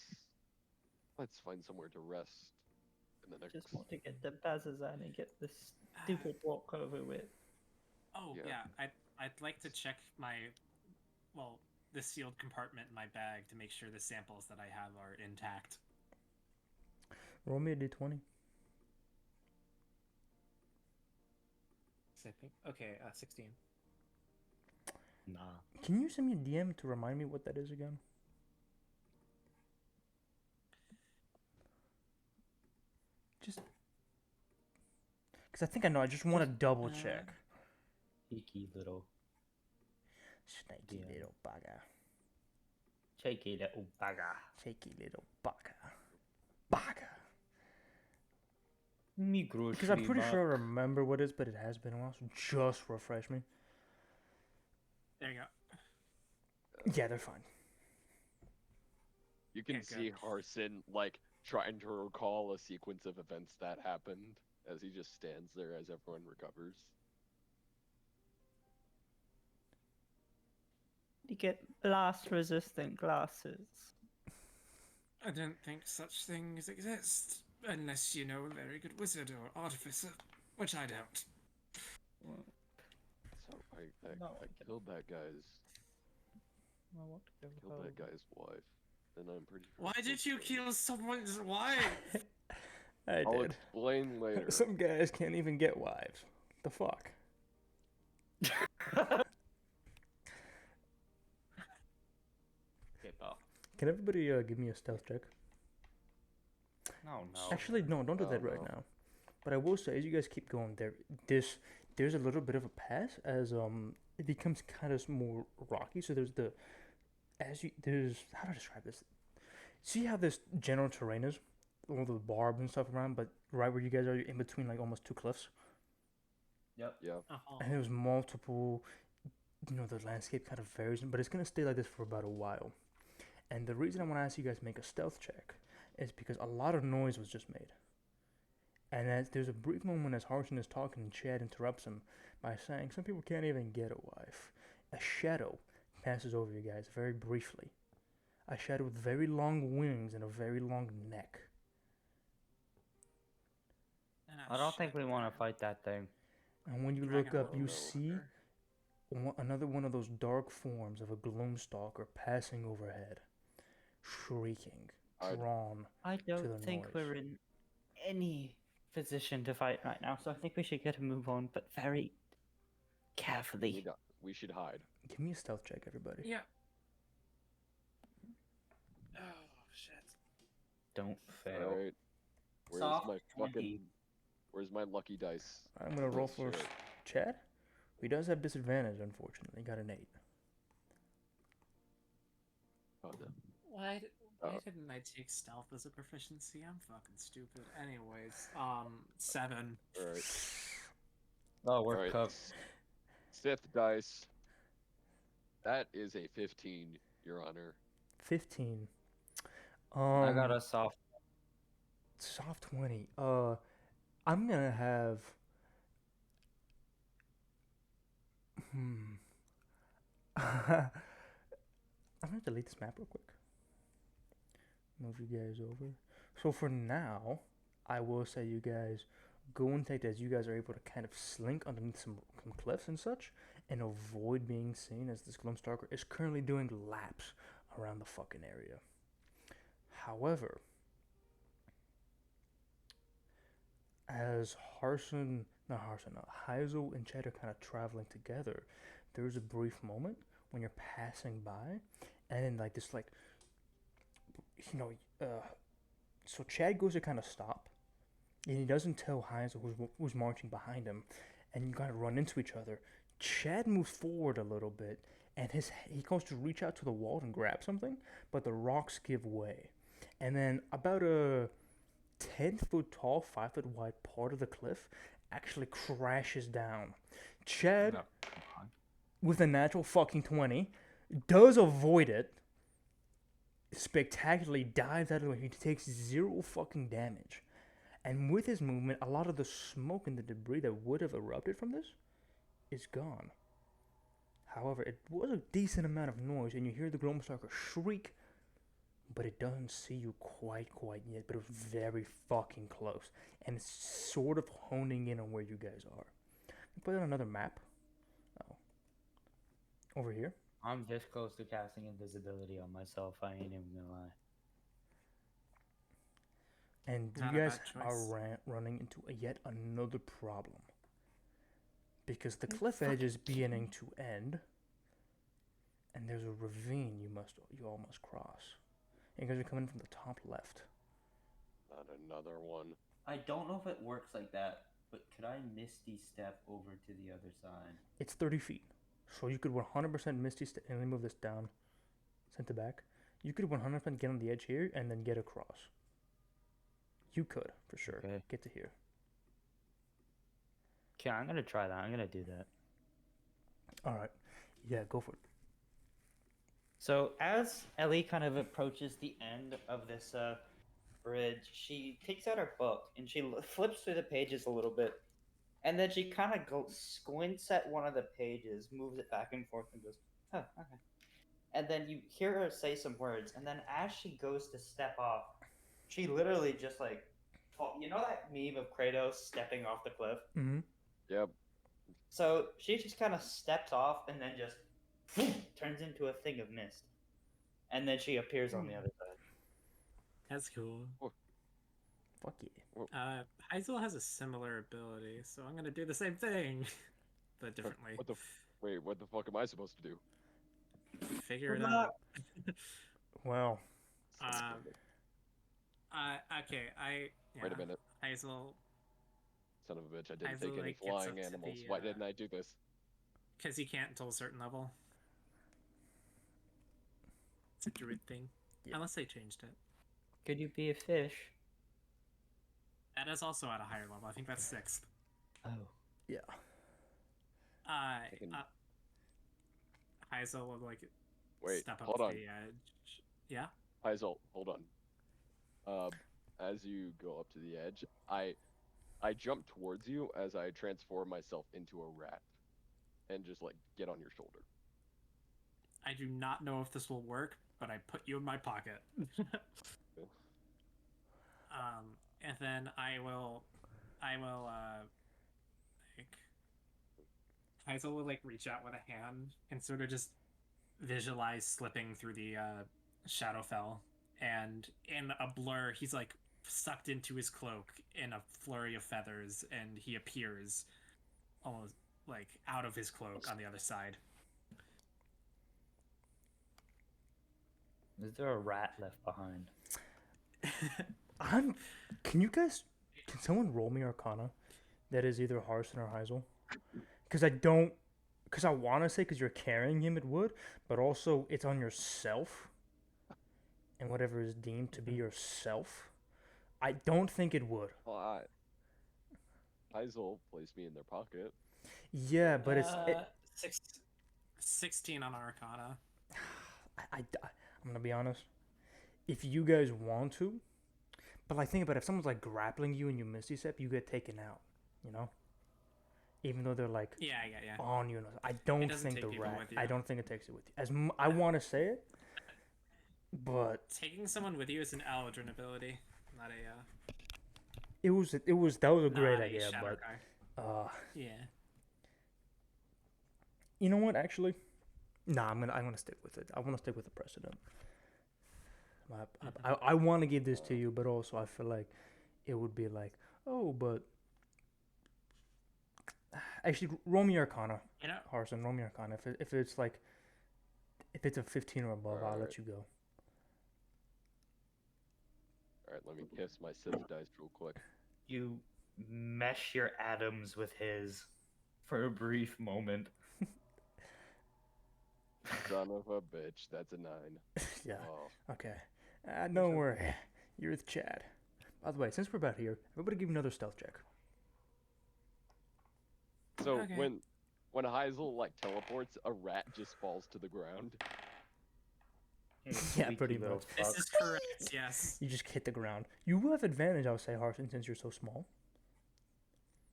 find somewhere to rest in the next. Just want to get the Bazazan and get this stupid walk over with. Oh Yeah. yeah, I'd like to check the sealed compartment in my bag to make sure the samples that I have are intact. Roll me a d20. Okay, 16. Nah. Can you send me a DM to remind me what that is again? Just because I think I know. I just want to double check. Cheeky little. Snaky DM. little bugger. Cheeky little bugger. Shaky little bugger. Bugger. Me grocery Because I'm pretty box. sure I remember what it is, but it has been a while, so just refresh me. There you go. Yeah, they're fine. You can Yeah, see good. Harson like trying to recall a sequence of events that happened as he just stands there as everyone recovers. You get blast-resistant glasses. I don't think such things exist unless you know a very good wizard or artificer, which I don't. Well, So I No, I get- killed that guy's I want to go killed home. that guy's wife, and I'm pretty sure. Why I'm did you supposed to- kill someone's wife? I I'll did. explain later. Some guys can't even get wives. The fuck? Get off. Can everybody give me a stealth check? No, no. Actually, no, don't do that right no. now. But I will say, as you guys keep going, there's a little bit of a pass as it becomes kind of more rocky. So there's how to describe this. See how this general terrain is, all the barbs and stuff around, but right where you guys are, you're in between like almost two cliffs, Yep. Yeah. Uh-huh. and there's multiple. The landscape kind of varies, but it's gonna stay like this for about a while. And the reason I want to ask you guys to make a stealth check is because a lot of noise was just made. And as there's a brief moment as Harson is talking, and Chad interrupts him by saying, "Some people can't even get a wife." A shadow passes over you guys very briefly. A shadow with very long wings and a very long neck. And I don't think we want to fight that thing. And when you Dragon look up, you no. see another one of those dark forms of a gloomstalker passing overhead, shrieking, I'd- drawn. I the don't think noise. we're in any position to fight right now, so I think we should get a move on, but very carefully. We should hide. Give me a stealth check, everybody. Yeah. Oh shit. Don't fail. All right. Where's Soft my 20. fucking? Where's my lucky dice? I'm gonna roll for Shit. Chad. He does have disadvantage, unfortunately. He got an 8. Oh, no. Why Oh. didn't I take stealth as a proficiency? I'm fucking stupid. Anyways, 7. All right. Oh, we're All right. cooked. Fifth dice. That is a 15, Your Honor. 15. I got a soft. Soft 20. I'm gonna have. I'm gonna delete this map real quick. Move you guys over. So for now, I will say you guys go and take that. You guys are able to kind of slink underneath some cliffs and such, and avoid being seen as this Gloomstalker is currently doing laps around the fucking area. However, as Heisel and Chad are kind of traveling together, there's a brief moment when you're passing by, and then like this, like, so Chad goes to kind of stop, and he doesn't tell Heisel who's marching behind him, and you kind of run into each other. Chad moves forward a little bit, and he goes to reach out to the wall and grab something, but the rocks give way, and then about a 10-foot tall, 5-foot wide part of the cliff actually crashes down, Chad, No, come on. with a natural fucking 20, does avoid it. Spectacularly dives out of the way. He takes 0 fucking damage. And with his movement, a lot of the smoke and the debris that would have erupted from this is gone. However, it was a decent amount of noise, and you hear the Gloomstalker shriek, but it doesn't see you quite yet, but it was very fucking close. And it's sort of honing in on where you guys are. Put on another map. Oh. Over here. I'm this close to casting invisibility on myself. I ain't even gonna lie. And Not you a guys bad are choice. running into yet another problem. Because the cliff edge is beginning to end, and there's a ravine you all must cross. And you guys are coming from the top left. Not another one. I don't know if it works like that, but could I misty step over to the other side? It's 30 feet. So you could 100% Misty step, and let me move this down, send it back. You could 100% get on the edge here and then get across. You could, for sure, Okay. get to here. Okay, I'm gonna try that. I'm gonna do that. Alright, yeah, go for it. So as Ellie kind of approaches the end of this bridge, she takes out her book and she flips through the pages a little bit, and then she kind of squints at one of the pages, moves it back and forth, and goes, "Huh, okay." And then you hear her say some words, and then as she goes to step off, she literally just like, you know that meme of Kratos stepping off the cliff? Mm-hmm. Yep. So she just kind of steps off and then just turns into a thing of mist, and then she appears on the other side. That's cool. Fuck yeah. Heisel has a similar ability, so I'm gonna do the same thing, but differently. Wait, what the fuck am I supposed to do? Figure it Good out. luck. Well, Okay, Wait a minute. Heisel, Son of a bitch, I didn't Heisel, take any like, gets flying up to animals. the, Why didn't I do this? because he can't until a certain level. It's a druid thing. Yeah. Unless they changed it. Could you be a fish? That is also at a higher level. I think that's 6th. Oh. yeah. Heisel will, like, Wait, step up hold to on. the edge. Yeah? Heisel, hold on. As you go up to the edge, I jump towards you as I transform myself into a rat, and just like get on your shoulder. I do not know if this will work, but I put you in my pocket. And then I will, like, Heisel will, like, reach out with a hand and sort of just visualize slipping through the Shadowfell, and in a blur, he's, like, sucked into his cloak in a flurry of feathers, and he appears almost, like, out of his cloak on the other side. Is there a rat left behind? Can someone roll me Arcana? That is either Harson or Heisel. Because I want to say because you're carrying him it would, but also it's on yourself. And whatever is deemed to be yourself. I don't think it would. Well, Heisel placed me in their pocket. Yeah, but it's... 16 on Arcana. I'm going to be honest. If you guys want to, but like think about it, if someone's like grappling you and you misty step, you get taken out, you know? Even though they're like Yeah. on you. I don't doesn't think take the people rat. with you. I don't think it takes it with you. I want to say it, but Taking someone with you is an Eldrin ability, not a that was a great not a idea, Shadow but guy. Yeah. you know what? Actually, nah, I'm gonna stick with it. I want to stick with the precedent. I want to give this to you, but also I feel like it would be like, oh, but actually, roll me Arcana, You know, Harson. Roll me Arcana. If it's like, if it's a 15 or above, I'll let you go. All right, let me kiss my Sith dice real quick. You mesh your atoms with his for a brief moment. Son of a bitch, that's a 9. Yeah. Oh. Okay. Don't worry. You're with Chad. By the way, since we're about here, everybody give me another stealth check. So Okay. when when Heisel like teleports, a rat just falls to the ground. You Yeah, squeaky pretty little much. This fuck. is correct. Yes. You just hit the ground. You will have advantage, I would say, Harson, since you're so small.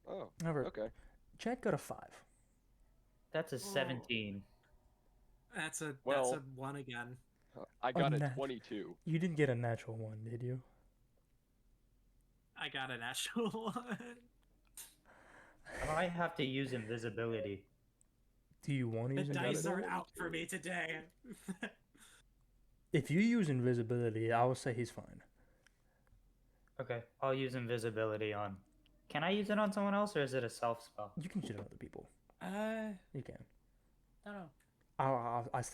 Oh, However, okay. Chad got a 5. That's a 17. That's a Well- 1 again. I got a nat- 22. You didn't get a natural 1, did you? I got an actual 1. I might have to use invisibility. Do you want to The use dice invisibility? are out for me today. If you use invisibility, I would say he's fine. Okay, I'll use invisibility on. Can I use it on someone else, or is it a self spell? You can shoot at other people. I You can. don't know.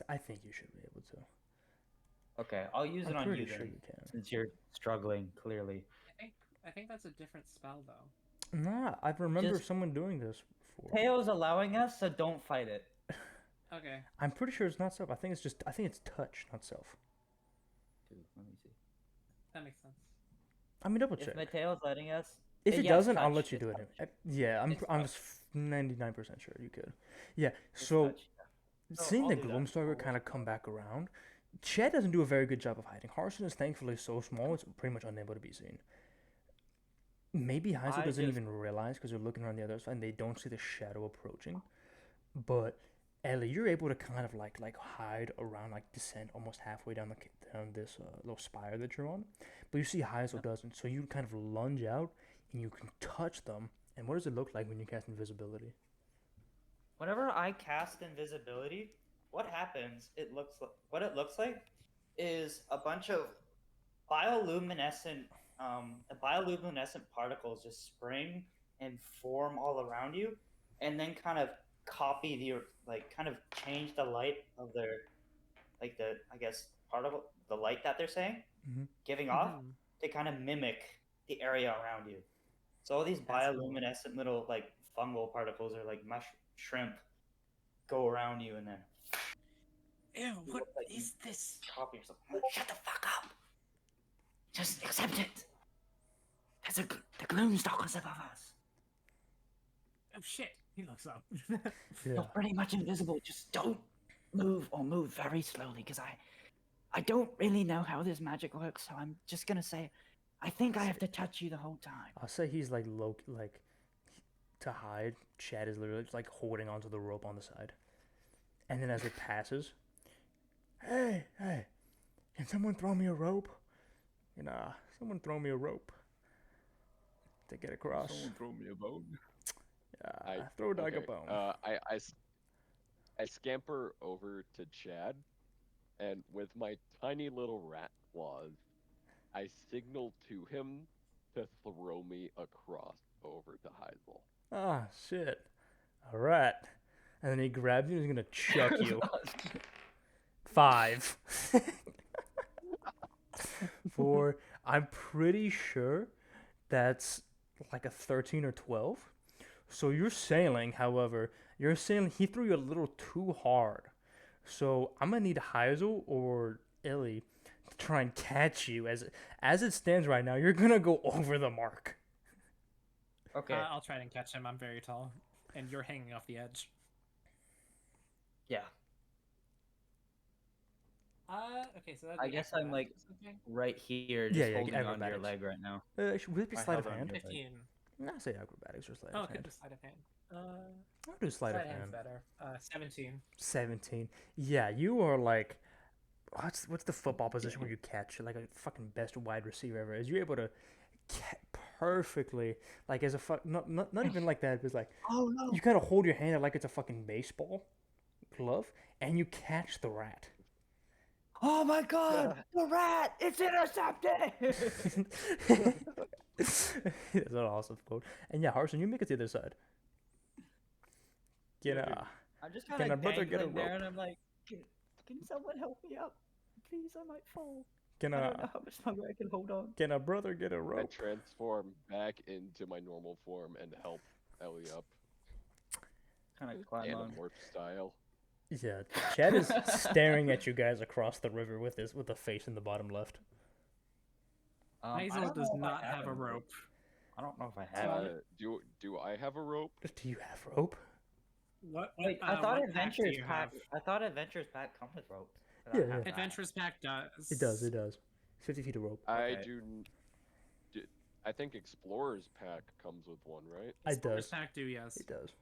I think you should be able to. Okay, I'll use it I'm on pretty you sure then, you can. since you're struggling clearly. I think that's a different spell though. Nah, I remember Just- someone doing this before. Tails allowing us, so don't fight it. Okay. I'm pretty sure it's not self. I think it's touch, not self. Let me see. That makes sense. I mean, double If check. Mateo's letting us, If it yes, doesn't, I'll touch, let you it's do it. touch. Yeah, It's I'm touch. 99% sure you could. Yeah. It's So touch, yeah. So seeing I'll the do that. Gloomstalker I'll kind of let you come know. back around, Chet doesn't do a very good job of hiding. Harson is thankfully so small; it's pretty much unable to be seen. Maybe Heisel I doesn't just- even realize because they're looking around the other side and they don't see the shadow approaching. But Ellie, you're able to kind of like hide around, like descend almost halfway down down this little spire that you're on. But you see Heisel doesn't, so you kind of lunge out and you can touch them. And what does it look like when you cast invisibility? Whenever I cast invisibility, what happens? What it looks like is a bunch of bioluminescent bioluminescent particles just spring and form all around you, and then kind of copy kind of change the light of their I guess the light that they're saying Mhm. giving off Mhm. to kind of mimic the area around you. So all these That's cool. bioluminescent little like fungal particles or like shrimp go around you, and then Ew, You what look like is this? copy yourself. Shut the fuck up! Just accept it. The Gloomstalker's above us. Oh shit, he looks up. Yeah. You're pretty much invisible. Just don't move or move very slowly, because I don't really know how this magic works. So I'm just gonna say, I think I have to touch you the whole time. I'll say he's like low, like to hide. Chad is literally just like holding onto the rope on the side, and then as it passes, hey, can someone throw me a rope? Someone throw me a rope to get across. throw me a bone. Throw Doug a Okay, bone. I scamper over to Chad, and with my tiny little rat claws, I signal to him to throw me across over to Heisel. Ah, shit. All right, and then he grabs you and he's gonna chuck you. 5. 4. I'm pretty sure that's like a 13 or 12. So you're sailing, however, he threw you a little too hard. So I'm gonna need Heisel or Illy to try and catch you. As it stands right now, you're gonna go over the mark. Okay. I'll try and catch him. I'm very tall, and you're hanging off the edge. Yeah. Okay, so that's I guess I'm, like, okay. Right here, just Yeah, yeah, holding on to your acrobatics. leg right now. Would it be I sleight of held on hand? to it. 15. No, I say acrobatics or sleight Oh, of okay, hand. just sleight of hand. I'll do sleight of Sleight of hand. hand's better. 17. 17. Yeah, you are like, what's the football position where you catch like a fucking best wide receiver ever? Is you're able to perfectly, like as a not even like that, but it's like Oh no! you kind of hold your hand out like it's a fucking baseball glove, and you catch the rat. Oh my god! The rat! It's intercepted! That's an awesome quote. And yeah, Harson, you make it to the other side. Get I'm just Can kind a of brother get a dangling there, rope? and I'm like, can someone help me up? Please, I might fall. can I don't know a how much longer I can hold on. can a brother get a I rope? transform back into my normal form and help Ellie up, Kind of climb on. Animorph style. Yeah, Chad is staring at you guys across the river with the face in the bottom left. I Hazel don't does know if I not have a any rope. I don't know if I have Uh, it. do I have a rope? Do you have rope? Wait, I thought what pack do Adventures you Pack. have? I thought Adventures Pack comes with ropes. 'Cause I Yeah, have yeah. that. Adventures pack does. It does. It does. 50 feet of rope. I Okay. I think Explorer's Pack comes with one, right? It Explorers does. pack do, yes. It does.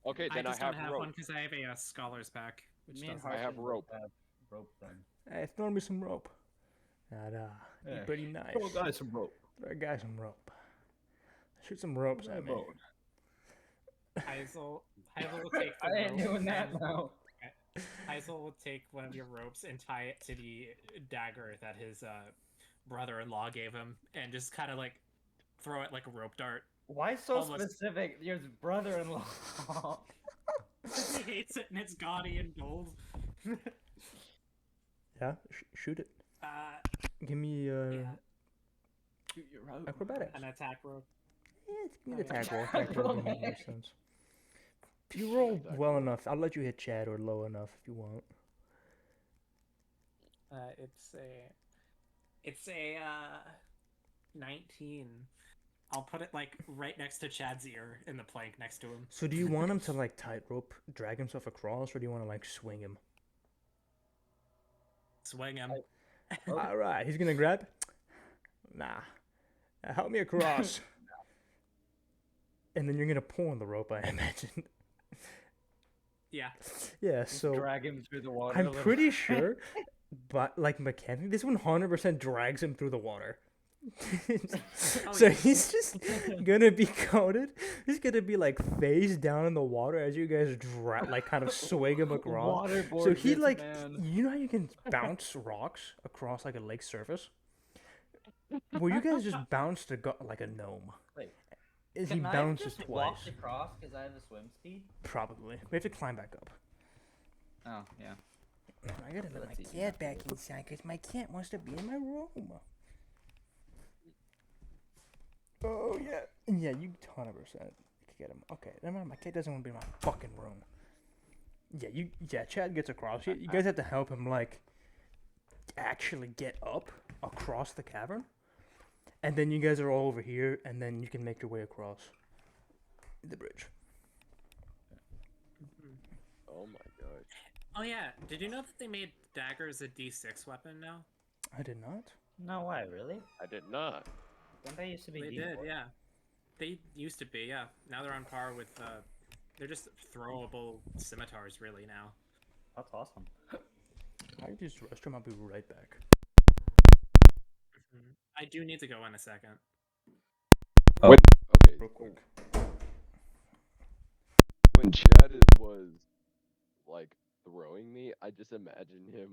Okay, I then I just don't have have rope. one because I have a Scholars pack, which Me and doesn't. I have Harson rope. both have rope then. Hey, throw me some rope. That'd be Yeah. pretty nice. Throw a guy some rope. Throw a guy some rope. Shoot some ropes at me. Heisel will take the I ain't rope doing that and- now. Heisel will take one of your ropes and tie it to the dagger that his brother-in-law gave him, and just kind of like throw it like a rope dart. Why so Almost. specific? Your brother-in-law. He hates it, and it's gaudy and gold. Yeah, shoot it. Give me Yeah, Shoot your rope. acrobatics. an attack rope. Yeah, give me Oh, the yeah. attack roll. Attack roll would make more sense. If you roll well enough, I'll let you hit Chad, or low enough if you want. It's a 19. I'll put it like right next to Chad's ear in the plank next to him. So do you want him to like tightrope drag himself across, or do you want to like swing him? Swing him. All right, he's gonna grab. Nah, help me across. And then you're gonna pull on the rope, I imagine. Yeah. Yeah. So Drag him through the water. a I'm little. pretty sure, but like mechanically, this 100% drags him through the water. So yeah. he's just gonna be coated. He's gonna be like face down in the water as you guys like kind of swing him across. Waterboard So he this like, man. you know how you can bounce rocks across like a lake surface? Well, you guys just bounced like a gnome. Wait, Is he Can I bounces just twice? walk across because I have a swim speed? Probably. We have to climb back up. Oh yeah. I gotta let That's my easy cat enough to back do. inside because my cat wants to be in my room. Oh yeah, yeah, you 100% could get him. Okay, never mind. My cat doesn't want to be in my fucking room. Yeah, Chad gets across. You guys have to help him like actually get up across the cavern, and then you guys are all over here, and then you can make your way across the bridge. Oh my gosh. Oh yeah. Did you know that they made daggers a D6 weapon now? I did not. No way, really? I did not. Don't they used to be They D4? did, yeah. They used to be, yeah. Now they're on par with. They're just throwable scimitars, really now. That's awesome. I just restroom. I'll be right back. I do need to go in a second. Okay. Real quick. When Chad was like throwing me, I just imagine him.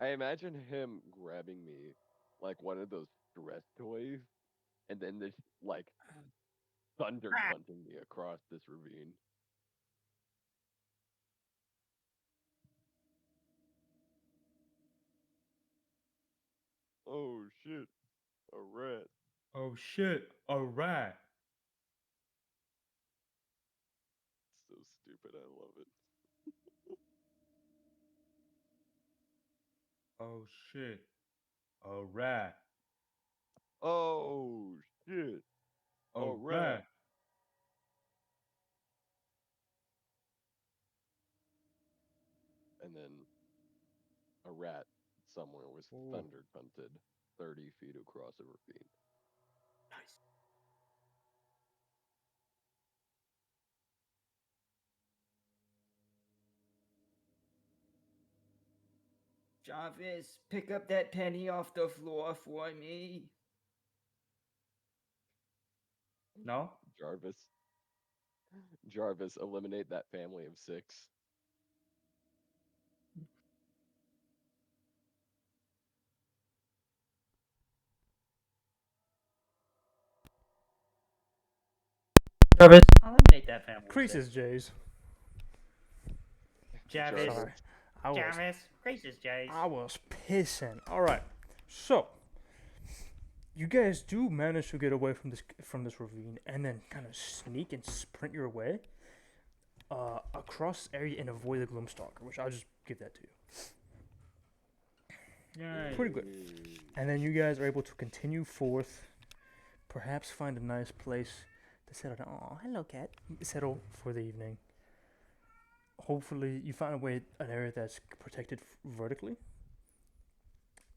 I imagine him grabbing me like one of those stress toys, and then this like thunder punting me across this ravine. Oh shit! A rat. Oh shit! A rat. It's so stupid. I love it. Oh shit! A rat. Oh shit! A rat. rat. And then a rat somewhere was Ooh. thunder punted 30 feet across a ravine. Nice. Jarvis, pick up that penny off the floor for me. No? Jarvis, eliminate that family of 6. Jarvis, eliminate that family. Creases, Jays. Jarvis. Sorry. I was Jarvis. Creases, Jays. I was pissing. All right, so you guys do manage to get away from this ravine, and then kind of sneak and sprint your way across the area and avoid the Gloomstalker, which I'll just give that to you. Yay. Pretty good. And then you guys are able to continue forth, perhaps find a nice place to settle down. Oh, hello, cat. Settle for the evening. hopefully you find a way, an area that's protected vertically,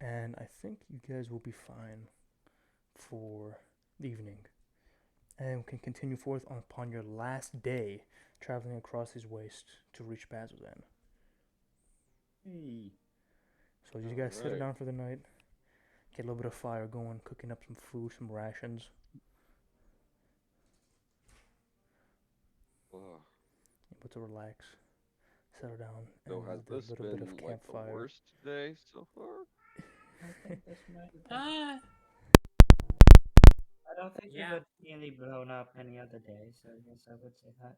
and I think you guys will be fine for the evening, and can continue forth upon your last day, traveling across his waste to reach Bazzoxan. Hey. So you guys settle Alright. down for the night, get a little bit of fire going, cooking up some food, some rations. Ugh. Able to relax, settle down, So and has with this a little bit been of like the campfire. worst day so far? I think this might have been- Ah, I don't think Yeah. it would really blown up any other day, so I guess I would say that.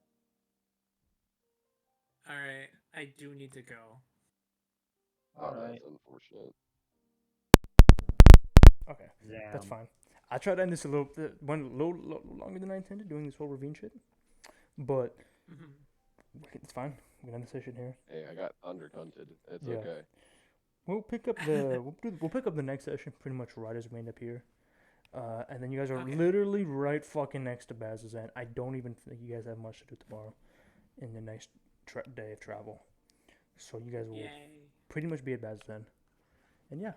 all right. I do need to go. Oh, Alright. that's unfortunate. Okay, Damn. that's fine. I tried to end this a little longer than I intended, doing this whole ravine shit, but Mhm. it's fine. We can end the session here. Hey, I got undercunted. It's Yeah. okay. We'll pick up the we'll pick up the next session pretty much right as we end up here, and then you guys are Okay. literally right fucking next to Bazzoxan. I don't even think you guys have much to do tomorrow, in the next day of travel. So you guys will Yay. pretty much be at Bazzoxan, and yeah,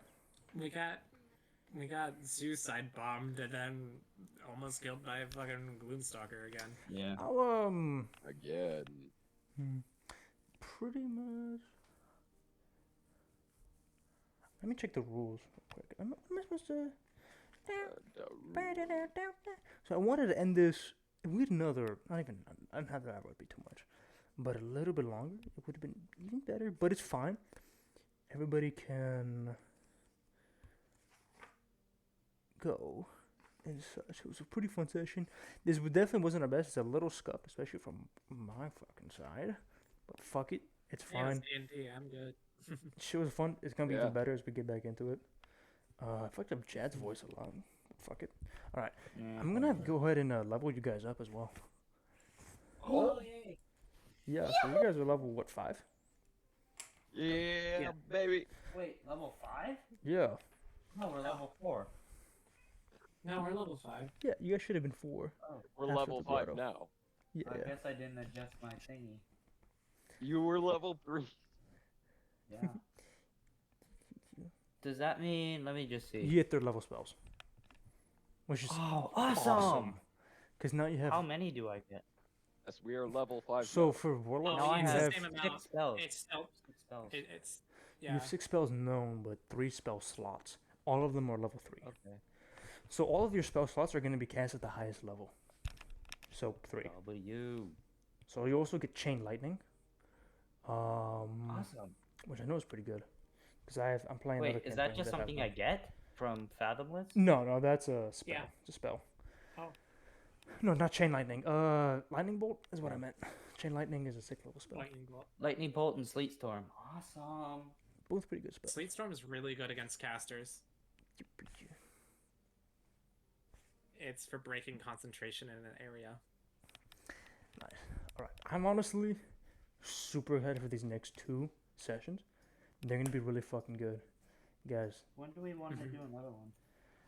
We got suicide bombed and then almost killed by a fucking Gloomstalker again. Yeah. I'll Again. pretty much. Let me check the rules real quick. Am I supposed to? So I wanted to end this with another, not even, I don't have that would be too much, but a little bit longer. It would have been even better, but it's fine. Everybody can go and such. It was a pretty fun session. This definitely wasn't our best. It's a little scuffed, especially from my fucking side, but fuck it, it's Yeah, fine. it's D&D. I'm good. Shit was fun. It's gonna be Yeah. even better as we get back into it. I fucked up Jad's voice a lot. Fuck it. All right, I'm gonna go ahead and level you guys up as well. Oh, yay. Yeah, so you guys are level what, 5? Yeah, baby. Wait, level 5? Yeah, No, we're level 4. No, we're level 5. yeah. You guys should have been 4. We're After level the 5 grotto. now. Yeah. I guess I didn't adjust my thingy. You were level 3. Yeah. Does that mean? Let me just see. You get 3rd level spells, which is Oh, awesome! because now you have. How many do I get? Yes, we are level 5 So now. for warlocks, Now I you it's have the have same 6 amount. spells. It's oh, 6 spells. it's you yeah. have 6 spells known, but 3 spell slots. All of them are level 3. Okay. So all of your spell slots are going to be cast at the highest level. So 3. W. So you also get chain lightning. Awesome. Which I know is pretty good, because I'm playing. Wait, another is that campaign just has something I that. get from Fathomless? No, that's a spell. Yeah. It's a spell. Oh. No, not chain lightning. Lightning bolt is what I meant. Chain lightning is a 6th level spell. Lightning bolt. Lightning Bolt and Sleet Storm. Awesome. Both pretty good spells. Sleet Storm is really good against casters. It's for breaking concentration in an area. Nice. All right. I'm honestly super excited for these next 2 sessions. They're gonna be really fucking good, guys. When do we want to do another one?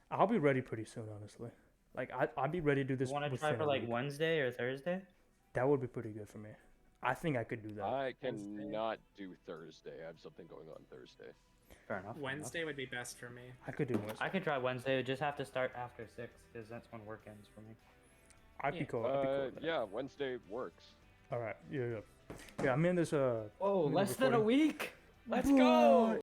I'll be ready pretty soon, honestly. Like I'll be ready to do this. You want to within try for a like week. Wednesday or Thursday? That would be pretty good for me. I think I could do that. I Wednesday. cannot do Thursday. I have something going on Thursday. Fair enough. Wednesday would be best for me. I could do Wednesday. I could try Wednesday. Just have to start after 6 because that's when work ends for me. I'd be Yeah. cool. I'd be cool with that. Yeah, Wednesday works. All right. Yeah. I'm in this. Oh, I'm less than a recording. week. Let's What? go.